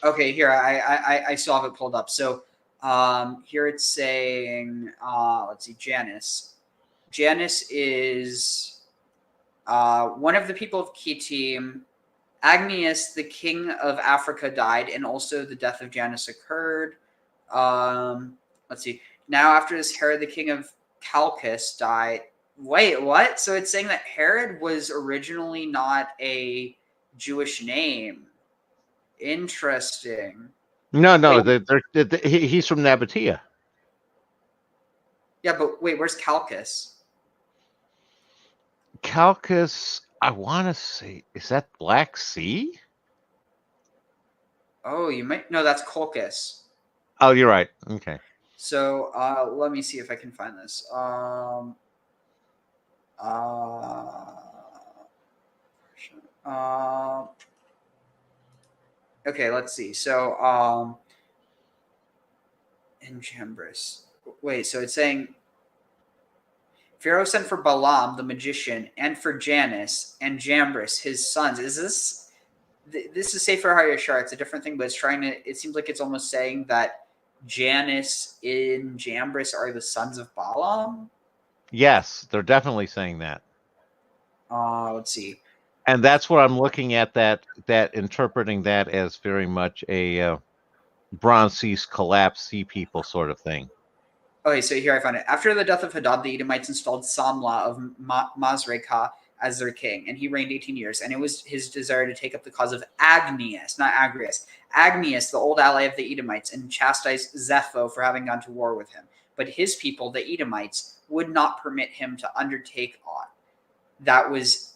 Okay, here I still have it pulled up. So here it's saying let's see, Janus. Janus is one of the people of Kittim. Agnias, the king of Africa, died, and also the death of Janus occurred. Let's see. Now, after this, Herod, the king of Chalcis, died. Wait, what? So it's saying that Herod was originally not a Jewish name. Interesting. No, Wait. he's from Nabatea. Yeah, but wait, where's Chalcis? Chalcis, I want to say, is that Black Sea? Oh, you might. No, that's Colchis. Oh, you're right. Okay. So let me see if I can find this. Okay, let's see. So in Jambres. Wait, so it's saying Pharaoh sent for Balaam, the magician, and for Janus and Jambres, his sons. Is this is Sefer HaYashar? It's a different thing, but it's trying to. It seems like it's almost saying that Janus and Jambres are the sons of Balaam. Yes, they're definitely saying that. Let's see. And that's what I'm looking at. That interpreting that as very much a Bronze Sea's collapse, sea people sort of thing. Okay, so here I found it. After the death of Hadad, the Edomites installed Samlah of Masrekah as their king, and he reigned 18 years. And it was his desire to take up the cause of Agnias, not Agrias. Agnias, the old ally of the Edomites, and chastise Zepho for having gone to war with him. But his people, the Edomites, would not permit him to undertake aught that was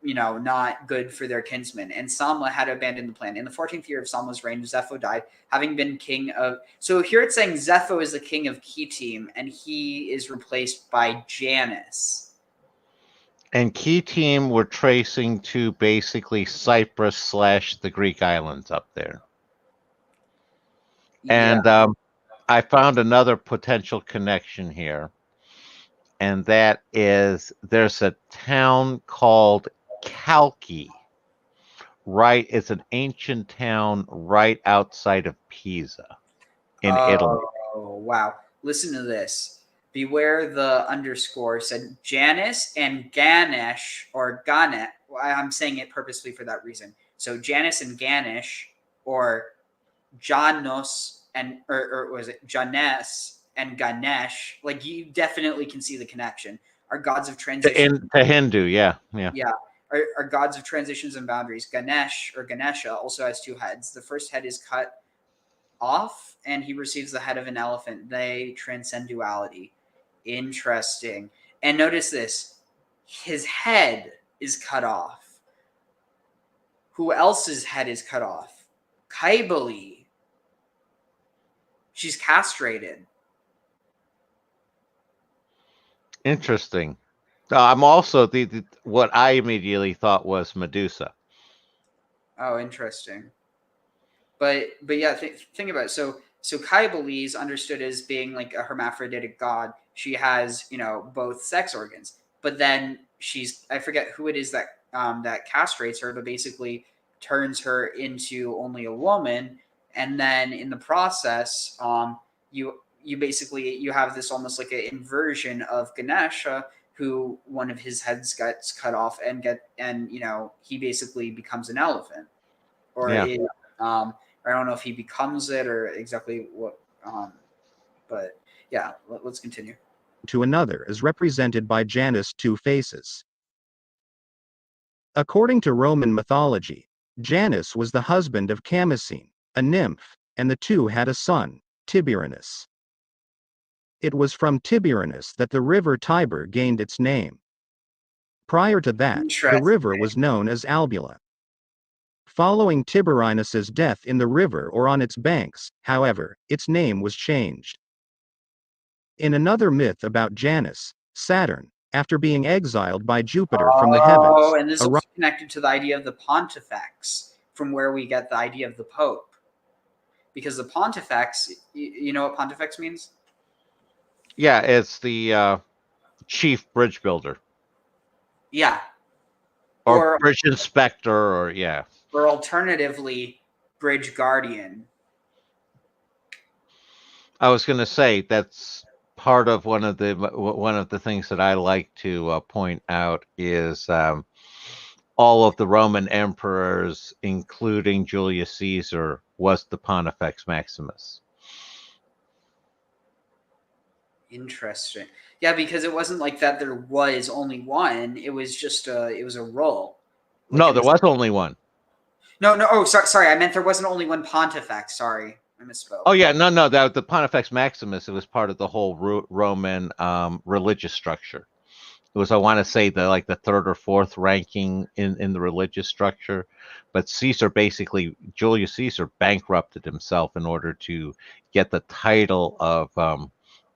not good for their kinsmen. And Samlah had abandoned the plan. In the 14th year of Samlah's reign, Zepho died, having been king of. So here it's saying Zepho is the king of Kittim, and he is replaced by Janus. And Kittim we're tracing to basically Cyprus / the Greek islands up there. And I found another potential connection here. And that is there's a town called Kalki. Right, it's an ancient town right outside of Pisa in Italy. Oh, wow. Listen to this. Beware the underscore said Janus and Ganesh, or Ganesh. I'm saying it purposely for that reason. So Janus and Ganesh, or Janus and, or was it Janus and Ganesh? Like, you definitely can see the connection. Are gods of transition. To Hindu, yeah. Yeah. Are gods of transitions and boundaries. Ganesh, or Ganesha, also has two heads. The first head is cut off, and he receives the head of an elephant. They transcend duality. Interesting. And notice this. His head is cut off. Who else's head is cut off? Kaibali. She's castrated. Interesting. I'm also what I immediately thought was Medusa. Oh, interesting. But yeah, think about it. So Kaibali is understood as being like a hermaphroditic god. She has both sex organs, but then I forget who it is that that castrates her, but basically turns her into only a woman, and then in the process, you you basically you have this almost like an inversion of Ganesha, who one of his heads gets cut off and he basically becomes an elephant, or Yeah. I don't know if he becomes it or exactly what, but yeah, let's continue. To another is represented by Janus' two faces. According to Roman mythology, Janus was the husband of Camicine, a nymph, and the two had a son, Tiburinus. It was from Tiburinus that the river Tiber gained its name. Prior to that, the river was known as Albula. Following Tiberinus's death in the river or on its banks, however, its name was changed. In another myth about Janus, Saturn, after being exiled by Jupiter from the heavens, Oh, and this is also connected to the idea of the pontifex, from where we get the idea of the Pope. Because the pontifex, you know what pontifex means? Yeah, it's the chief bridge builder. Yeah. Or bridge inspector, or or alternatively, bridge guardian. I was going to say that's part of one of the things that I like to point out is all of the Roman emperors, including Julius Caesar, was the Pontifex Maximus. Interesting. Yeah, because it wasn't like that there was only one. It was just it was a role. Like no, there was only one. No. Oh, sorry. I meant there wasn't only one pontifex. Sorry, I misspoke. Oh yeah, no. The Pontifex Maximus, it was part of the whole Roman religious structure. It was, I want to say, the third or fourth ranking in the religious structure. But Julius Caesar bankrupted himself in order to get the title of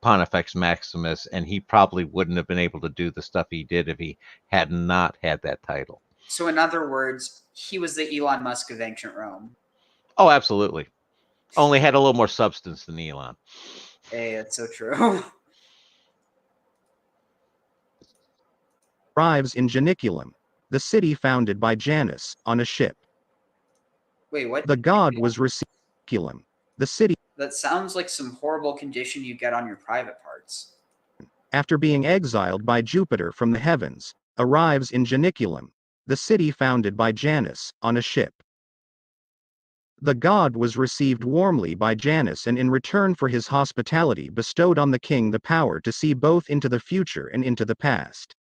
Pontifex Maximus, and he probably wouldn't have been able to do the stuff he did if he had not had that title. So in other words, he was the Elon Musk of ancient Rome. Oh, absolutely. Only had a little more substance than Elon. Hey, that's so true. Arrives in Janiculum, the city founded by Janus, on a ship. Wait, what? The god was received the city. That sounds like some horrible condition you get on your private parts. After being exiled by Jupiter from the heavens, arrives in Janiculum, the city founded by Janus, on a ship. The god was received warmly by Janus and in return for his hospitality bestowed on the king the power to see both into the future and into the past.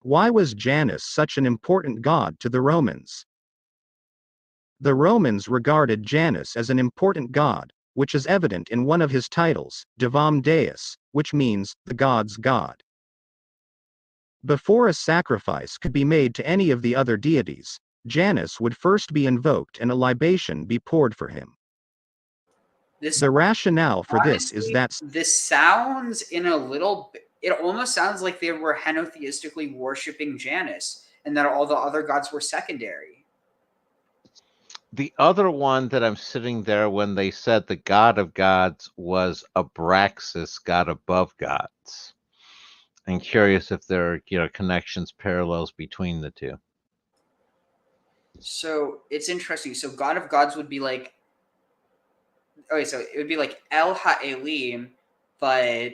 Why was Janus such an important god to the Romans? The Romans regarded Janus as an important god, which is evident in one of his titles, Divam Deus, which means, the god's god. Before a sacrifice could be made to any of the other deities, Janus would first be invoked and a libation be poured for him. The rationale for this is that this sounds in a little bit, it almost sounds like they were henotheistically worshipping Janus and that all the other gods were secondary. The other one that I'm sitting there when they said the god of gods was Abraxas, god above gods. I'm curious if there are connections, parallels between the two. So it's interesting. So god of gods would be like, okay, so it would be like El Ha'elim, but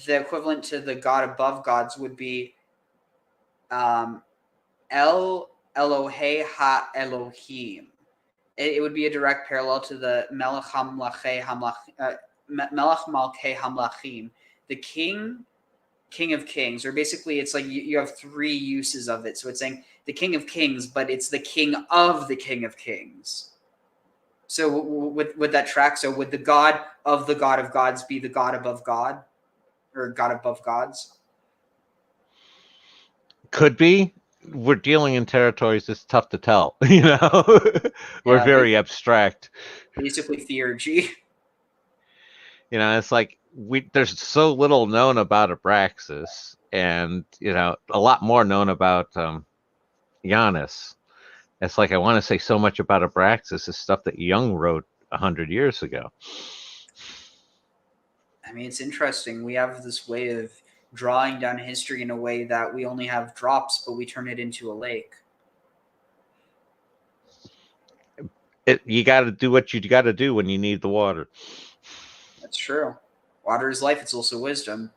the equivalent to the god above gods would be El Elohe Ha-Elohim. It would be a direct parallel to the Melech Malkei Hamlachim, the king of kings, or basically it's like you have three uses of it. So it's saying the king of kings, but it's the king of the king of kings. So would that track? So would the god of gods be the god above God, or god above gods? Could be. We're dealing in territories that's tough to tell. We're very abstract. Basically theurgy. It's like there's so little known about Abraxas, and a lot more known about Janus. It's like I want to say so much about Abraxas is stuff that Jung wrote 100 years ago. I mean, it's interesting. We have this way of drawing down history in a way that we only have drops, but we turn it into a lake. You got to do what you got to do when you need the water. It's true. Water is life. It's also wisdom.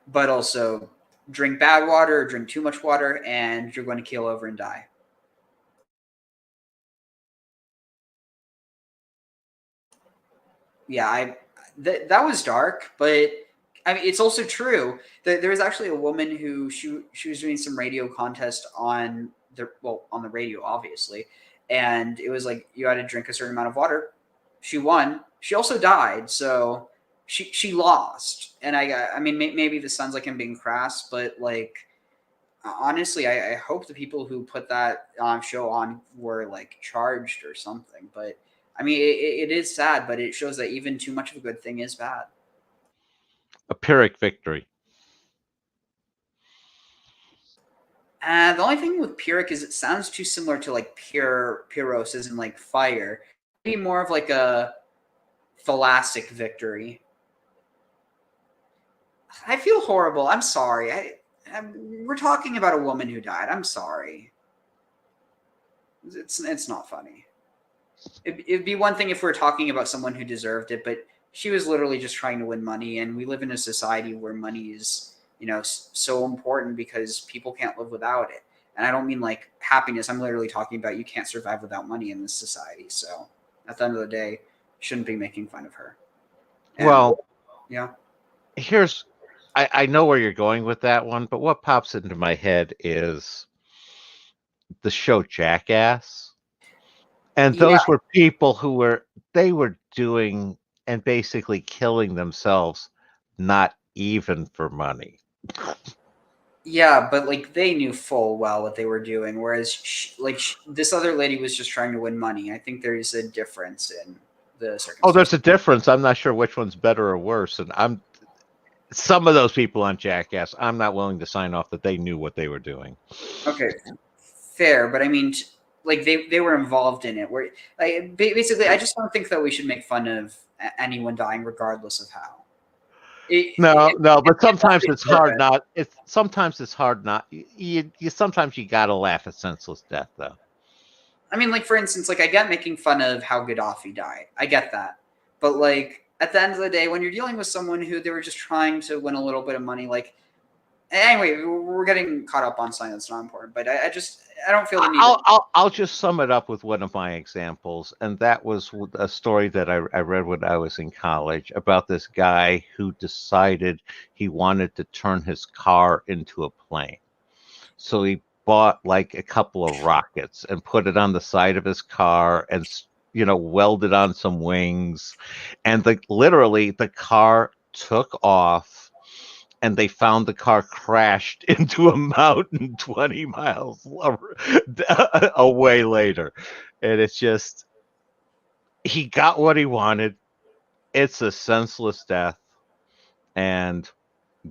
But also, drink bad water or drink too much water, and you're going to keel over and die. Yeah, that was dark, but I mean, it's also true. There was actually a woman who she was doing some radio contest on the radio, obviously, and it was like you had to drink a certain amount of water. She won. She also died, so she lost. And I mean, maybe this sounds like I'm being crass, but like honestly, I hope the people who put that show on were like charged or something. But I mean, it is sad, but it shows that even too much of a good thing is bad. A Pyrrhic victory. And the only thing with Pyrrhic is it sounds too similar to like Pyrrhos, as in like fire. Maybe more of like a thalassic victory. I feel horrible. I'm sorry. We're talking about a woman who died. I'm sorry. It's not funny. It'd be one thing if we were talking about someone who deserved it, but she was literally just trying to win money, and we live in a society where money is, so important because people can't live without it. And I don't mean like happiness. I'm literally talking about you can't survive without money in this society. So at the end of the day, shouldn't be making fun of her. And, well, yeah. I know where you're going with that one, but what pops into my head is the show Jackass. And those were people who were doing and basically killing themselves, not even for money. Yeah, but like they knew full well what they were doing, whereas this other lady was just trying to win money. I think there's a difference in the circumstances. Oh, there's a difference. I'm not sure which one's better or worse. And some of those people on Jackass, I'm not willing to sign off that they knew what they were doing. Okay, fair, but I mean, like they were involved in it. Where basically, I just don't think that we should make fun of anyone dying, regardless of how. But sometimes it's hard not. Sometimes it's hard not. Sometimes you gotta laugh at senseless death, though. I mean, like for instance, like I get making fun of how Gaddafi died. I get that, but like at the end of the day, when you're dealing with someone who they were just trying to win a little bit of money, like anyway, we're getting caught up on something that's not important. But I don't feel the need. I'll just sum it up with one of my examples, and that was a story that I read when I was in college about this guy who decided he wanted to turn his car into a plane. So he bought like a couple of rockets and put it on the side of his car and welded on some wings, and literally the car took off. And they found the car crashed into a mountain 20 miles away later. And it's just, he got what he wanted. It's a senseless death. And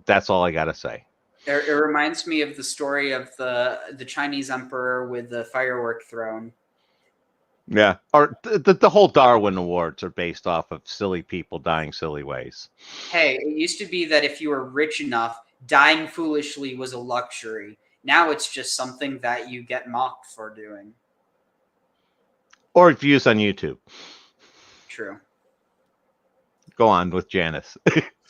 that's all I got to say. It reminds me of the story of the Chinese emperor with the firework throne. Yeah, or the whole Darwin Awards are based off of silly people dying silly ways. Hey, it used to be that if you were rich enough, dying foolishly was a luxury. Now it's just something that you get mocked for doing. Or views on YouTube. True. Go on with Janus.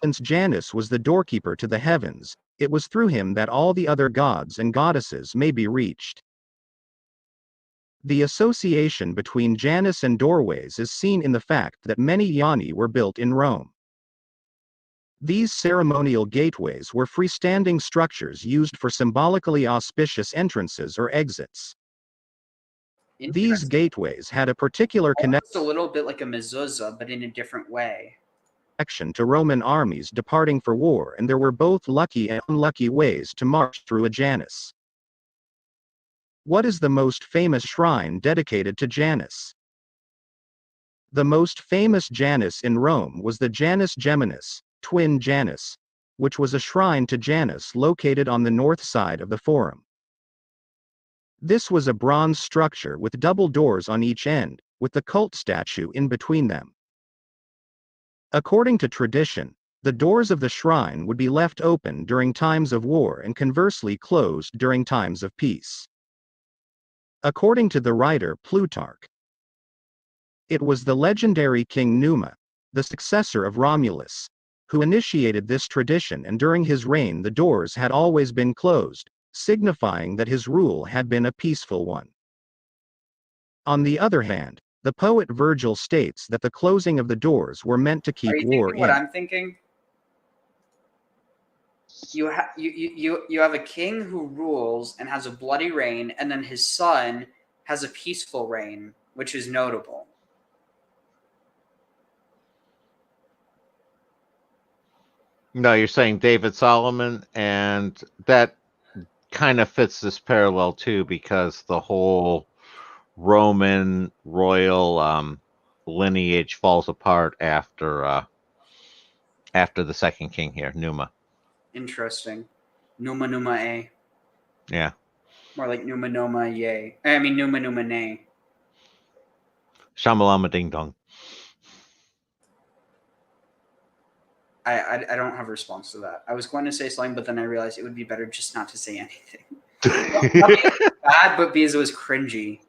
Since Janus was the doorkeeper to the heavens, it was through him that all the other gods and goddesses may be reached. The association between Janus and doorways is seen in the fact that many yoni were built in Rome. These ceremonial gateways were freestanding structures used for symbolically auspicious entrances or exits. These gateways had a particular connection, a little bit like a mezuzah, but in a different way. To Roman armies departing for war, and there were both lucky and unlucky ways to march through a Janus. What is the most famous shrine dedicated to Janus? The most famous Janus in Rome was the Janus Geminus, twin Janus, which was a shrine to Janus located on the north side of the Forum. This was a bronze structure with double doors on each end, with the cult statue in between them. According to tradition, the doors of the shrine would be left open during times of war and conversely closed during times of peace. According to the writer Plutarch, It was the legendary King Numa, the successor of Romulus, who initiated this tradition, and during his reign the doors had always been closed, signifying that his rule had been a peaceful one. On the other hand, the poet Virgil states that the closing of the doors were meant to Are keep you war thinking what in. I'm thinking? You have a king who rules and has a bloody reign, and then his son has a peaceful reign, which is notable. No, you're saying David Solomon, and that kind of fits this parallel too, because the whole Roman royal lineage falls apart after the second king here, Numa. Interesting. Numa Numa A. Yeah. More like Numa Numa Yay. I mean Numa Numa Nay. Shamalama Ding Dong. I don't have a response to that. I was going to say something, but then I realized it would be better just not to say anything. Not because it was bad, but because it was cringy.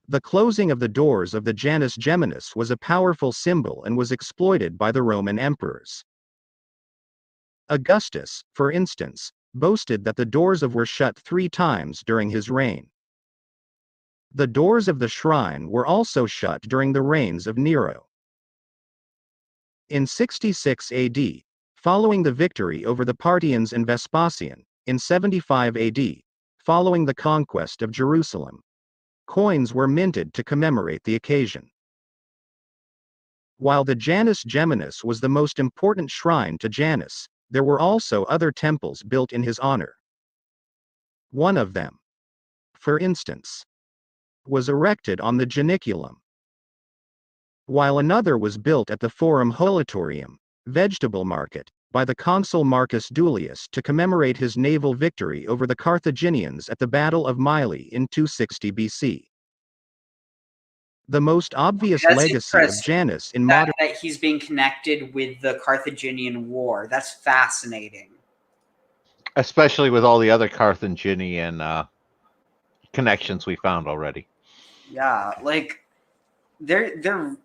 The closing of the doors of the Janus Geminus was a powerful symbol and was exploited by the Roman emperors. Augustus, for instance, boasted that the doors were shut 3 times during his reign. The doors of the shrine were also shut during the reigns of Nero. In 66 AD, following the victory over the Parthians and Vespasian, in 75 AD, following the conquest of Jerusalem, coins were minted to commemorate the occasion. While the Janus Geminus was the most important shrine to Janus, there were also other temples built in his honor. One of them, for instance, was erected on the Janiculum, while another was built at the Forum Holatorium, vegetable market, by the consul Marcus Duilius to commemorate his naval victory over the Carthaginians at the Battle of Mylae in 260 BC. The most obvious That's legacy of interesting. Janus in modern That he's being connected with the Carthaginian War. That's fascinating. Especially with all the other Carthaginian connections we found already. Yeah, like they're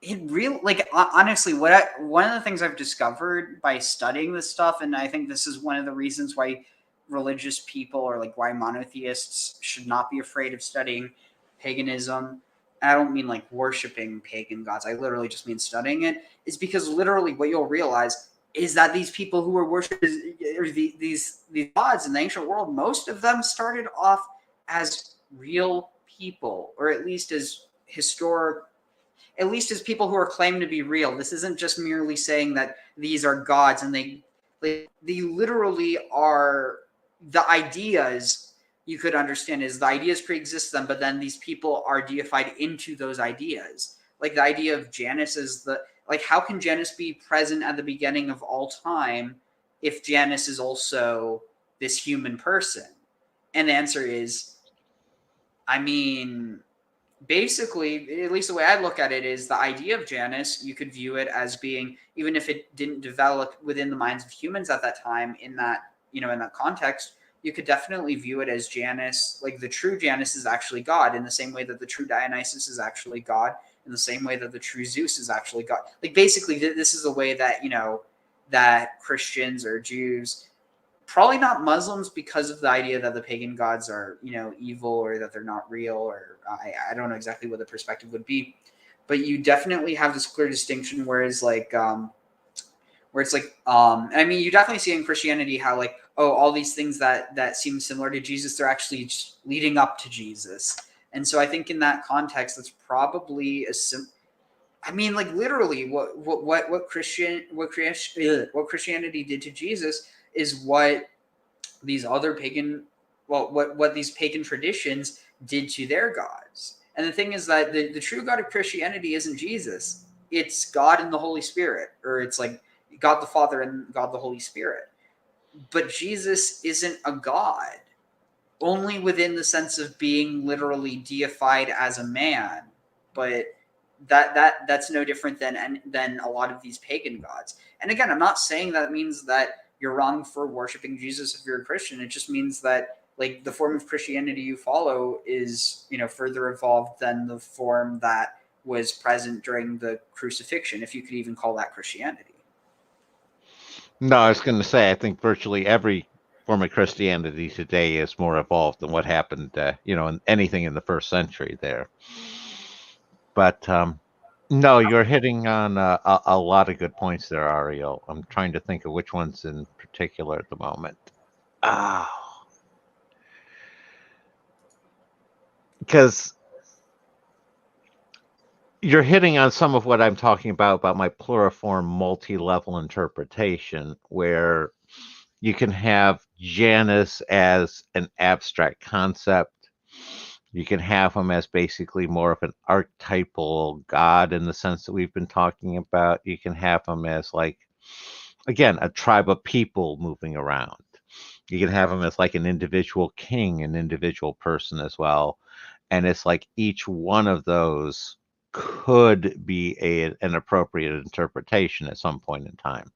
it real like honestly one of the things I've discovered by studying this stuff, and I think this is one of the reasons why religious people, or like why monotheists should not be afraid of studying paganism. I don't mean like worshiping pagan gods. I literally just mean studying it. Is because literally what you'll realize is that these people who were worshipping these gods in the ancient world, most of them started off as real people, or at least as people who are claimed to be real. This isn't just merely saying that these are gods, and they literally are. The ideas, you could understand, is the ideas pre-exist them, but then these people are deified into those ideas. Like the idea of Janus is how can Janus be present at the beginning of all time if Janus is also this human person? And the answer is, I mean, basically, at least the way I look at it, is the idea of Janus, you could view it as being, even if it didn't develop within the minds of humans at that time, in that context, you could definitely view it as Janus, like the true Janus is actually God, in the same way that the true Dionysus is actually God, in the same way that the true Zeus is actually God. Like basically, this is the way that, that Christians or Jews, probably not Muslims, because of the idea that the pagan gods are, evil, or that they're not real, or I don't know exactly what the perspective would be, but you definitely have this clear distinction. Whereas I mean, you definitely see in Christianity how all these things that seem similar to Jesus, they're actually just leading up to Jesus. And so I think in that context, that's probably literally what Christianity did to Jesus is what these other pagan, what these pagan traditions did to their gods. And the thing is that the true God of Christianity isn't Jesus. It's God and the Holy Spirit, or it's like God the Father and God the Holy Spirit. But Jesus isn't a God, only within the sense of being literally deified as a man. But that's no different than a lot of these pagan gods. And again, I'm not saying that means that you're wrong for worshiping Jesus if you're a Christian. It just means that like the form of Christianity you follow is, further evolved than the form that was present during the crucifixion, if you could even call that Christianity. No, I was going to say, I think virtually every form of Christianity today is more evolved than what happened, in anything in the first century there. But no, you're hitting on a lot of good points there, Ariel. I'm trying to think of which ones in particular at the moment. Because you're hitting on some of what I'm talking about my pluriform multi-level interpretation, where you can have Janus as an abstract concept. You can have him as basically more of an archetypal god in the sense that we've been talking about. You can have him as, like, again, a tribe of people moving around. You can have him as like an individual king, an individual person as well. And it's like each one of those could be an appropriate interpretation at some point in time,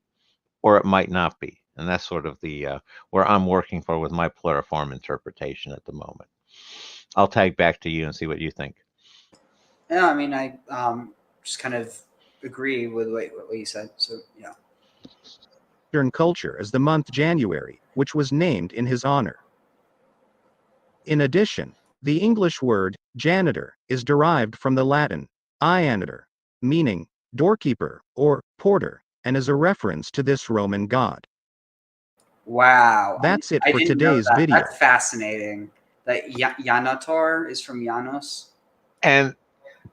or it might not be. And that's sort of the where I'm working for with my pluriform interpretation at the moment. I'll tag back to you and see what you think. Yeah, I mean, I just kind of agree with what you said. So, yeah. Western culture as the month January, which was named in his honor. In addition, the English word janitor is derived from the Latin ianitor, meaning doorkeeper or porter, and is a reference to this Roman god. Wow. That's it I for didn't know today's that. video. That's fascinating. That Yanator is from Janos. And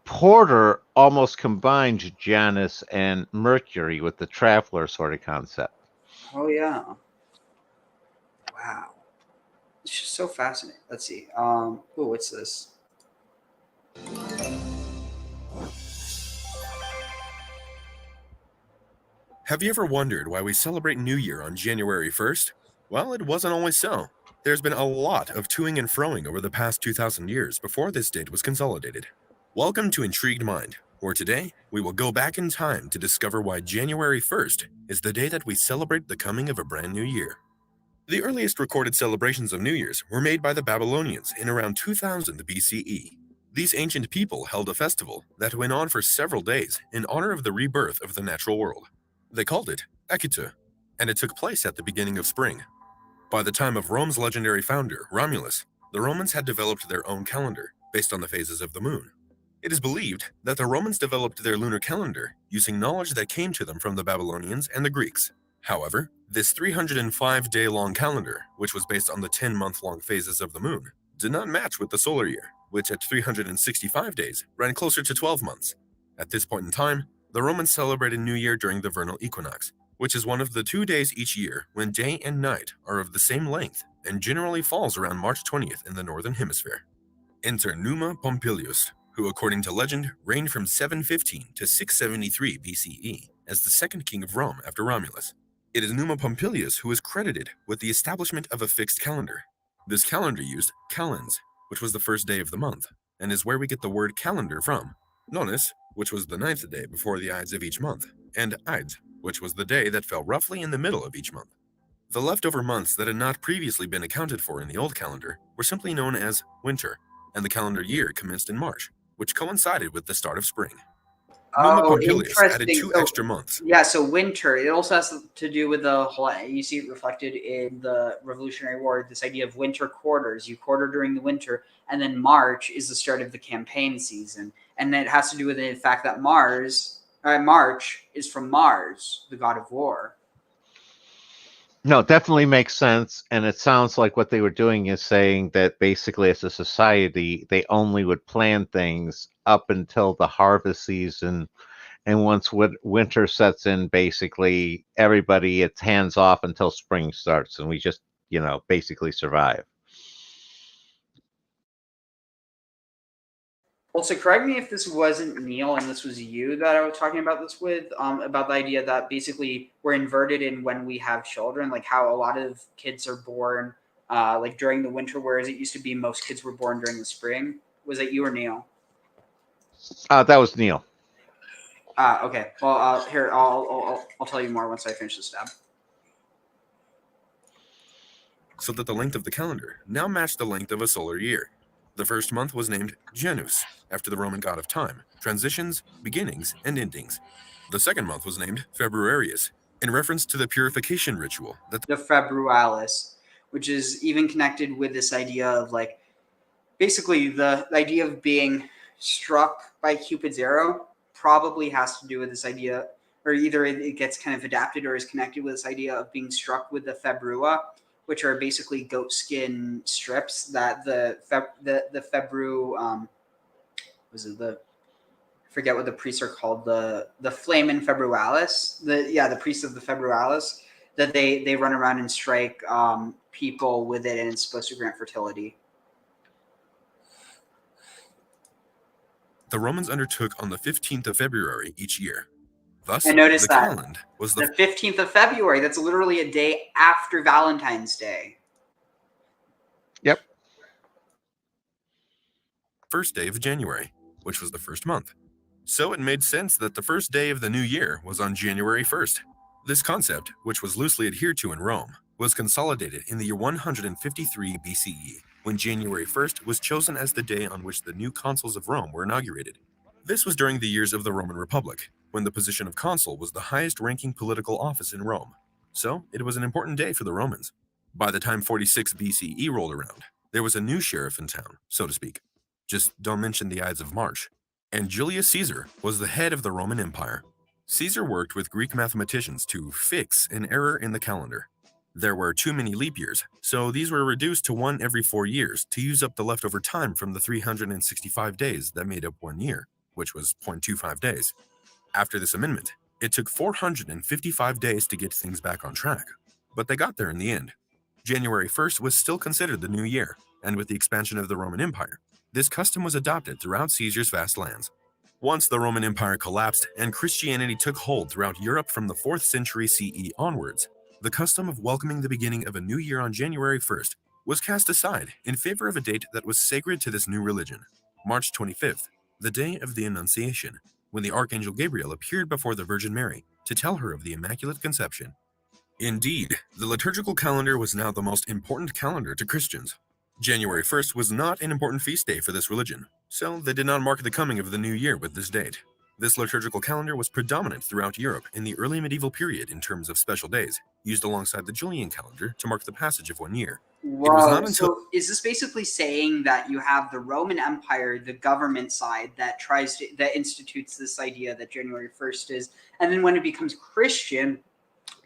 Porter almost combined Janus and Mercury with the traveler sort of concept. Oh, yeah. Wow. It's just so fascinating. Let's see. What's this? Have you ever wondered why we celebrate New Year on January 1st? Well, it wasn't always so. There's been a lot of toing and froing over the past 2,000 years before this date was consolidated. Welcome to Intrigued Mind, where today we will go back in time to discover why January 1st is the day that we celebrate the coming of a brand new year. The earliest recorded celebrations of New Year's were made by the Babylonians in around 2000 BCE. These ancient people held a festival that went on for several days in honor of the rebirth of the natural world. They called it Ekete, and it took place at the beginning of spring. By the time of Rome's legendary founder, Romulus, the Romans had developed their own calendar based on the phases of the moon. It is believed that the Romans developed their lunar calendar using knowledge that came to them from the Babylonians and the Greeks. However, this 305-day-long calendar, which was based on the 10-month-long phases of the moon, did not match with the solar year, which at 365 days ran closer to 12 months. At this point in time, the Romans celebrated New Year during the vernal equinox, which is one of the 2 days each year when day and night are of the same length and generally falls around March 20th in the northern hemisphere. Enter Numa Pompilius, who according to legend reigned from 715 to 673 BCE as the second king of Rome after Romulus. It is Numa Pompilius who is credited with the establishment of a fixed calendar. This calendar used calends, which was the first day of the month, and is where we get the word calendar from. Nonis, which was the 9th day before the Ides of each month, and Ides, which was the day that fell roughly in the middle of each month. The leftover months that had not previously been accounted for in the old calendar were simply known as winter, and the calendar year commenced in March, which coincided with the start of spring. Numa Pompilius added 2 extra months. Yeah, so winter. It also has to do with the whole. You see it reflected in the Revolutionary War. This idea of winter quarters. You quarter during the winter, and then March is the start of the campaign season, and it has to do with the fact that March is from Mars, the god of war. No, it definitely makes sense. And it sounds like what they were doing is saying that basically as a society, they only would plan things up until the harvest season. And once winter sets in, basically everybody, it's hands off until spring starts. And we just, basically survive. Also, correct me if this wasn't Neil and this was you that I was talking about this with, about the idea that basically we're inverted in when we have children, like how a lot of kids are born like during the winter, whereas it used to be most kids were born during the spring. Was that you or Neil? That was Neil. Okay. Well, here, I'll tell you more once I finish the stab. so that the length of the calendar now matched the length of a solar year. The first month was named Janus, after the Roman god of time, transitions, beginnings, and endings. The second month was named Februarius, in reference to the purification ritual that The Februalis, which is even connected with this idea of like basically the idea of being struck by Cupid's arrow probably has to do with this idea, or either it gets kind of adapted or is connected with this idea of being struck with the februa, which are basically goat skin strips that the febru was it the I forget what the priests are called, the Flamen Februalis, the priests of the Februalis, that they run around and strike people with it, and it's supposed to grant fertility. the Romans undertook on the 15th of February each year. Thus, And notice the that calend was the 15th of February. That's literally a day after Valentine's Day. Yep. first day of January, which was the first month. So it made sense that the first day of the new year was on January 1st. This concept, which was loosely adhered to in Rome, was consolidated in the year 153 BCE, when January 1st was chosen as the day on which the new consuls of Rome were inaugurated. This was during the years of the Roman Republic, when the position of consul was the highest-ranking political office in Rome. So it was an important day for the Romans. By the time 46 BCE rolled around, there was a new sheriff in town, so to speak. Just don't mention the Ides of March. And Julius Caesar was the head of the Roman Empire. Caesar worked with Greek mathematicians to fix an error in the calendar. There were too many leap years, so these were reduced to one every 4 years to use up the leftover time from the 365 days that made up 1 year, which was 0.25 days. After this amendment, it took 455 days to get things back on track, but they got there in the end. January 1st was still considered the new year, and with the expansion of the Roman Empire, this custom was adopted throughout Caesar's vast lands. Once the Roman Empire collapsed and Christianity took hold throughout Europe from the 4th century CE onwards, the custom of welcoming the beginning of a new year on January 1st was cast aside in favor of a date that was sacred to this new religion, March 25th, the day of the Annunciation, when the Archangel Gabriel appeared before the Virgin Mary to tell her of the Immaculate Conception. Indeed, the liturgical calendar was now the most important calendar to Christians. January 1st was not an important feast day for this religion, so they did not mark the coming of the new year with this date. This liturgical calendar was predominant throughout Europe in the early medieval period in terms of special days, used alongside the Julian calendar to mark the passage of 1 year. It was not until So is this basically saying that you have the Roman Empire, the government side, that institutes this idea that January 1st is, and then when it becomes Christian,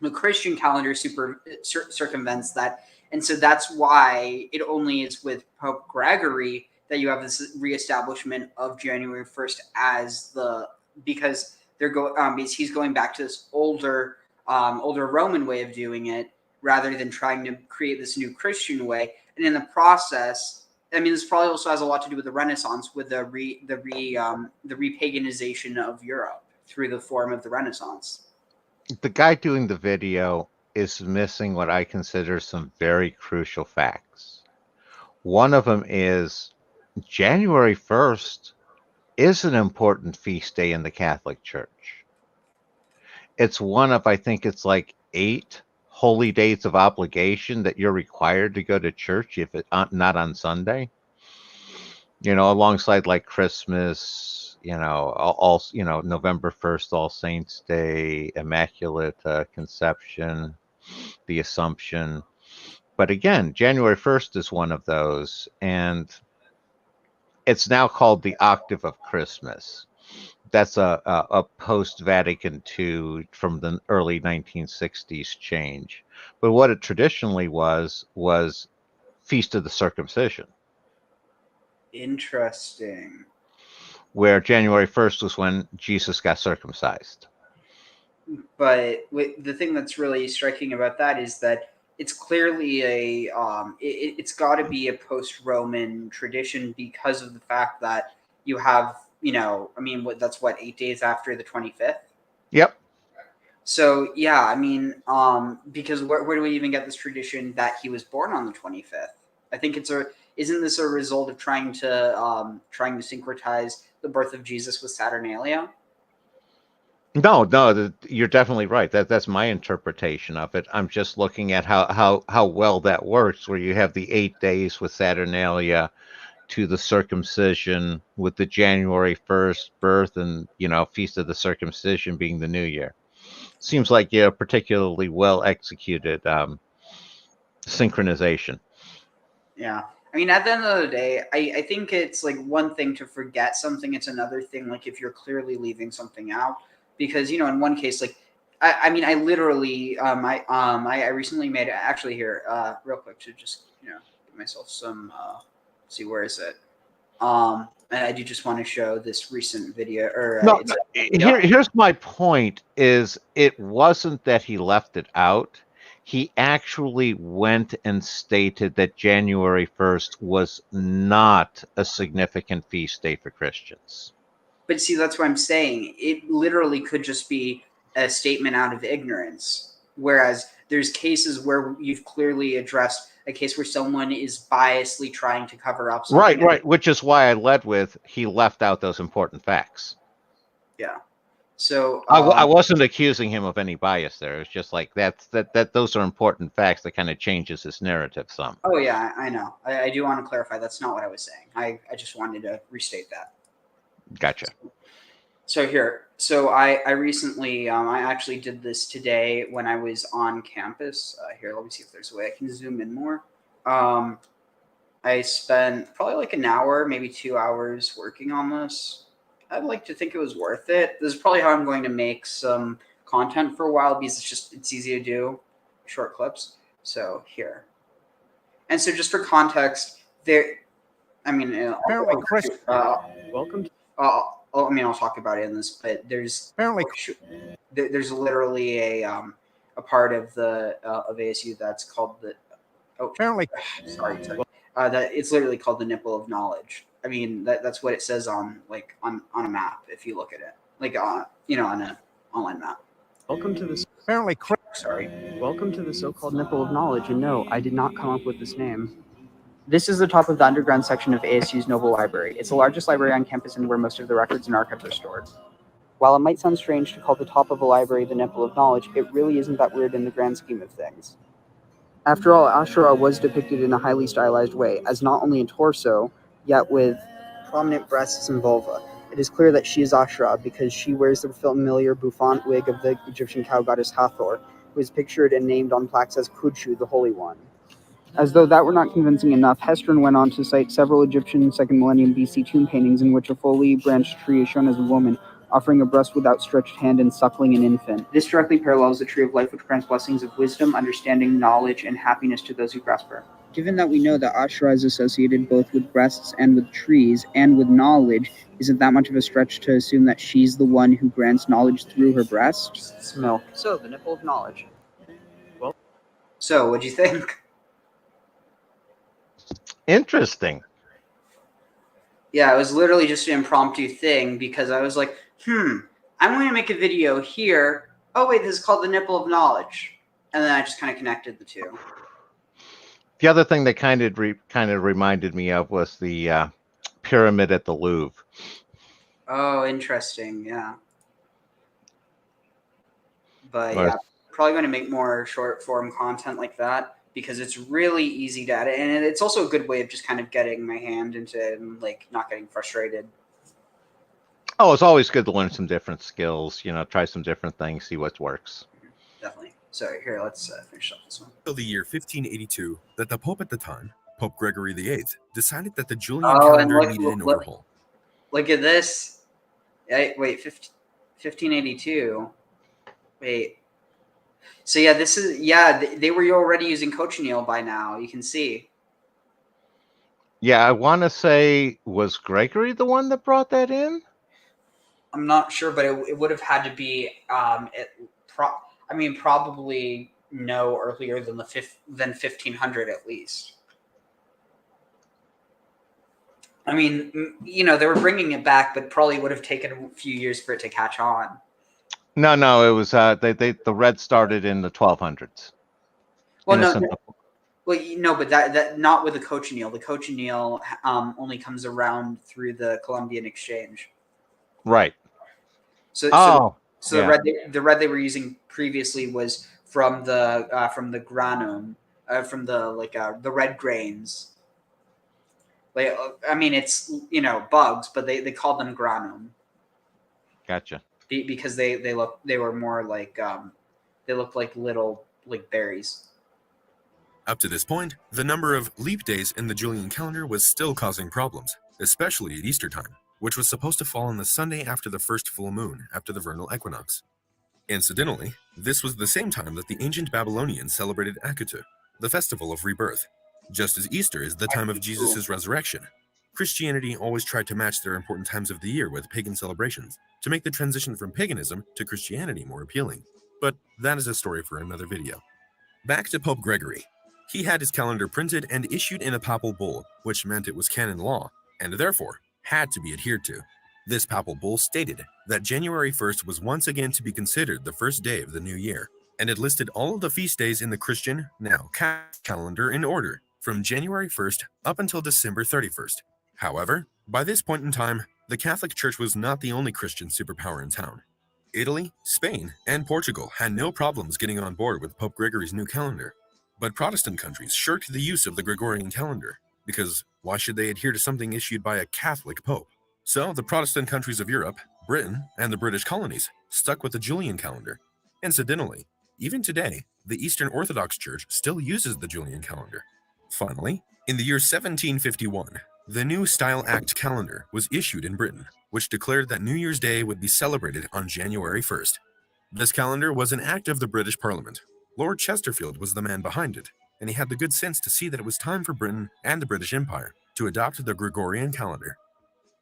the Christian calendar circumvents that, and so that's why it only is with Pope Gregory that you have this reestablishment of January 1st because he's going back to this older Roman way of doing it, rather than trying to create this new Christian way. And in the process, I mean, this probably also has a lot to do with the Renaissance, with the repaganization of Europe through the form of the Renaissance. The guy doing the video is missing what I consider some very crucial facts. One of them is January 1st is an important feast day in the Catholic Church. It's one of, I think it's like 8 holy days of obligation that you're required to go to church if it's not on Sunday. Alongside like Christmas, November 1st, All Saints Day, Immaculate Conception, the Assumption. But again, January 1st is one of those, and it's now called the Octave of Christmas. That's a post-Vatican II from the early 1960s change. But what it traditionally was Feast of the Circumcision. Interesting. Where January 1st was when Jesus got circumcised. But the thing that's really striking about that is that it's clearly it's got to be a post-Roman tradition because of the fact that you have, that's 8 days after the 25th? Yep. So, yeah, I mean, because where do we even get this tradition that he was born on the 25th? I think isn't this a result of trying to syncretize the birth of Jesus with Saturnalia? No, you're definitely right. That's my interpretation of it. I'm just looking at how well that works, where you have the 8 days with Saturnalia to the circumcision, with the January 1st birth and feast of the circumcision being the new year. Seems like particularly well executed synchronization. Yeah. I mean, at the end of the day, I think it's like one thing to forget something. It's another thing, like if you're clearly leaving something out, because in one case, like I mean, I literally I recently made actually here real quick to just give myself some see where is it I do just want to show this recent video or No, here's my point: is it wasn't that he left it out. He actually went and stated that January 1st was not a significant feast day for Christians. But see, that's what I'm saying. It literally could just be a statement out of ignorance. Whereas there's cases where you've clearly addressed a case where someone is biasly trying to cover up something. Right. Which is why I led with he left out those important facts. Yeah. So I wasn't accusing him of any bias there. It's just like that those are important facts that kind of changes his narrative some. Oh yeah, I know. I do want to clarify. That's not what I was saying. I just wanted to restate that. Gotcha. So here, I recently, I actually did this today when I was on campus. Here, let me see if there's a way I can zoom in more. I spent probably like an hour, maybe 2 hours working on this. I'd like to think it was worth it. This is probably how I'm going to make some content for a while because it's easy to do, short clips. So here. And so just for context, Apparently, Chris. welcome. I'll talk about it in this, but there's literally a part of the of ASU that's called the apparently that it's literally called the nipple of knowledge. I mean that's what it says on a map if you look at it on an online map. Welcome to this. Apparently, Welcome to the so-called nipple of knowledge. And no, I did not come up with this name. This is the top of the underground section of ASU's Noble Library. It's the largest library on campus and where most of the records and archives are stored. While it might sound strange to call the top of a library the nipple of knowledge, it really isn't that weird in the grand scheme of things. After all, Ashura was depicted in a highly stylized way, as not only a torso, yet with prominent breasts and vulva. It is clear that she is Ashura because she wears the familiar bouffant wig of the Egyptian cow goddess Hathor, who is pictured and named on plaques as Khudshu, the Holy One. As though that were not convincing enough, Hestron went on to cite several Egyptian 2nd millennium BC tomb paintings in which a fully branched tree is shown as a woman, offering a breast with outstretched hand and suckling an infant. This directly parallels the tree of life, which grants blessings of wisdom, understanding, knowledge, and happiness to those who grasp her. Given that we know that Ashura is associated both with breasts and with trees and with knowledge, isn't that much of a stretch to assume that she's the one who grants knowledge through her breast? Milk. So, the nipple of knowledge. Well, so what'd you think? Interesting. Yeah, it was literally just an impromptu thing because I was like, I'm going to make a video here. Oh, wait, this is called the nipple of knowledge. And then I just kind of connected the two. The other thing that kind of reminded me of was the pyramid at the Louvre. Oh, interesting. Yeah. But yeah, probably going to make more short form content like that because it's really easy to edit. And it's also a good way of just kind of getting my hand into it and not getting frustrated. Oh, it's always good to learn some different skills, try some different things, see what works. Definitely. So here, let's finish up this one. Until the year 1582, that the Pope at the time, Pope Gregory VIII, decided that the Julian calendar needed an overhaul. Look at this. Wait, 1582. Wait. So yeah, this is they were already using cochineal by now. You can see. Yeah, I want to say, was Gregory the one that brought that in? I'm not sure, but it would have had to be probably no earlier than 1500 at least. I mean, they were bringing it back, but probably would have taken a few years for it to catch on. No, it was the red started in the 1200s. Well, but that not with the cochineal. The cochineal only comes around through the Columbian Exchange. Right. So So Yeah. the red they were using previously was from the granum, from the red grains. Like, I mean, it's bugs, but they called them granum Gotcha. because they were more like they looked like little like berries. Up to this point, the number of leap days in the Julian calendar was still causing problems, especially at Easter time, which was supposed to fall on the Sunday after the first full moon after the vernal equinox. Incidentally, this was the same time that the ancient Babylonians celebrated Akutu, the festival of rebirth. Just as Easter is the time of Jesus' resurrection, Christianity always tried to match their important times of the year with pagan celebrations to make the transition from paganism to Christianity more appealing. But that is a story for another video. Back to Pope Gregory. He had his calendar printed and issued in a papal bull, which meant it was canon law, and therefore had to be adhered to. This papal bull stated that January 1st was once again to be considered the first day of the new year, and it listed all of the feast days in the Christian, now Catholic calendar in order, from January 1st up until December 31st. However, by this point in time, the Catholic Church was not the only Christian superpower in town. Italy, Spain, and Portugal had no problems getting on board with Pope Gregory's new calendar. But Protestant countries shirked the use of the Gregorian calendar, because why should they adhere to something issued by a Catholic pope? So the Protestant countries of Europe, Britain, and the British colonies stuck with the Julian calendar. Incidentally, even today, the Eastern Orthodox Church still uses the Julian calendar. Finally, in the year 1751, the New Style Act calendar was issued in Britain, which declared that New Year's Day would be celebrated on January 1st. This calendar was an act of the British Parliament. Lord Chesterfield was the man behind it, and he had the good sense to see that it was time for Britain and the British Empire to adopt the Gregorian calendar.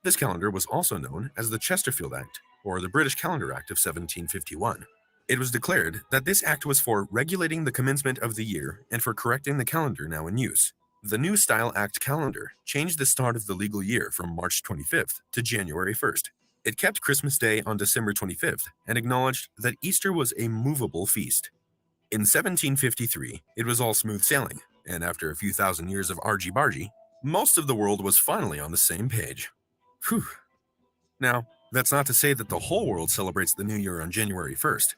This calendar was also known as the Chesterfield Act, or the British Calendar Act of 1751. It was declared that this act was for regulating the commencement of the year and for correcting the calendar now in use. The New Style Act calendar changed the start of the legal year from March 25th to January 1st. It kept Christmas Day on December 25th and acknowledged that Easter was a movable feast. In 1753, it was all smooth sailing, and after a few thousand years of argy-bargy, most of the world was finally on the same page. Whew. Now, that's not to say that the whole world celebrates the New Year on January 1st.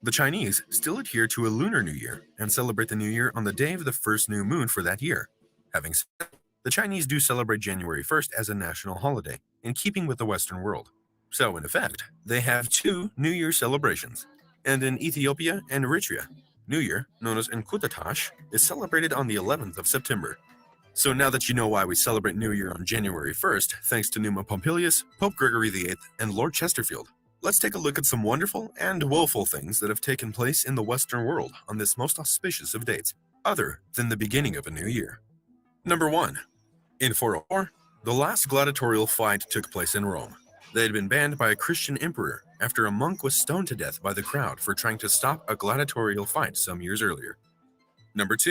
The Chinese still adhere to a Lunar New Year and celebrate the New Year on the day of the first new moon for that year. Having said that, the Chinese do celebrate January 1st as a national holiday, in keeping with the Western world. So, in effect, they have two New Year celebrations, and in Ethiopia and Eritrea, New Year, known as Enkutatah, is celebrated on the 11th of September. So now that you know why we celebrate New Year on January 1st, thanks to Numa Pompilius, Pope Gregory VIII, and Lord Chesterfield, let's take a look at some wonderful and woeful things that have taken place in the Western world on this most auspicious of dates, other than the beginning of a new year. Number 1. In 404, the last gladiatorial fight took place in Rome. They had been banned by a Christian emperor after a monk was stoned to death by the crowd for trying to stop a gladiatorial fight some years earlier. Number 2.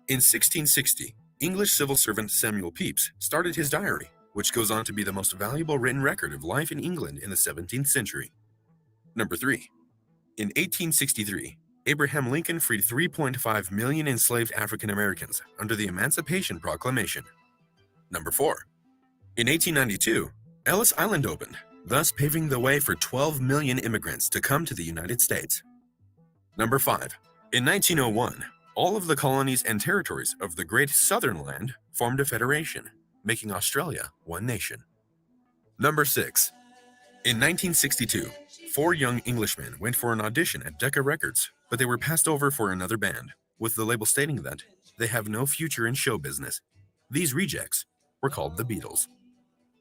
In 1660, English civil servant Samuel Pepys started his diary, which goes on to be the most valuable written record of life in England in the 17th century. Number 3. In 1863, Abraham Lincoln freed 3.5 million enslaved African Americans under the Emancipation Proclamation. Number 4. In 1892, Ellis Island opened, thus paving the way for 12 million immigrants to come to the United States. Number 5. In 1901, all of the colonies and territories of the Great Southern Land formed a federation, making Australia one nation. Number 6. In 1962, 4 young Englishmen went for an audition at Decca Records, but they were passed over for another band, with the label stating that they have no future in show business. These rejects were called the Beatles.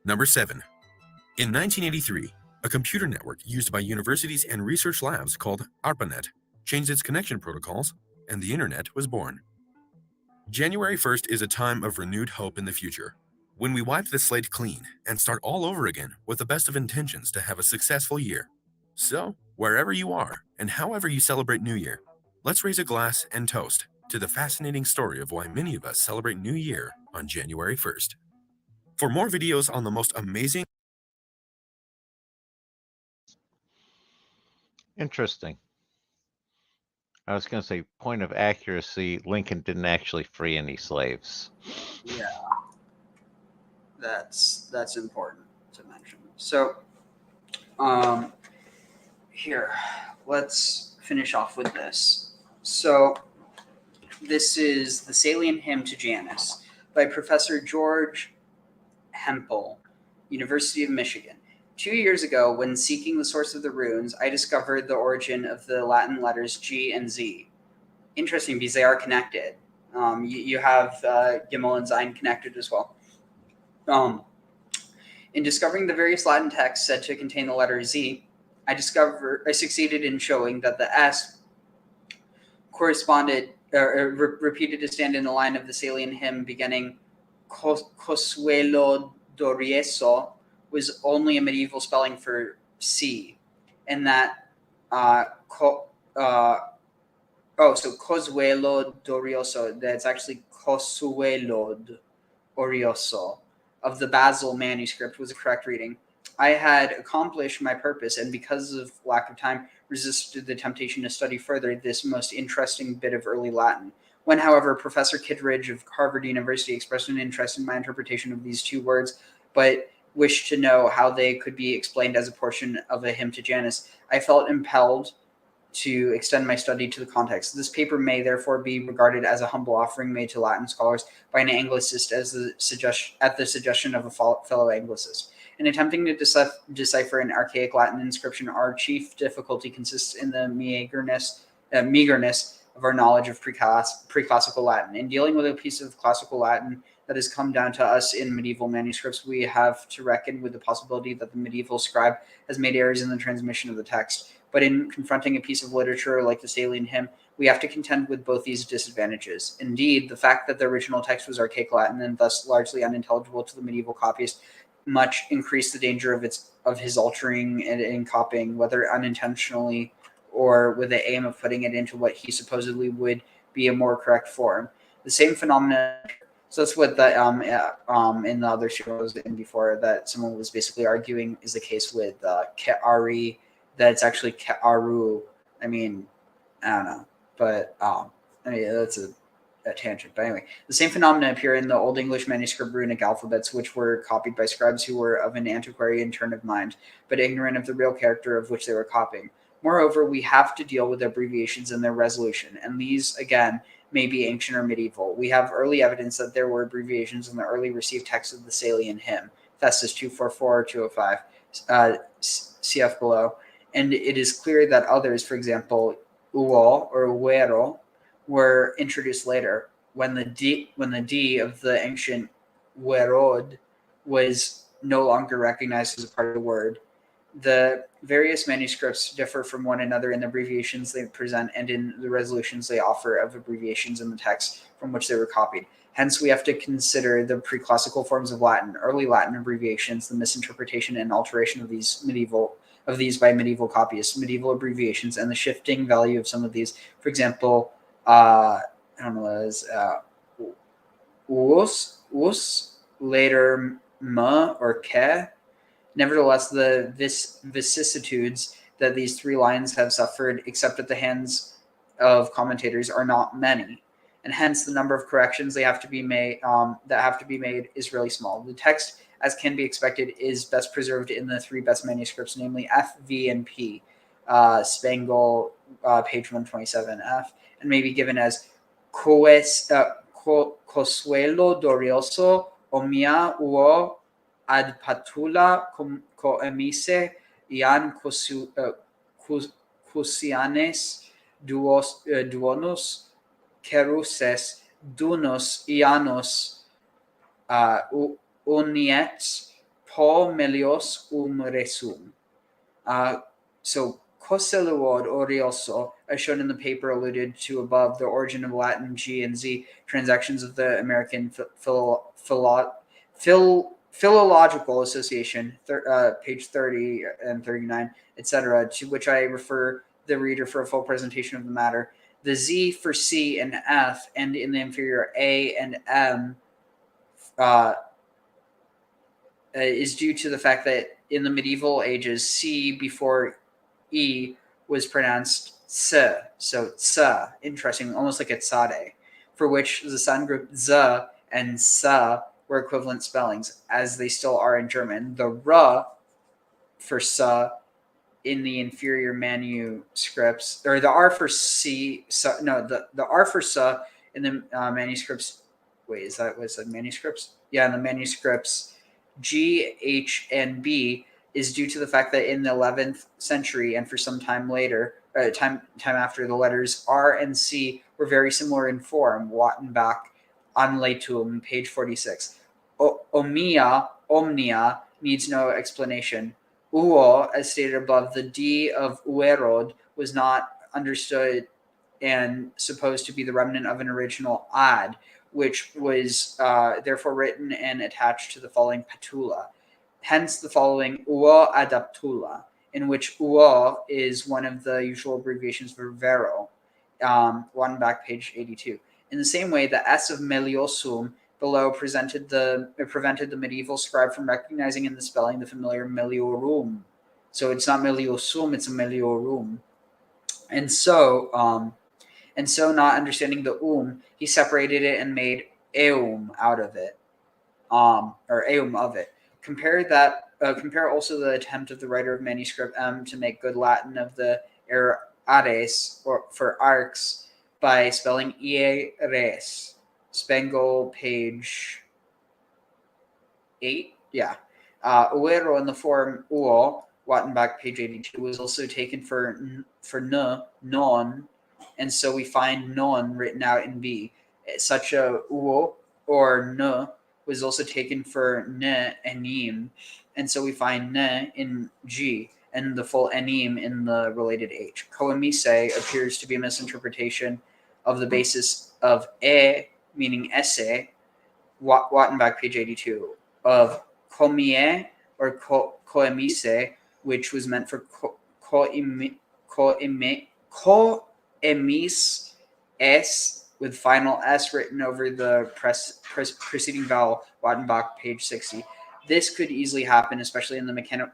Number 7. In 1983, a computer network used by universities and research labs called ARPANET changed its connection protocols, and the internet was born. January 1st is a time of renewed hope in the future, when we wipe the slate clean and start all over again with the best of intentions to have a successful year. So, wherever you are and however you celebrate New Year, let's raise a glass and toast to the fascinating story of why many of us celebrate New Year on January 1st. For more videos on the most amazing... Interesting. I was going to say, point of accuracy, Lincoln didn't actually free any slaves. Yeah, that's important to mention. So, Here, let's finish off with this. So, this is the Salian Hymn to Janus by Professor George Hempel, University of Michigan. 2 years ago, when seeking the source of the runes, I discovered the origin of the Latin letters G and Z. Interesting, because they are connected. You have Gimel and Zayin connected as well. In discovering the various Latin texts said to contain the letter Z, I succeeded in showing that the S corresponded repeated to stand in the line of the Salian hymn beginning Consuelo Dorieso was only a medieval spelling for C, and that Consuelo Dorioso, that's actually Consuelo Orioso of the Basel manuscript was a correct reading. I had accomplished my purpose, and because of lack of time, resisted the temptation to study further this most interesting bit of early Latin. When, however, Professor Kittredge of Harvard University expressed an interest in my interpretation of these two words, but wished to know how they could be explained as a portion of a hymn to Janus, I felt impelled to extend my study to the context. This paper may therefore be regarded as a humble offering made to Latin scholars by an Anglicist at the suggestion of a fellow Anglicist. In attempting to decipher an archaic Latin inscription, our chief difficulty consists in the meagerness of our knowledge of pre-classical Latin. In dealing with a piece of classical Latin that has come down to us in medieval manuscripts, we have to reckon with the possibility that the medieval scribe has made errors in the transmission of the text. But in confronting a piece of literature like the Salian hymn, we have to contend with both these disadvantages. Indeed, the fact that the original text was archaic Latin and thus largely unintelligible to the medieval copyist much increased the danger of his altering and copying, whether unintentionally or with the aim of putting it into what he supposedly would be a more correct form. The same phenomena. So that's what the in the other show I was in before, that someone was basically arguing is the case with Ke'ari, that it's actually Ke'aru. I mean, I don't know, but that's a tangent. But anyway, the same phenomena appear in the Old English manuscript runic alphabets, which were copied by scribes who were of an antiquarian turn of mind, but ignorant of the real character of which they were copying. Moreover, we have to deal with abbreviations and their resolution, and these, again, may be ancient or medieval. We have early evidence that there were abbreviations in the early received text of the Salian hymn, Festus 244 205, cf. below, and it is clear that others, for example, uo or uero, were introduced later, when the D of the ancient werod was no longer recognized as a part of the word. The various manuscripts differ from one another in the abbreviations they present and in the resolutions they offer of abbreviations in the text from which they were copied. Hence, we have to consider the pre-classical forms of Latin, early Latin abbreviations, the misinterpretation and alteration of these by medieval copyists, medieval abbreviations, and the shifting value of some of these. For example, I don't know what it is, us, later m or ke. Nevertheless, the vicissitudes that these three lines have suffered, except at the hands of commentators, are not many, and hence the number of corrections that have to be made is really small. The text, as can be expected, is best preserved in the three best manuscripts, namely F, V, and P. Spangle, page 127 F, and may be given as Consuelo Dorioso Omia Uo ad patula coemise ian cusianes duonos ceruses dunus ianos uniet po melios resum. So Coseluod Orioso, as shown in the paper alluded to above, the origin of Latin G and Z, transactions of the American Philological Association, page 30 and 39, etc., to which I refer the reader for a full presentation of the matter. The Z for C and F, and in the inferior A and M, is due to the fact that in the medieval ages, C before E was pronounced S, so Tsa, interesting, almost like a Tsade, for which the sound group Z and Sa were equivalent spellings, as they still are in German. The R for Sa in the inferior manuscripts, or the R for C, the R for Sa in the manuscripts. Wait, was that manuscripts? Yeah, in the manuscripts G, H, and B is due to the fact that in the 11th century and for some time later, time after, the letters R and C were very similar in form. Wattenbach, Anleitung, page 46. Omnia needs no explanation. Uo, as stated above, the D of Uerod was not understood and supposed to be the remnant of an original ad, which was therefore written and attached to the following patula. Hence the following Uo adaptula, in which Uo is one of the usual abbreviations for vero. One back, page 82. In the same way, the S of meliosum below prevented the medieval scribe from recognizing in the spelling the familiar meliorum. So it's not meliosum, it's a meliorum. And so not understanding the he separated it and made eum out of it, or eum of it. Compare also the attempt of the writer of manuscript M to make good Latin of the ares, or for arcs, by spelling res. Spengel, page 8. Yeah. Uero in the form uo, Wattenbach, page 82, was also taken for non, and so we find non written out in B. Such a uo or n was also taken for ne enim, and so we find ne in G, and the full enim in the related H. Koemise appears to be a misinterpretation of the basis of meaning esse, Wattenbach, page 82, of comie or coemise, which was meant for coemis s with final s written over the preceding vowel, Wattenbach, page 60. This could easily happen, especially in the mechanical.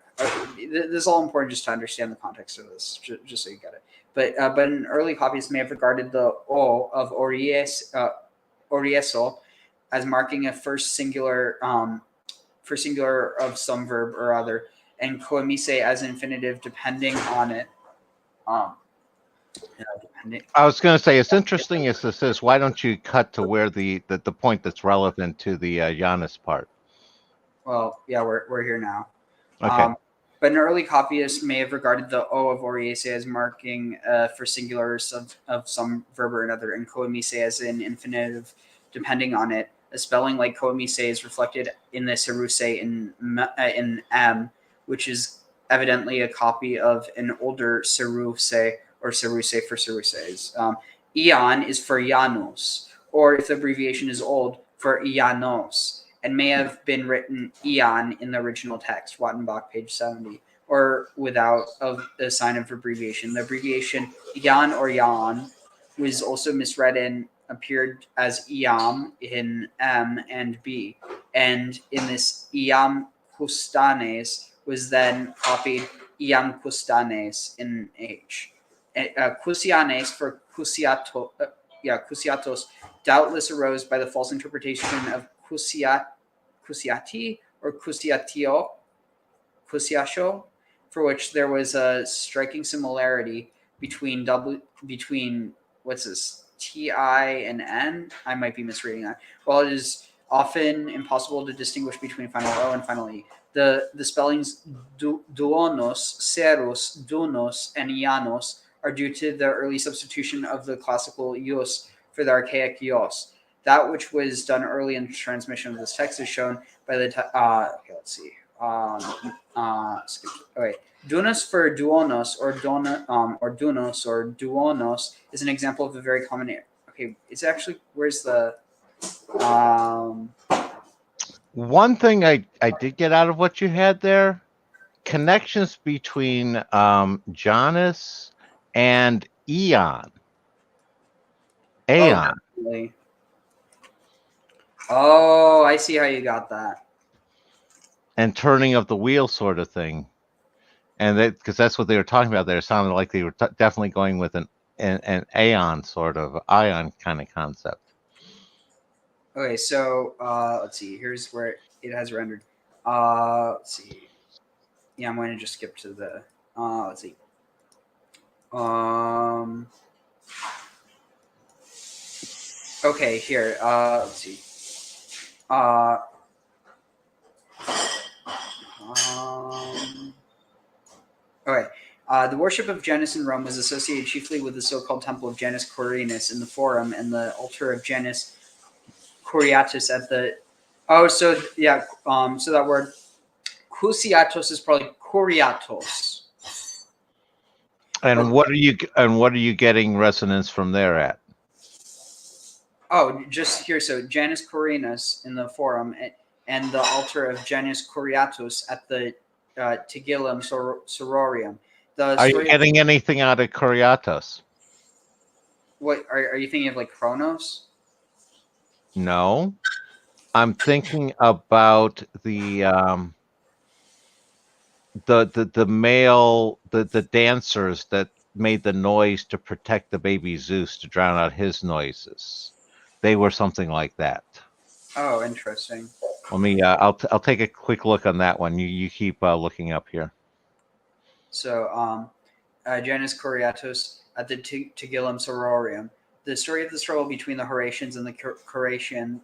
This is all important just to understand the context of this, just so you get it. But an early copyist may have regarded the o of orieso as marking a first singular of some verb or other, and coemise as an infinitive depending on it. I was going to say, it's interesting as this is, why don't you cut to where the point that's relevant to the Giannis part? Well, yeah, we're here now. Okay. But an early copyist may have regarded the O of Oriese as marking for singular of some verb or another, and coemise as an infinitive depending on it. A spelling like coemise is reflected in the seruse in M, which is evidently a copy of an older seruse, or seruse for seruses. Ion is for Ianos, or if the abbreviation is old, for Ianos, and may have been written Ion in the original text, Wattenbach, page 70, or without a sign of abbreviation. The abbreviation Ion or Jan was also misread and appeared as Iam in M and B, and in this Iam Custanes was then copied Iam Custanes in H. Cusianes for Cusiatos doubtless arose by the false interpretation of Cusiati or Cusiasho, for which there was a striking similarity between what's this, Ti and N. I might be misreading that. While it is often impossible to distinguish between final O and final E, the spellings duonos, serus, dunos, and ianos are due to the early substitution of the classical ios for the archaic ios. That which was done early in the transmission of this text is shown by the let's see. Dunos for duonos or dunos or duonos is an example of a very common. Okay, it's actually, where's the One thing I did get out of what you had there, connections between Janus and Aeon. Oh, I see how you got that. And turning of the wheel sort of thing. And because that's what they were talking about there. It sounded like they were definitely going with an Aeon sort of, ion kind of concept. Okay, so let's see. Here's where it has rendered. Let's see. Yeah, I'm going to just skip to the Let's see. Okay, here. Let's see. Okay. The worship of Janus in Rome was associated chiefly with the so-called Temple of Janus Quirinus in the Forum and the altar of Janus Curiatus at the. Oh, so yeah. So that word Cusiatos is probably Curiatos. And what are you getting resonance from there at? Oh, just here. So Janus Quirinus in the Forum and the altar of Janus Curiatus at the Tigillum Sororium. Are you getting anything out of Curiatos? What are you thinking of, like Kronos? No, I'm thinking about the dancers that made the noise to protect the baby Zeus to drown out his noises. They were something like that. Oh, interesting. Let me. I'll take a quick look on that one. You keep looking up here. So, Janus Curiatus at the Tigillum Sororium. The story of the struggle between the Horatians and the Curiatians,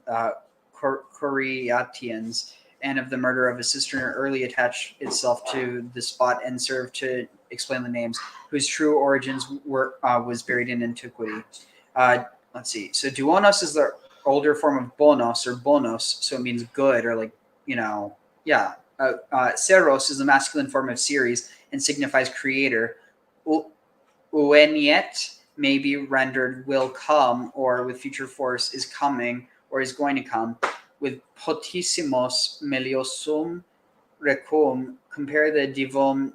and of the murder of his sister, early attached itself to the spot and served to explain the names, whose true origins was buried in antiquity. Let's see. So, duonos is the older form of bonos or bonos, so it means good or like, yeah. Seros is the masculine form of Ceres and signifies creator. Ueniet may be rendered will come, or with future force is coming or is going to come. With potissimos meliosum recum, compare the divum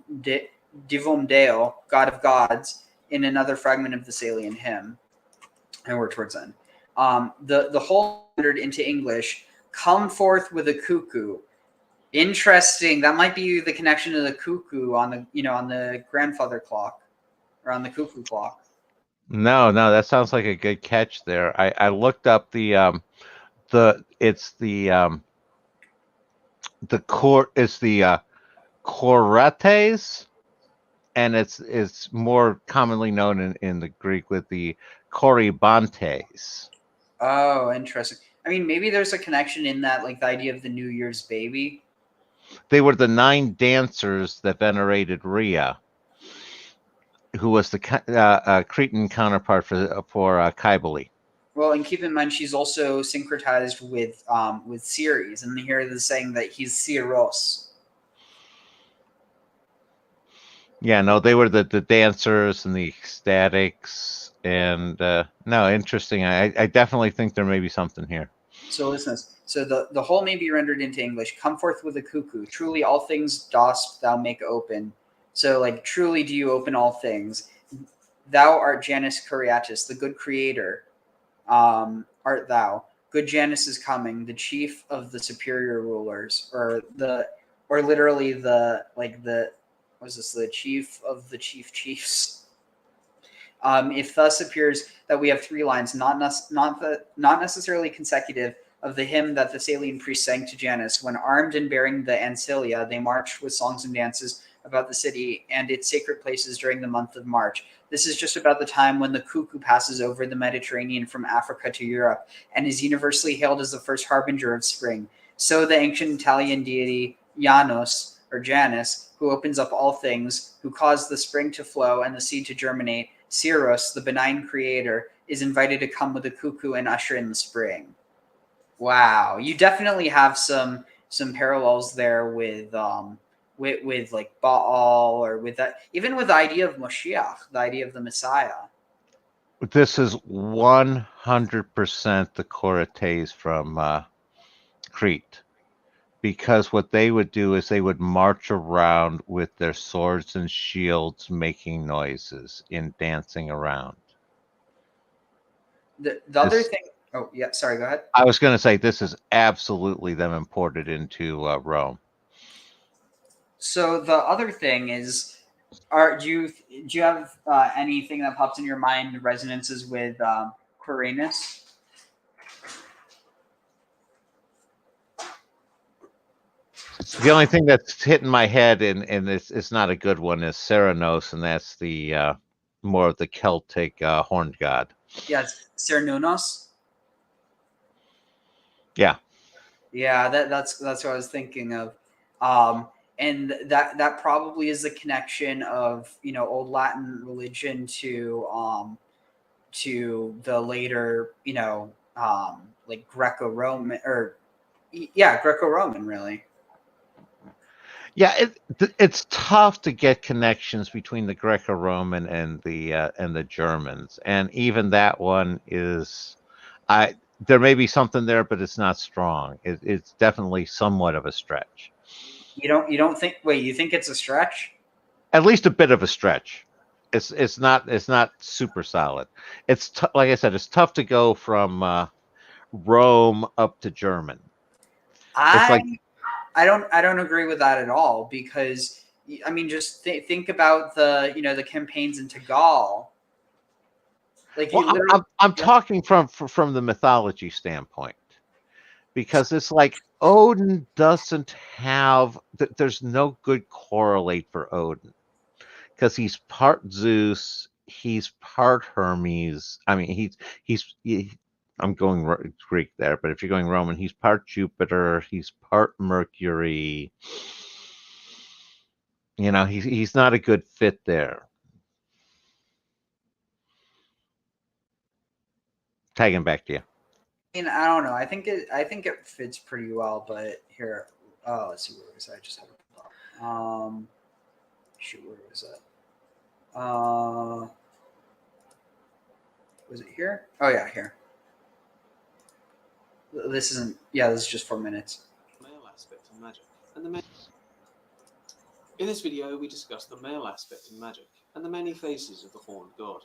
deo, god of gods, in another fragment of the Salian hymn. And we're towards end. The whole rendered into English, come forth with a cuckoo. Interesting. That might be the connection to the cuckoo on the grandfather clock, or on the cuckoo clock. No, that sounds like a good catch there. I looked up the Chorates, and it's more commonly known in the Greek with the Corybantes. Oh, interesting. I mean, maybe there's a connection in that, like the idea of the New Year's baby. They were the 9 dancers that venerated Rhea, who was the Cretan counterpart for Cybele. Well, and keep in mind she's also syncretized with Ceres, and here they're saying that he's Ceros. Yeah, no, they were the dancers and the ecstatics, and no, interesting. I definitely think there may be something here. So listen, so the whole may be rendered into English. Come forth with a cuckoo. Truly all things dost thou make open. So like, truly do you open all things. Thou art Janus Curiatus, the good creator. Art thou. Good Janus is coming, the chief of the superior rulers, or literally the chief of the chiefs. If thus appears that we have 3 lines, not necessarily consecutive, of the hymn that the Salian priests sang to Janus, when armed and bearing the ancilia, they marched with songs and dances about the city and its sacred places during the month of March. This is just about the time when the cuckoo passes over the Mediterranean from Africa to Europe and is universally hailed as the first harbinger of spring. So the ancient Italian deity Janus, or Janus, who opens up all things, who caused the spring to flow and the seed to germinate, Ceros, the benign creator, is invited to come with a cuckoo and usher in the spring. Wow, you definitely have some parallels there with like Baal, or with that, even with the idea of Moshiach, the idea of the Messiah. This is 100% the Chorates from Crete, because what they would do is they would march around with their swords and shields, making noises in dancing around. The other thing. Oh yeah, sorry. Go ahead. I was going to say this is absolutely them imported into Rome. So the other thing is, do you have anything that pops in your mind resonances with Quirinus? The only thing that's hitting my head, and it's not a good one, is Ceranos, and that's the more of the Celtic horned god. Yes, Cernunnos. Yeah. Yeah, that's what I was thinking of. And that probably is the connection of Old Latin religion to the later like Greco-Roman or Greco-Roman really. Yeah, it's tough to get connections between the Greco-Roman and the Germans, and even that one is, there may be something there, but it's not strong. It's definitely somewhat of a stretch. You don't think? Wait, you think it's a stretch? At least a bit of a stretch. It's not super solid. It's like I said, it's tough to go from Rome up to German. It's I like, I don't agree with that at all because I mean just think about the campaigns into Gaul. Like you well, literally. I'm talking from the mythology standpoint, because it's like Odin doesn't have there's no good correlate for Odin, because he's part Zeus, he's part Hermes. I mean, I'm going Greek there, but if you're going Roman, he's part Jupiter, he's part Mercury. He's not a good fit there. Tagging back to you. I don't know. I think it fits pretty well, but here, let's see, where was I? Just had it pulled up. Shoot, where was that? Was it here? Oh yeah, here. This isn't. Yeah, this is just 4 minutes. Male aspect in magic, in this video we discuss the male aspect in magic and the many faces of the horned god.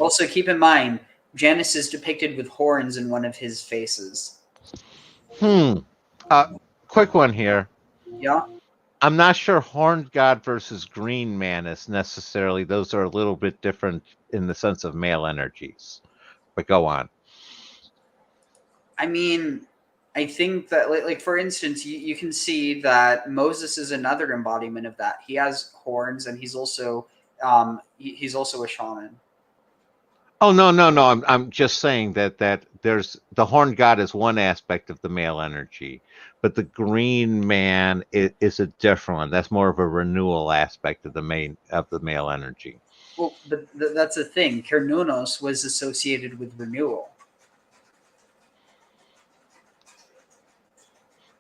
Also, keep in mind, Janus is depicted with horns in one of his faces. Quick one here. Yeah. I'm not sure horned god versus green man is necessarily, those are a little bit different in the sense of male energies. But go on. I mean, I think that, like for instance, you can see that Moses is another embodiment of that. He has horns, and he's also he's also a shaman. Oh, no. I'm just saying that there's the horned god is one aspect of the male energy, but the green man is a different one. That's more of a renewal aspect of the male energy. Well, but that's the thing. Kernunos was associated with renewal.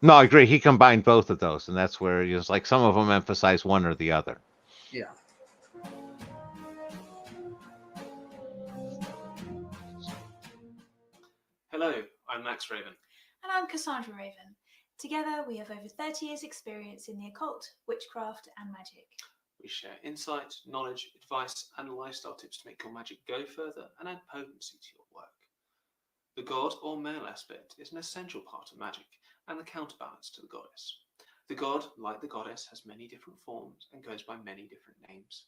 No, I agree. He combined both of those, and that's where it's like some of them emphasize one or the other. Yeah. Hello, I'm Max Raven. And I'm Cassandra Raven. Together we have over 30 years' experience in the occult, witchcraft, and magic. We share insight, knowledge, advice, and lifestyle tips to make your magic go further and add potency to your work. The god or male aspect is an essential part of magic and the counterbalance to the goddess. The god, like the goddess, has many different forms and goes by many different names.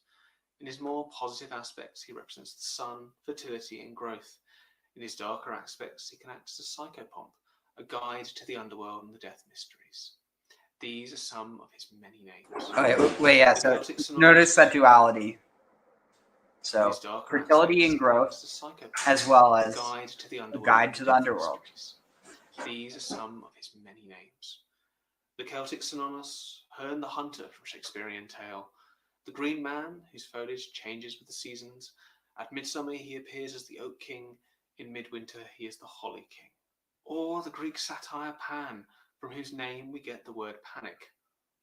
In his more positive aspects, he represents the sun, fertility, and growth. In his darker aspects, he can act as a psychopomp, a guide to the underworld and the death mysteries. These are some of his many names. Wait, yeah. So notice that duality. So fertility and growth, as well as a guide to the underworld. These are some of his many names. The Celtic synonymous, Herne the Hunter from Shakespearean tale, the Green Man, whose foliage changes with the seasons. At midsummer he appears as the Oak King, in midwinter he is the Holly King. Or the Greek satire Pan, from whose name we get the word panic.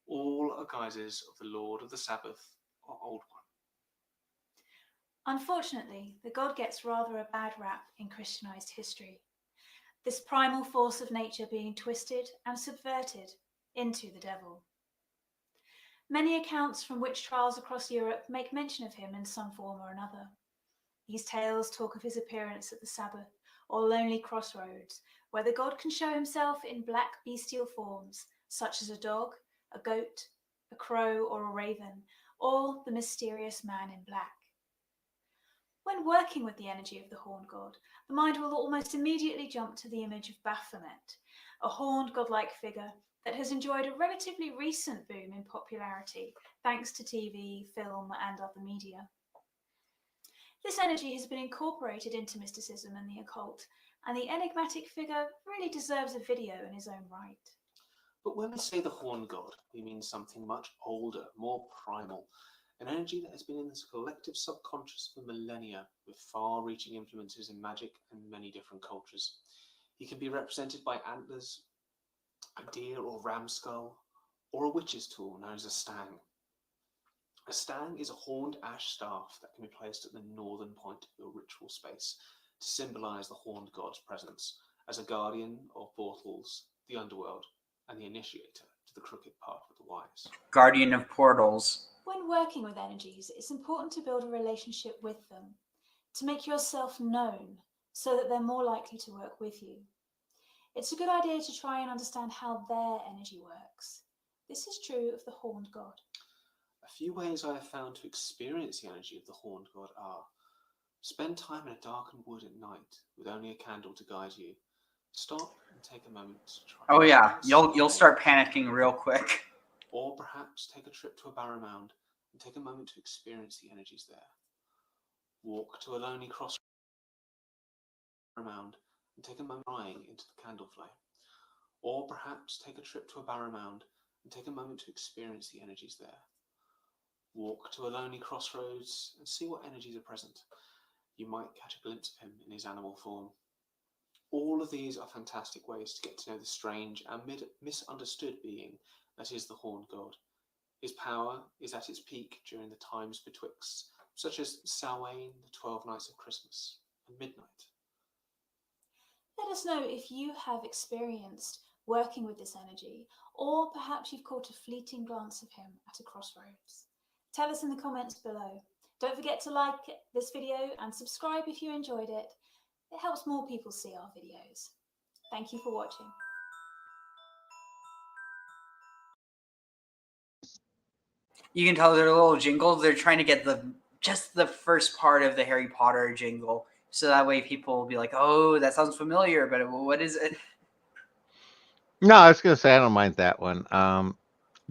All are guises of the Lord of the Sabbath, or Old One. Unfortunately, the god gets rather a bad rap in Christianized history. This primal force of nature being twisted and subverted into the devil. Many accounts from witch trials across Europe make mention of him in some form or another. These tales talk of his appearance at the Sabbath or lonely crossroads, where the god can show himself in black bestial forms, such as a dog, a goat, a crow, or a raven, or the mysterious man in black. When working with the energy of the horned god, the mind will almost immediately jump to the image of Baphomet, a horned godlike figure that has enjoyed a relatively recent boom in popularity thanks to TV, film, and other media. This energy has been incorporated into mysticism and the occult, and the enigmatic figure really deserves a video in his own right. But when we say the horned god, we mean something much older, more primal, an energy that has been in this collective subconscious for millennia, with far-reaching influences in magic and many different cultures. He can be represented by antlers, a deer or ram skull, or a witch's tool known as a stang. A stang is a horned ash staff that can be placed at the northern point of your ritual space to symbolize the horned god's presence as a guardian of portals, the underworld, and the initiator to the crooked path of the wise. Guardian of portals. When working with energies, it's important to build a relationship with them, to make yourself known so that they're more likely to work with you. It's a good idea to try and understand how their energy works. This is true of the horned god. A few ways I have found to experience the energy of the horned god are: spend time in a darkened wood at night with only a candle to guide you. Stop and take a moment to try. Oh yeah, you'll start panicking real quick. Or perhaps take a trip to a barrow mound and take a moment to experience the energies there. Walk to a lonely crossroad mound and take a moment prying into the candle flame. Or perhaps take a trip to a barrow mound and take a moment to experience the energies there. Walk to a lonely crossroads and see what energies are present. You might catch a glimpse of him in his animal form. All of these are fantastic ways to get to know the strange and misunderstood being that is the horned god. His power is at its peak during the times betwixt, such as Samhain, the 12 nights of Christmas, and midnight. Let us know if you have experienced working with this energy, or perhaps you've caught a fleeting glance of him at a crossroads. Tell us in the comments below. Don't forget to like this video and subscribe if you enjoyed it. It helps more people see our videos. Thank you for watching. You can tell their little jingles. They're trying to get just the first part of the Harry Potter jingle, so that way people will be like, "Oh, that sounds familiar," but what is it? No, I was gonna say I don't mind that one.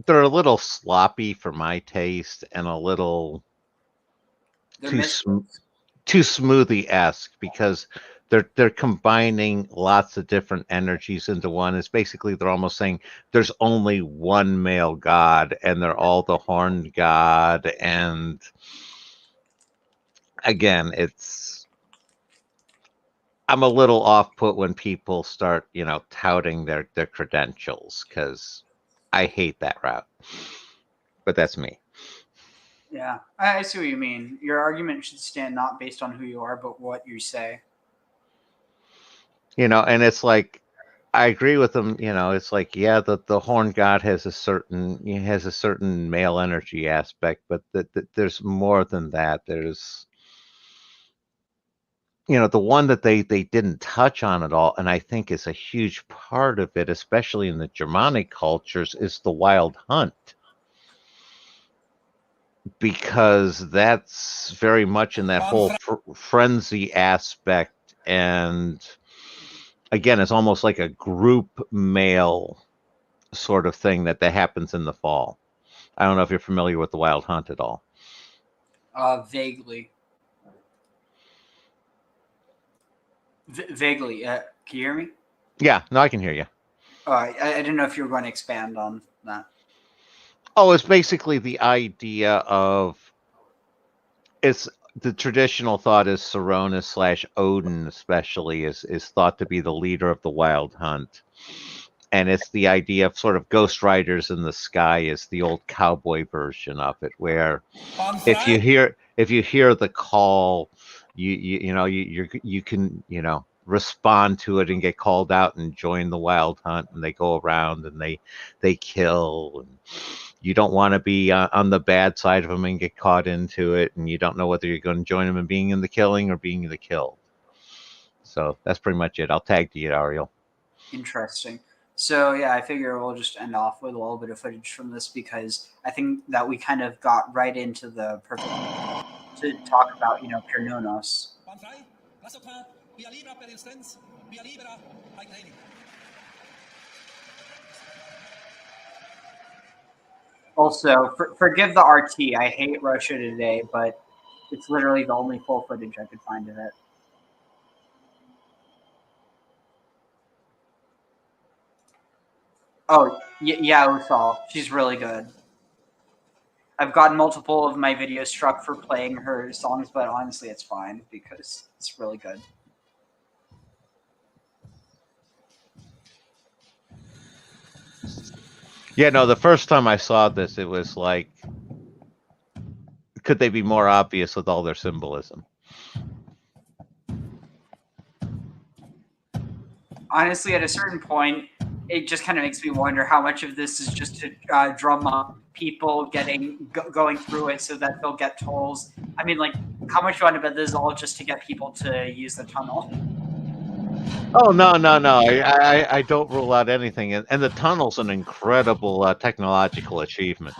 They're a little sloppy for my taste, and a little too smoothie-esque, because they're combining lots of different energies into one. It's basically they're almost saying there's only one male god, and they're all the horned god. And again, I'm a little off-put when people start, touting their credentials, because I hate that route. But that's me. Yeah, I see what you mean. Your argument should stand not based on who you are, but what you say. And it's like, I agree with them. It's like, yeah, the horned god has a certain male energy aspect, but there's more than that. There's, the one that they didn't touch on at all, and I think is a huge part of it, especially in the Germanic cultures, is the wild hunt. Because that's very much in that whole frenzy aspect, and again, it's almost like a group male sort of thing that happens in the fall. I don't know if you're familiar with the wild hunt at all. Vaguely. Vaguely. Can you hear me? Yeah, no, I can hear you. I didn't know if you were going to expand on that. Oh, it's basically the idea of, it's the traditional thought is Saronis / Odin especially is thought to be the leader of the wild hunt. And it's the idea of sort of ghost riders in the sky is the old cowboy version of it, where if you hear the call, you can respond to it and get called out and join the wild hunt, and they go around and they kill, and you don't want to be on the bad side of them and get caught into it, and you don't know whether you're going to join them in being in the killing or being in the killed. So that's pretty much it. I'll tag to you, Ariel. Interesting. So yeah, I figure we'll just end off with a little bit of footage from this, because I think that we kind of got right into the perfect to talk about, Pernonos. Also, forgive the RT. I hate Russia Today, but it's literally the only full footage I could find of it. Oh, yeah, Usal. She's really good. I've gotten multiple of my videos struck for playing her songs, but honestly, it's fine because it's really good. Yeah, no, the first time I saw this, it was like, could they be more obvious with all their symbolism? Honestly, at a certain point, it just kind of makes me wonder how much of this is just to drum up people going through it so that they'll get tolls. I mean, like, how much you want to bet this is all just to get people to use the tunnel? Oh, no. I don't rule out anything. And the tunnel's an incredible technological achievement.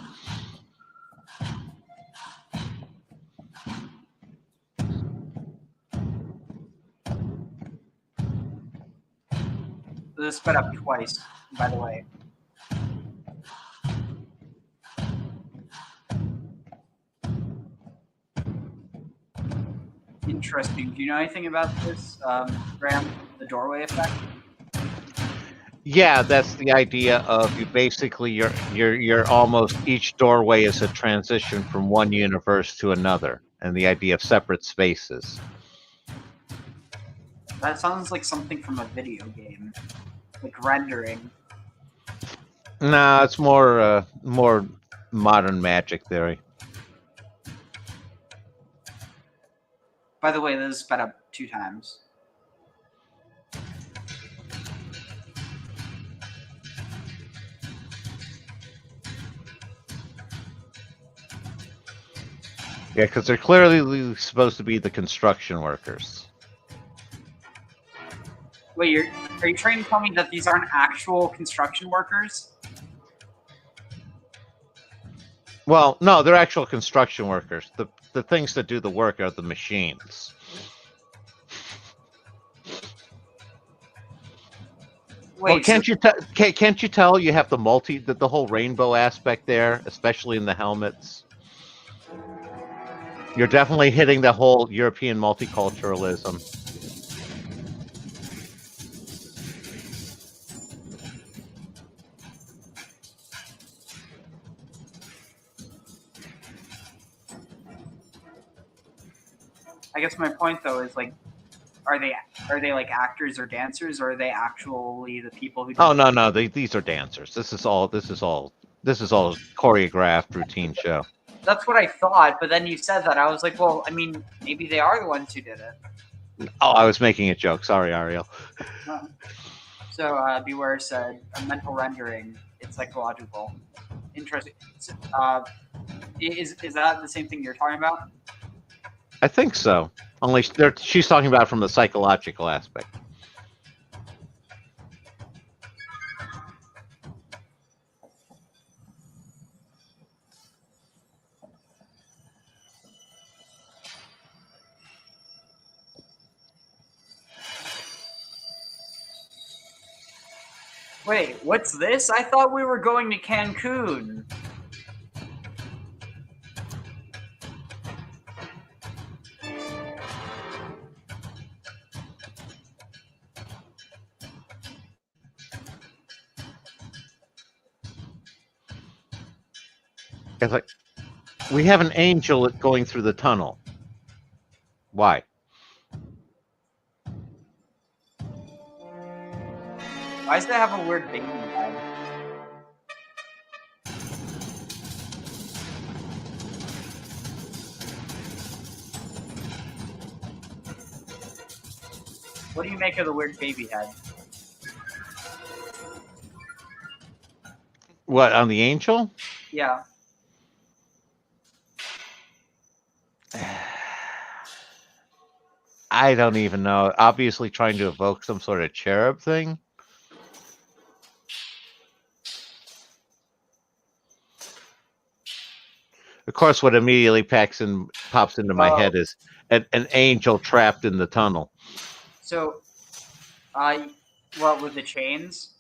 This is sped up twice, by the way. Interesting. Do you know anything about this, Graham? The doorway effect? Yeah, that's the idea of you basically you're almost each doorway is a transition from one universe to another, and the idea of separate spaces. That sounds like something from a video game, like rendering. No, it's more modern magic theory. By the way, this is sped up 2 times. Yeah, because they're clearly supposed to be the construction workers. Wait, are you trying to tell me that these aren't actual construction workers? Well, no, they're actual construction workers. The things that do the work are the machines. Wait, well, can't you tell you have the whole rainbow aspect there, especially in the helmets? You're definitely hitting the whole European multiculturalism. I guess my point though is like, are they like actors or dancers, or are they actually the people who? Oh no, these are dancers. This is all choreographed routine show. That's what I thought, but then you said that. I was like, well, I mean, maybe they are the ones who did it. Oh, I was making a joke. Sorry, Ariel. So Beware said, a mental rendering. It's psychological. Interesting. Is that the same thing you're talking about? I think so. Only she's talking about it from the psychological aspect. Wait, what's this? I thought we were going to Cancun. It's like, we have an angel going through the tunnel. Why? Why does that have a weird baby head? What do you make of the weird baby head? What, on the angel? Yeah. I don't even know. Obviously trying to evoke some sort of cherub thing. Of course, what immediately pops into my head is an angel trapped in the tunnel. So, what with the chains?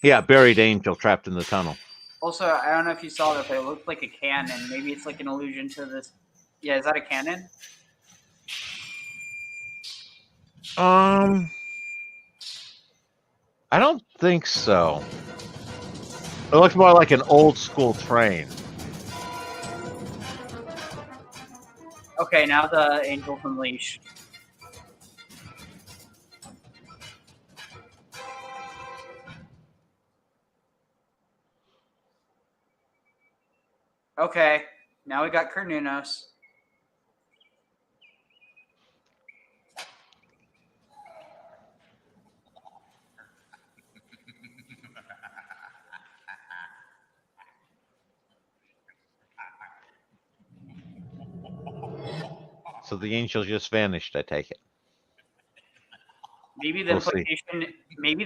Yeah, buried angel trapped in the tunnel. Also, I don't know if you saw that, but it looked like a cannon. Maybe it's like an allusion to this. Yeah, is that a cannon? I don't think so. It looks more like an old school train. Okay, now the angel's unleashed. Okay, now we got Kernunos. So the angel just vanished, I take it. Maybe the We'll see.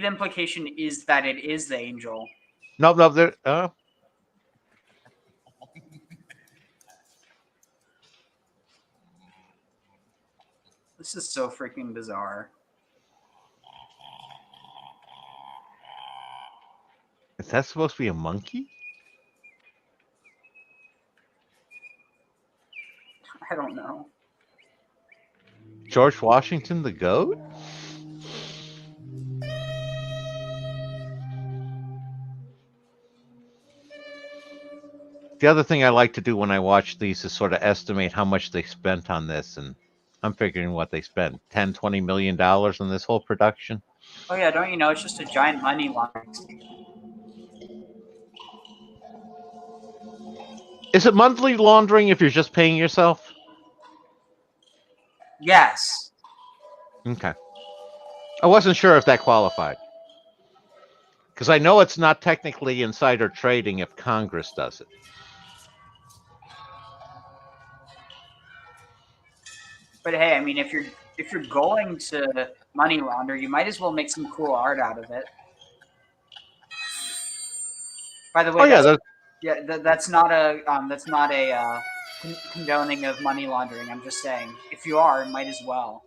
implication is that it is the angel. No, there. This is so freaking bizarre. Is that supposed to be a monkey? I don't know. George Washington the goat? The other thing I like to do when I watch these is sort of estimate how much they spent on this, and I'm figuring what they spent, $10-20 million on this whole production. Oh yeah, don't you know it's just a giant money laundering scheme? Is it monthly laundering if you're just paying yourself? Yes. Okay. I wasn't sure if that qualified. Because I know it's not technically insider trading if Congress does it. But hey, I mean, if you're going to money launder, you might as well make some cool art out of it. By the way, that's not a condoning of money laundering. I'm just saying, if you are, might as well.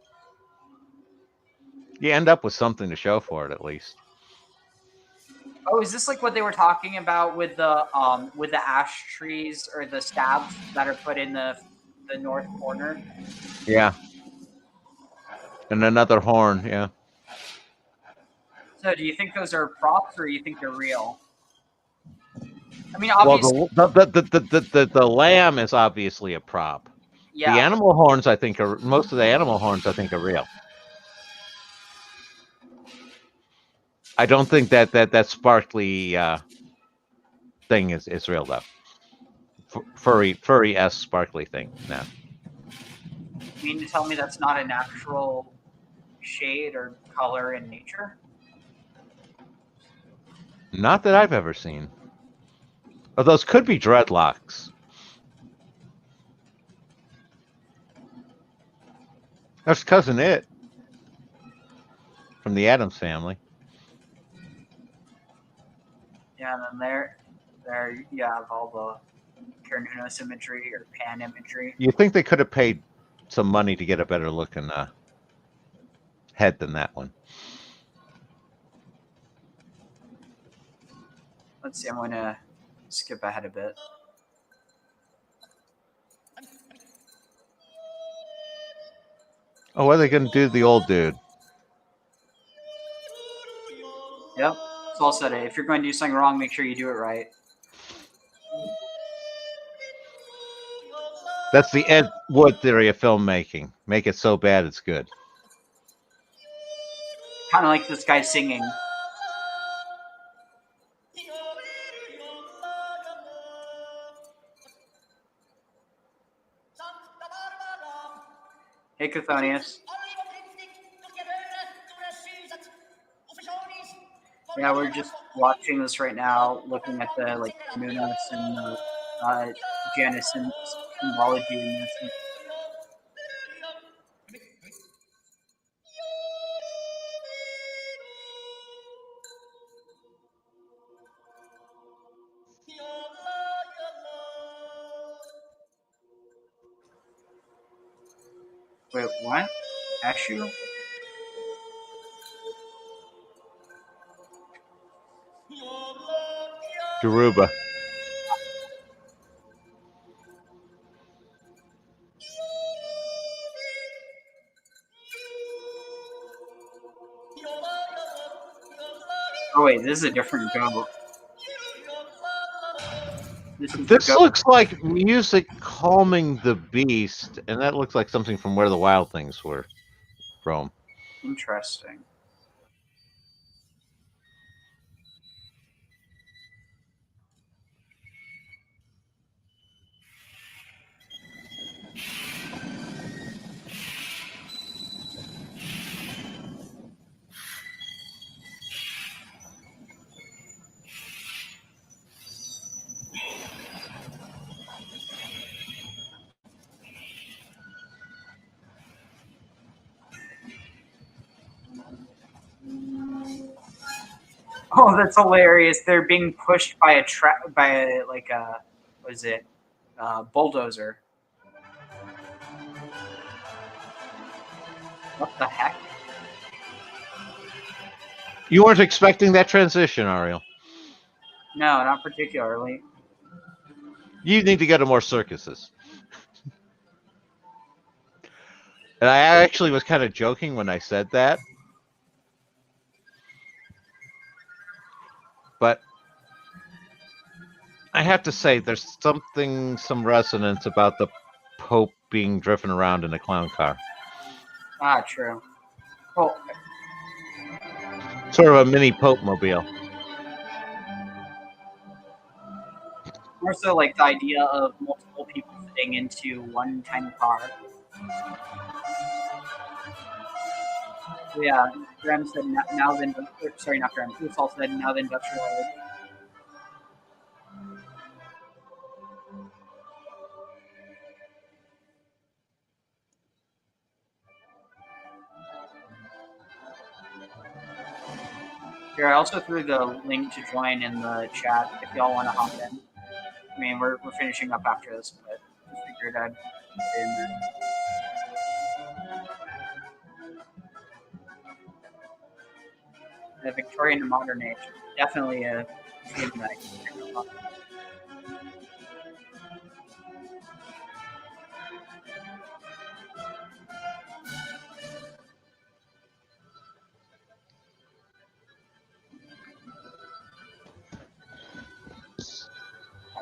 You end up with something to show for it, at least. Oh, is this like what they were talking about with the ash trees or the stabs that are put in the north corner? Yeah. And another horn, yeah. So, do you think those are props, or do you think they're real? I mean, obviously, well, the lamb is obviously a prop. Yeah. The animal horns, I think, most of the animal horns, I think, are real. I don't think that sparkly thing is real though. Furry sparkly thing. No. You mean to tell me that's not a natural shade or color in nature? Not that I've ever seen. But those could be dreadlocks. That's cousin It from the Addams Family. Yeah, and then there you have all the Carnunos imagery or pan imagery. You think they could have paid some money to get a better looking head than that one? Let's see, I'm going to skip ahead a bit. Oh, what are they going to do to the old dude? Yep, Saul said it. If you're going to do something wrong, make sure you do it right. That's the Ed Wood theory of filmmaking. Make it so bad it's good. Kind of like this guy singing. Hey, Chthonius. Yeah, we're just watching this right now, looking at the Nunos and Janus symbology in this. Wait, what? Ashu? Garuba. Oh wait, this is a different goat. This is the This goat. looks like music calming the beast, and that looks like something from Where the Wild Things Were from. Interesting. Oh, that's hilarious. They're being pushed by a what is it? Bulldozer. What the heck? You weren't expecting that transition, Ariel. No, not particularly. You need to go to more circuses. And I actually was kind of joking when I said that. But I have to say, there's some resonance about the Pope being driven around in a clown car. Ah, true. Well, Sort of a mini Pope mobile. more so like the idea of multiple people fitting into one tiny car. Yeah, Graham said now then. Sorry, not Graham. Usal said now the industrial age. Here, I also threw the link to join in the chat if y'all want to hop in. I mean, we're finishing up after this, but just figured I'd put it in there. The Victorian and modern age, definitely a theme that I can pick up on.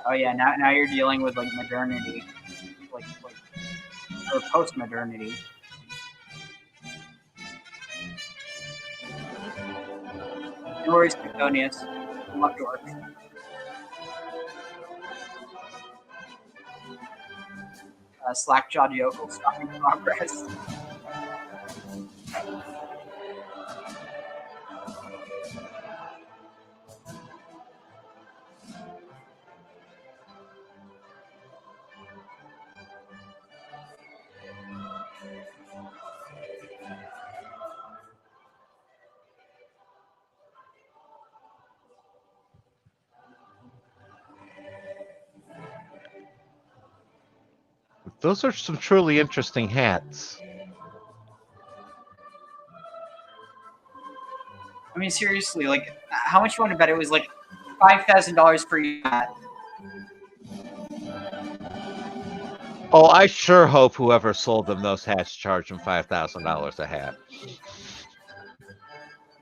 Oh yeah, now you're dealing with like modernity, like or post-modernity. No worries, Tectonius. Love to work. Slack-jawed yokel stopping progress. Those are some truly interesting hats. I mean, seriously, like, how much you want to bet it was like $5,000 for each hat? Oh, I sure hope whoever sold them those hats charged them $5,000 a hat.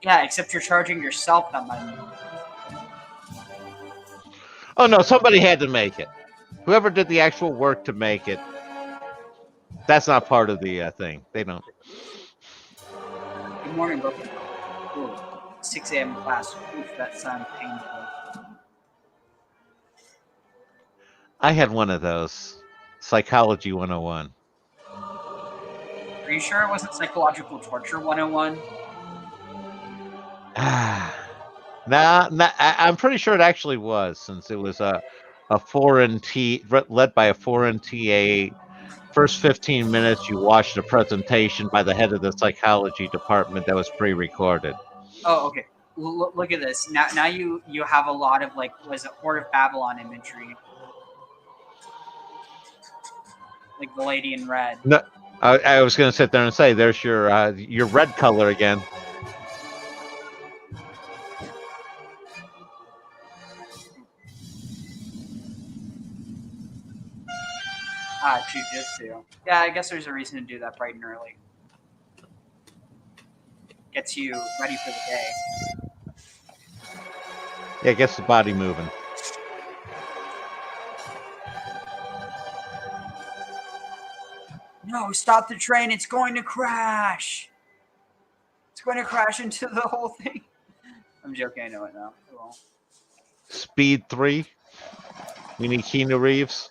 Yeah, except you're charging yourself that money. Oh no, somebody had to make it. Whoever did the actual work to make it, that's not part of the thing. They don't. Good morning, bro. Ooh, 6 a.m. class. Oof, that sounds painful. I had one of those. Psychology 101. Are you sure it wasn't Psychological Torture 101? I'm pretty sure it actually was, since it was a foreign led by a foreign TA. First 15 minutes, you watched a presentation by the head of the psychology department that was pre-recorded. Oh, okay. Look at this. Now you have a lot of like, was it Horde of Babylon imagery? Like the lady in red. No, I was going to sit there and say, there's your red color again. Ah, jujitsu. Yeah, I guess there's a reason to do that bright and early. Gets you ready for the day. Yeah, it gets the body moving. No, stop the train. It's going to crash. It's going to crash into the whole thing. I'm joking. I know it now. It won't. Speed 3. We need Keanu Reeves.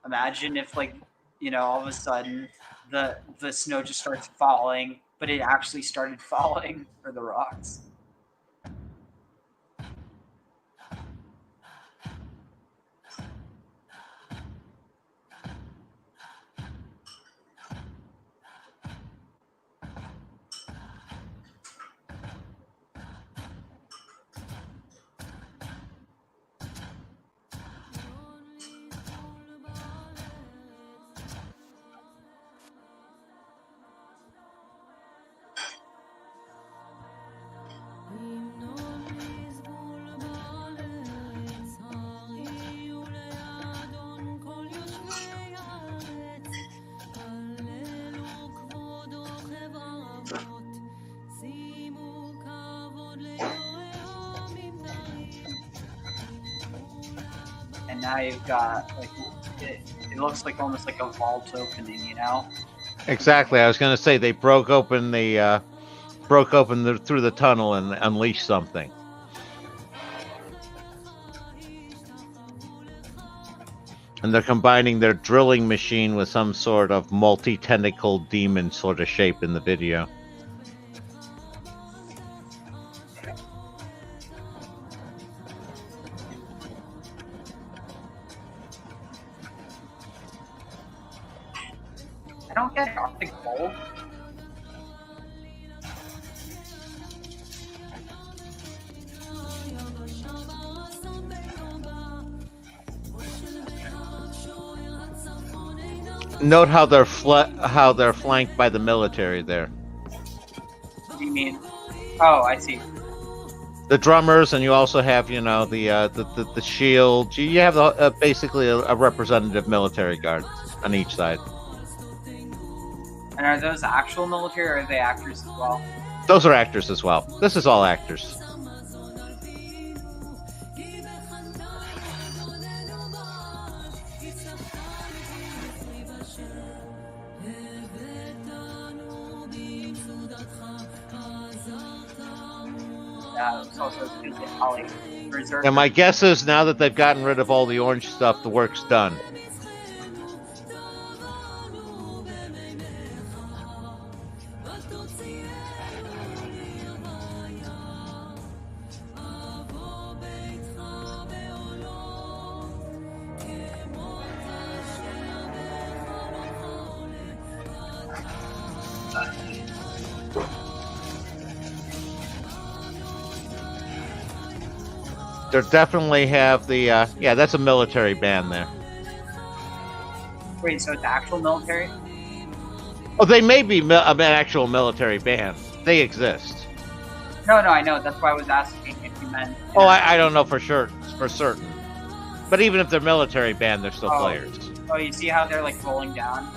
Imagine if, like, you know, all of a sudden the snow just starts falling, but it actually started falling, or the rocks. And now you've got, like, it looks like almost like a vault opening, you know? Exactly. I was going to say they broke open through the tunnel and unleashed something. And they're combining their drilling machine with some sort of multi-tentacled demon sort of shape in the video. I don't get it. Arctic Bowl. Note how they're flanked by the military there. What do you mean? Oh, I see. The drummers, and you also have, you know, the shield. You have basically a representative military guard on each side. And are those actual military, or are they actors as well? Those are actors as well. This is all actors. It's also going to get Holly Berserker. And my guess is now that they've gotten rid of all the orange stuff, the work's done. They definitely have the, yeah, that's a military band there. Wait, so it's actual military? Oh, they may be an actual military band. They exist. No, I know. That's why I was asking if you meant... Oh, I don't know for sure, for certain. But even if they're military band, they're still players. Oh, you see how they're, like, rolling down?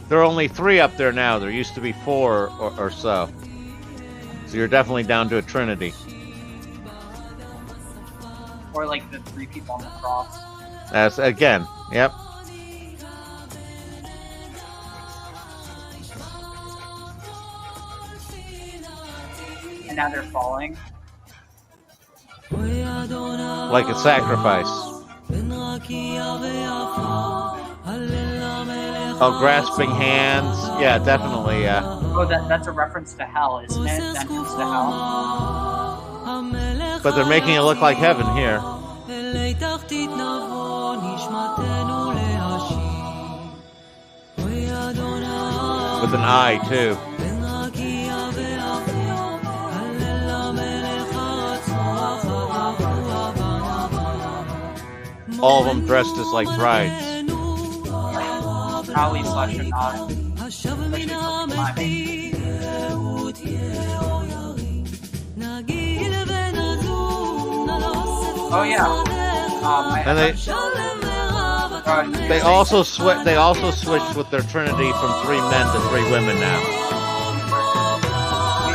There are only 3 up there now. There used to be 4 or so. So you're definitely down to a trinity. Or like the 3 people on the cross. That's again, yep. And now they're falling. Like a sacrifice. Oh, grasping hands. Yeah, definitely, yeah. Oh, that's a reference to hell, isn't it? The entrance to hell. But they're making it look like heaven here. אלי תחתית נבוא נשמתנו להשיב. אוי אדוני With an I too. בן רקיע ואחיו הלל למלך הרצוח הרבוע בניו. All of them dressed as like brides. Ali slash Anad. השב מן המחיר רעות יאוירי נגיל ונדון על אוסף Oh yeah. And they also switched with their trinity from 3 men to 3 women now.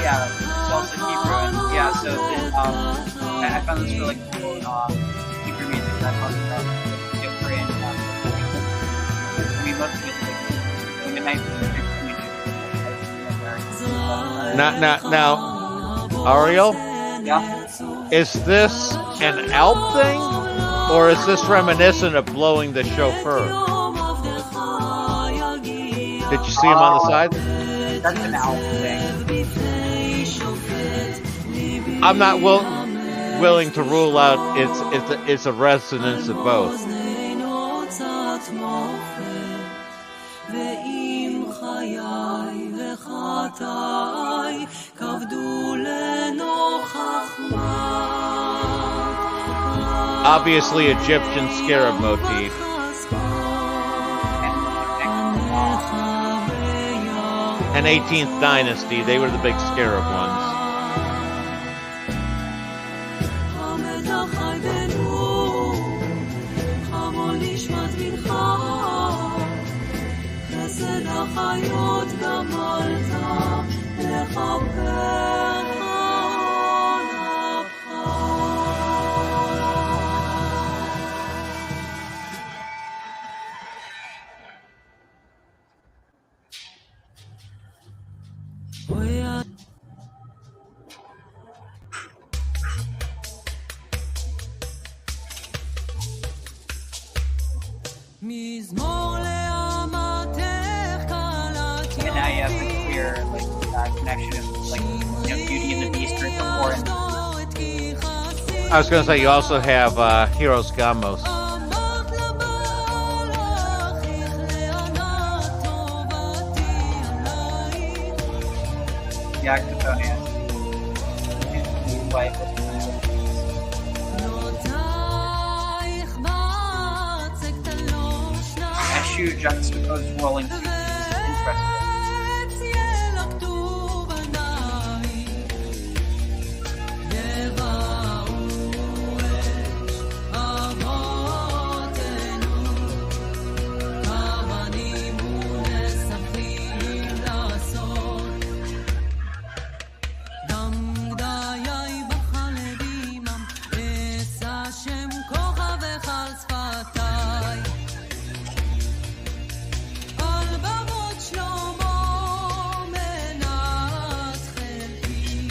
Yeah, it's also Hebrew. And yeah, so I found this really cool Hebrew music that talks about different. We looked at like midnight music. Now, Ariel, Yeah. is this an Alp thing, or is this reminiscent of blowing the shofar? Did you see him on the side? That's an Alp thing. I'm not willing to rule out it's a resonance of both. ואם חיי וחטאי כבדו לנוכח Obviously, Egyptian scarab motif. And 18th dynasty, they were the big scarab ones. חסד החיות גמלת לכפר מזמור לאמתך קלת And now you have to clear like that connection of like Beauty and the Beast right before and I was going to say, you also have Heroes Gamos. yeah, Catonia. Like, Eshu juxtaposed rolling seas is interesting.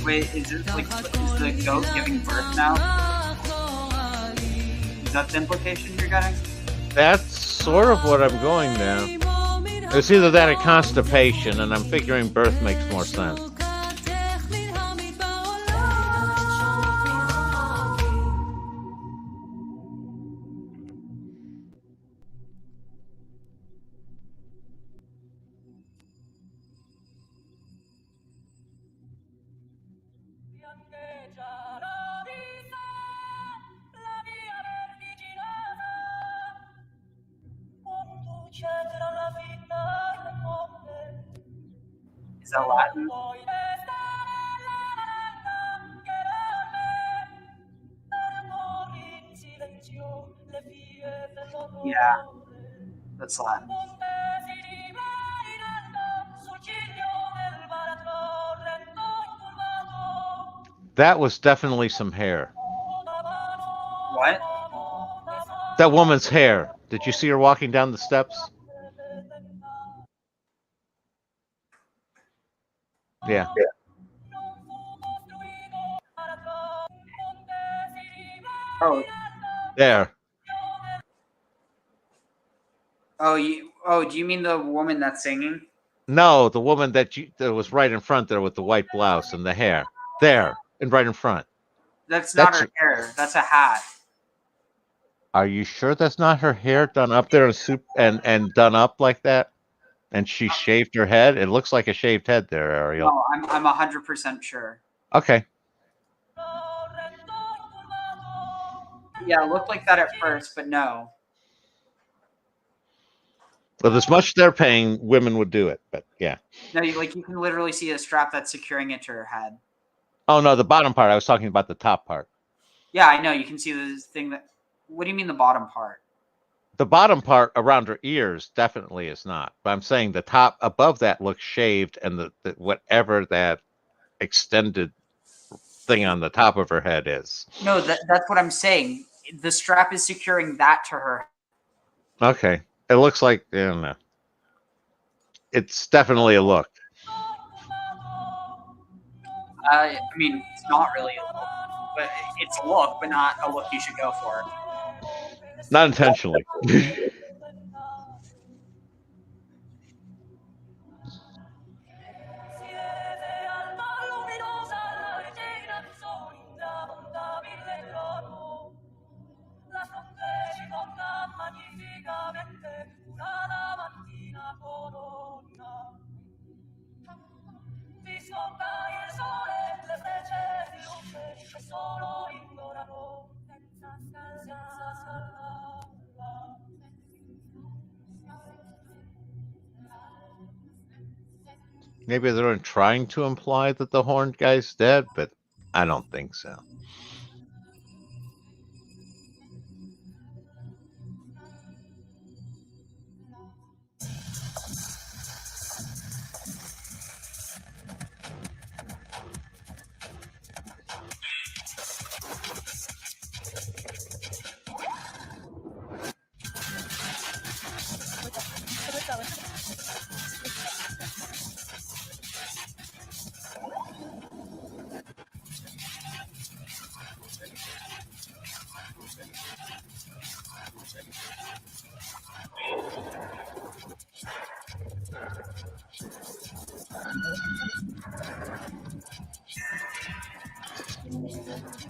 Wait, is it like is the goat giving birth now? Is that the implication you're getting? That's sort of what I'm going now. It's either that or constipation, and I'm figuring birth makes more sense. Is that Latin? Yeah, that's Latin. That was definitely some hair. What? That woman's hair. Did you see her walking down the steps? Yeah. Oh. There. Oh, do you mean the woman that's singing? No, the woman that was right in front there with the white blouse and the hair. There, and right in front. That's not her hair. That's a hat. Are you sure that's not her hair done up there and done up like that? And she shaved her head? It looks like a shaved head there, Ariel. No, I'm 100% sure. Okay. Yeah, it looked like that at first, but no. With as much they're paying, women would do it, but yeah. No, you can literally see a strap that's securing it to her head. Oh no, the bottom part. I was talking about the top part. Yeah, I know. You can see this thing that. What do you mean the bottom part? The bottom part around her ears definitely is not. But I'm saying the top above that looks shaved, and the whatever that extended thing on the top of her head is. No, that's what I'm saying. The strap is securing that to her. Okay. It looks like, I don't know. It's definitely a look. I mean, it's not really a look, but it's a look, but not a look you should go for. Not intentionally. Maybe they're trying to imply that the horned guy's dead, but I don't think so.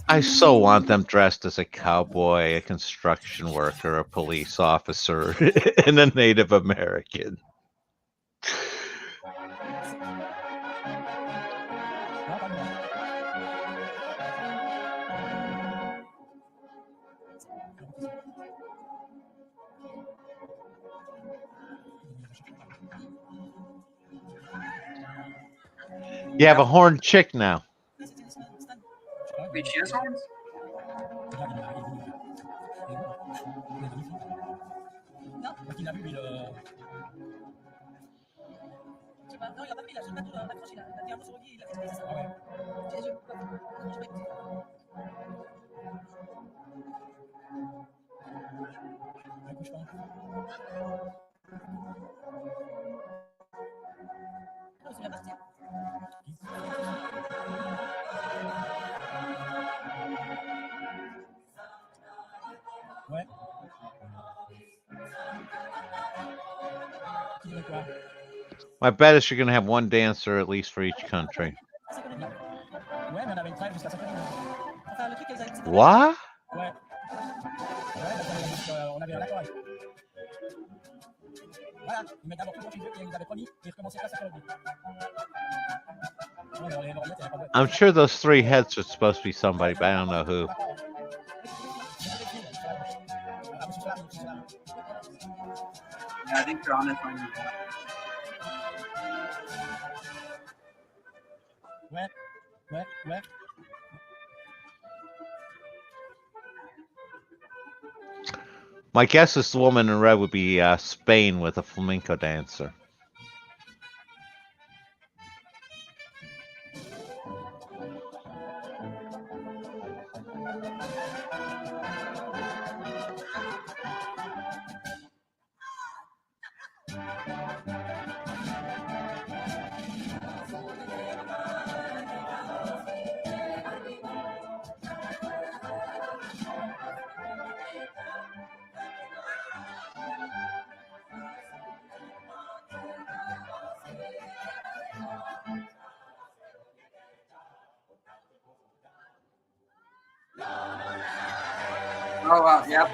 I so want them dressed as a cowboy, a construction worker, a police officer, and a Native American. You have a horned chick now. Wait, she has horns? My bet is you're going to have one dancer at least for each country. What? I'm sure those three heads are supposed to be somebody, but I don't know who. Yeah, I think you're on it. My guess is the woman in red would be Spain with a flamenco dancer. Oh, wow, yep.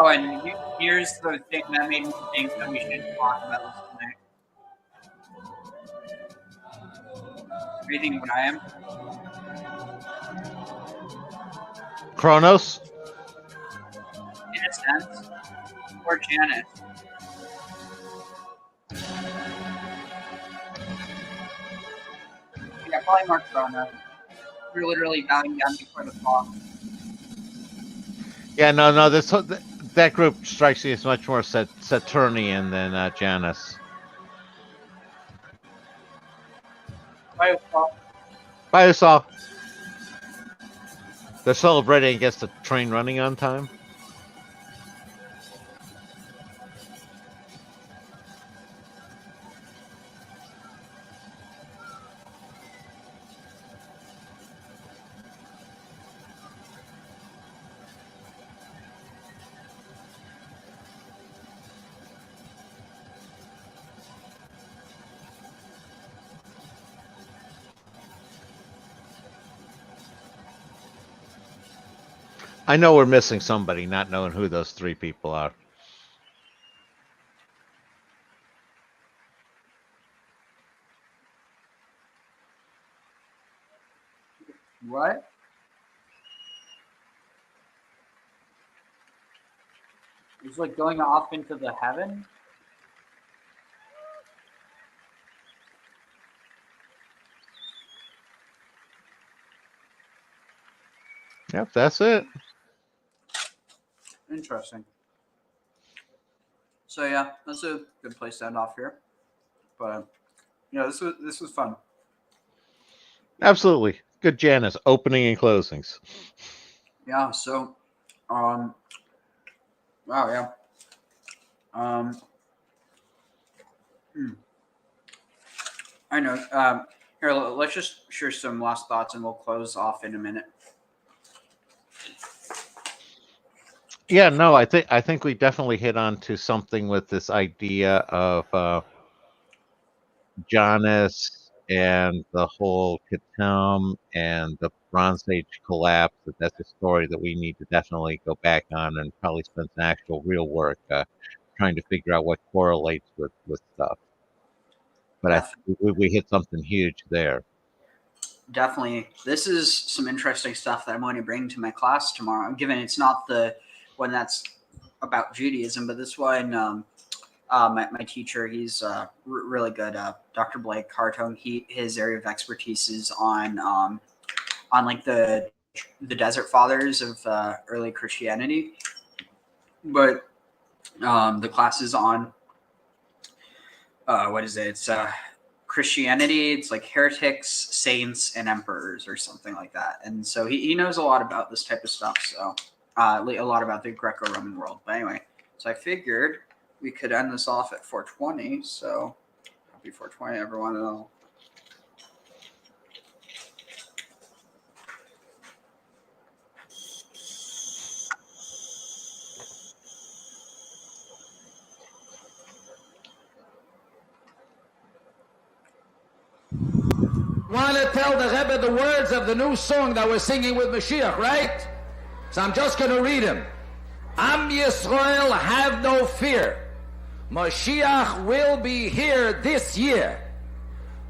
Oh, and here's the thing that made me think that we should talk about this tonight. What do you think what I am? Kronos? In a sense. Or Janus. Yeah, probably more Kronos. We're literally bowing down before the clock. Yeah, no. That group strikes me as much more Saturnian than Janus. Biosol. They're celebrating against the train running on time. I know we're missing somebody, not knowing who those three people are. What? It's like going off into the heaven? Yep, that's it. Interesting. So yeah, that's a good place to end off here. But this was fun. Absolutely. Good Janus. Opening and closings. Yeah, so wow, yeah. I know. Here, let's just share some last thoughts and we'll close off in a minute. Yeah, no, I think we definitely hit on to something with this idea of Janus and the whole Katam and the Bronze Age collapse. That's a story that we need to definitely go back on and probably spend some actual real work trying to figure out what correlates with stuff. But I think we hit something huge there. Definitely. This is some interesting stuff that I'm going to bring to my class tomorrow. Given it's not the one that's about Judaism, but this one, my teacher, he's really good. Dr. Blake Hartung, his area of expertise is on like the Desert Fathers of early Christianity. But the class is on what is it? It's Christianity. It's like heretics, saints, and emperors, or something like that. And so he knows a lot about this type of stuff. So a lot about the Greco-Roman world. But anyway, so I figured we could end this off at 420. So happy 420, everyone. And all. Want to tell the Rebbe the words of the new song that we're singing with Mashiach, right? So I'm just going to read him. Am Yisrael, have no fear. Mashiach will be here this year.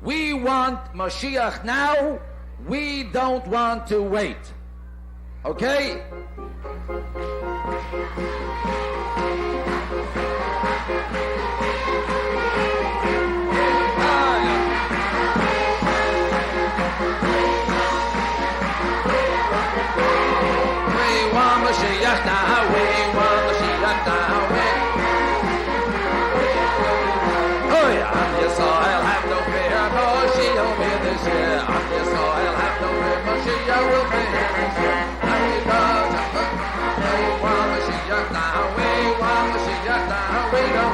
We want Mashiach now. We don't want to wait. Okay? Mashiach now, we want Mashiach now, oh yeah, Am Yisrael, have no fear, Mashiach will be this year. Am Yisrael, have no fear, Mashiach will be here this year. We want Mashiach now, we want Mashiach now, we don't